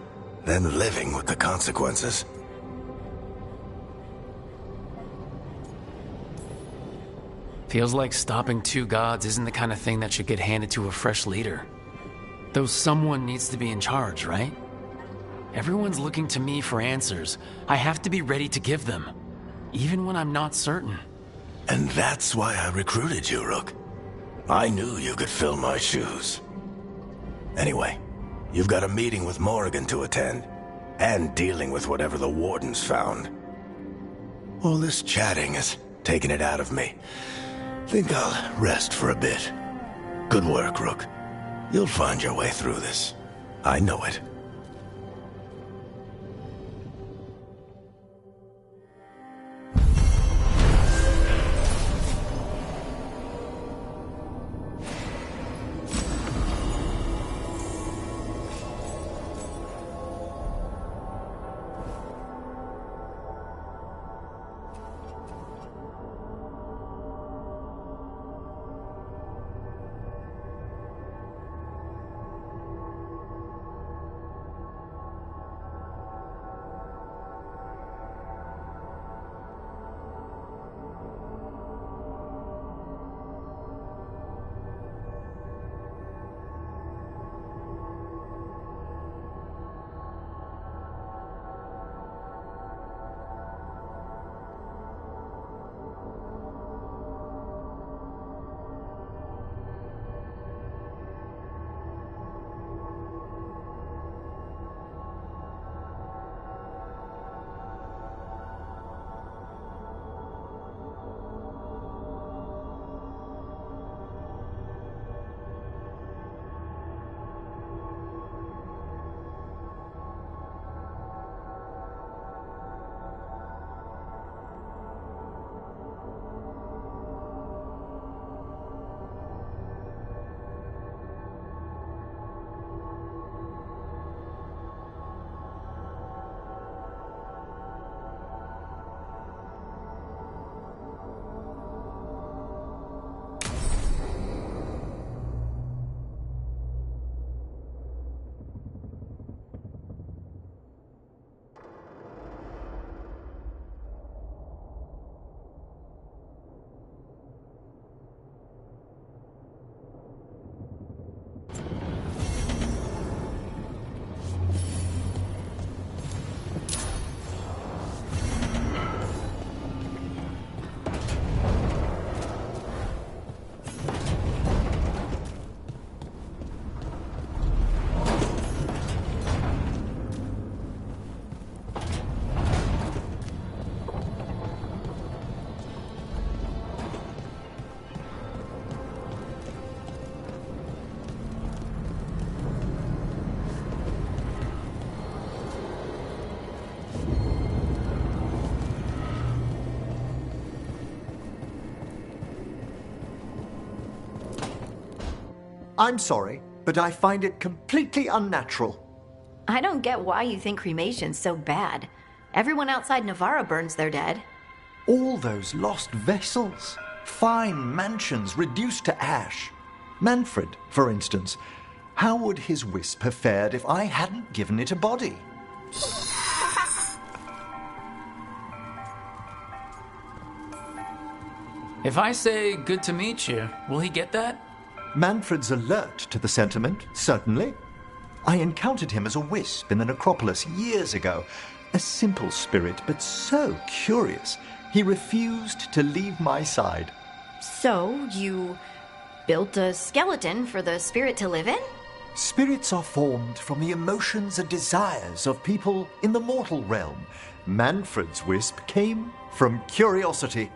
then living with the consequences. Feels like stopping two gods isn't the kind of thing that should get handed to a fresh leader. Though someone needs to be in charge, right? Everyone's looking to me for answers. I have to be ready to give them, even when I'm not certain. And that's why I recruited you, Rook. I knew you could fill my shoes. Anyway, you've got a meeting with Morrigan to attend, and dealing with whatever the Wardens found. All this chatting has taken it out of me. Think I'll rest for a bit. Good work, Rook. You'll find your way through this. I know it. I'm sorry, but I find it completely unnatural. I don't get why you think cremation's so bad. Everyone outside Navarra burns their dead. All those lost vessels. Fine mansions reduced to ash. Manfred, for instance. How would his wisp have fared if I hadn't given it a body? If I say good to meet you, will he get that? Manfred's alert to the sentiment, certainly. I encountered him as a wisp in the necropolis years ago. A simple spirit, but so curious. He refused to leave my side. So, you built a skeleton for the spirit to live in? Spirits are formed from the emotions and desires of people in the mortal realm. Manfred's wisp came from curiosity.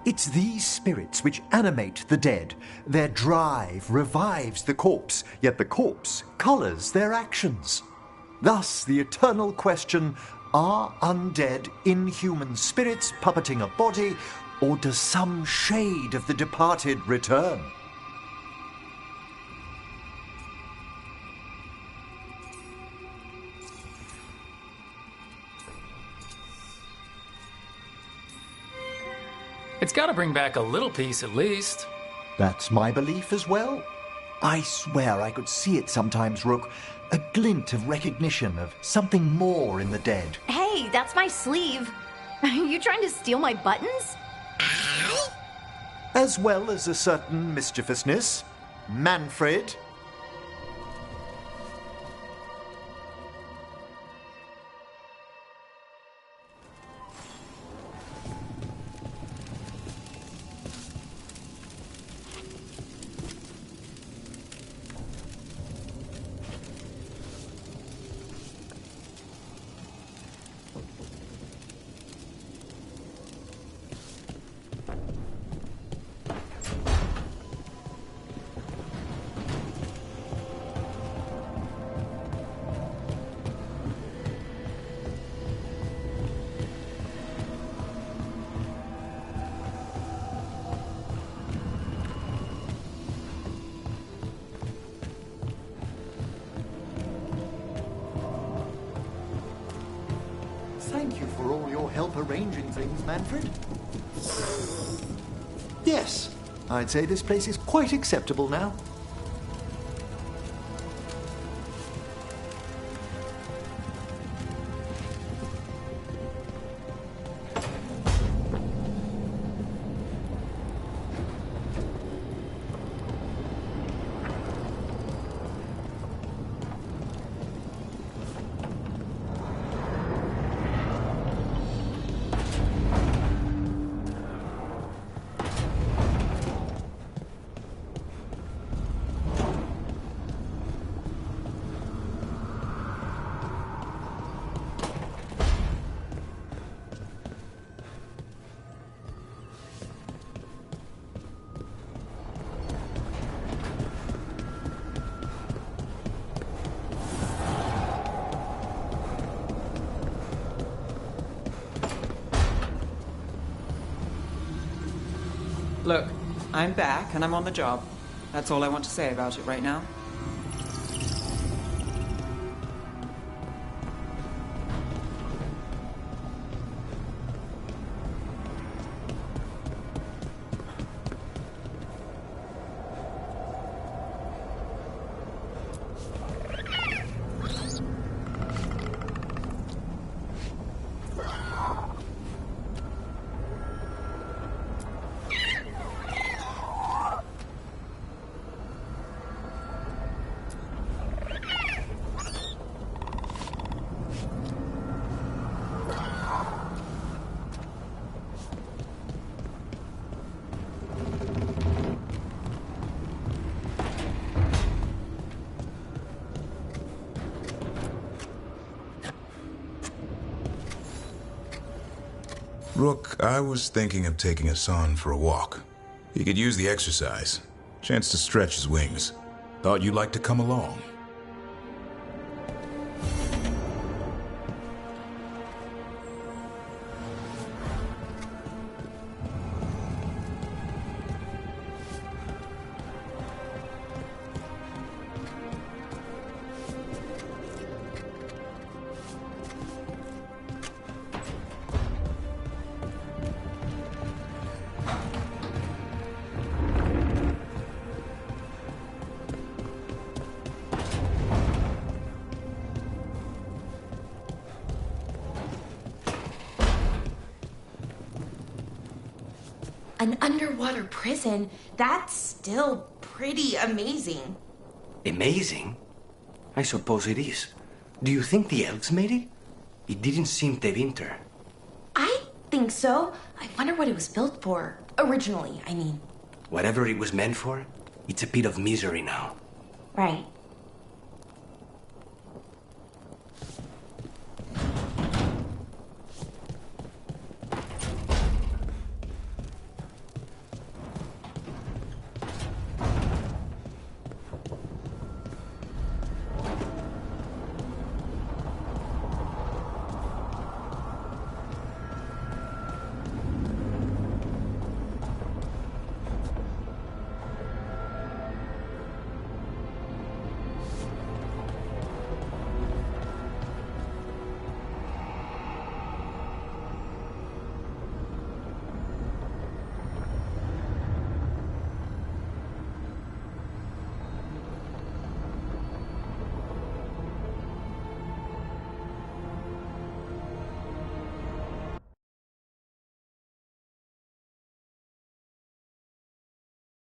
It's these spirits which animate the dead. Their drive revives the corpse, yet the corpse colors their actions. Thus, the eternal question, are undead, inhuman spirits puppeting a body, or does some shade of the departed return? It's gotta bring back a little peace at least. That's my belief as well. I swear I could see it sometimes, Rook. A glint of recognition of something more in the dead. Hey, that's my sleeve. Are you trying to steal my buttons? As well as a certain mischievousness. Manfred. Thank you for all your help arranging things, Manfred. Yes, I'd say this place is quite acceptable now. Look, I'm back and I'm on the job. That's all I want to say about it right now. Rook, I was thinking of taking Hassan for a walk. He could use the exercise. Chance to stretch his wings. Thought you'd like to come along. An underwater prison, that's still pretty amazing. Amazing? I suppose it is. Do you think the elves made it? It didn't seem winter. I think so. I wonder what it was built for. Originally, I mean. Whatever it was meant for, it's a pit of misery now. Right.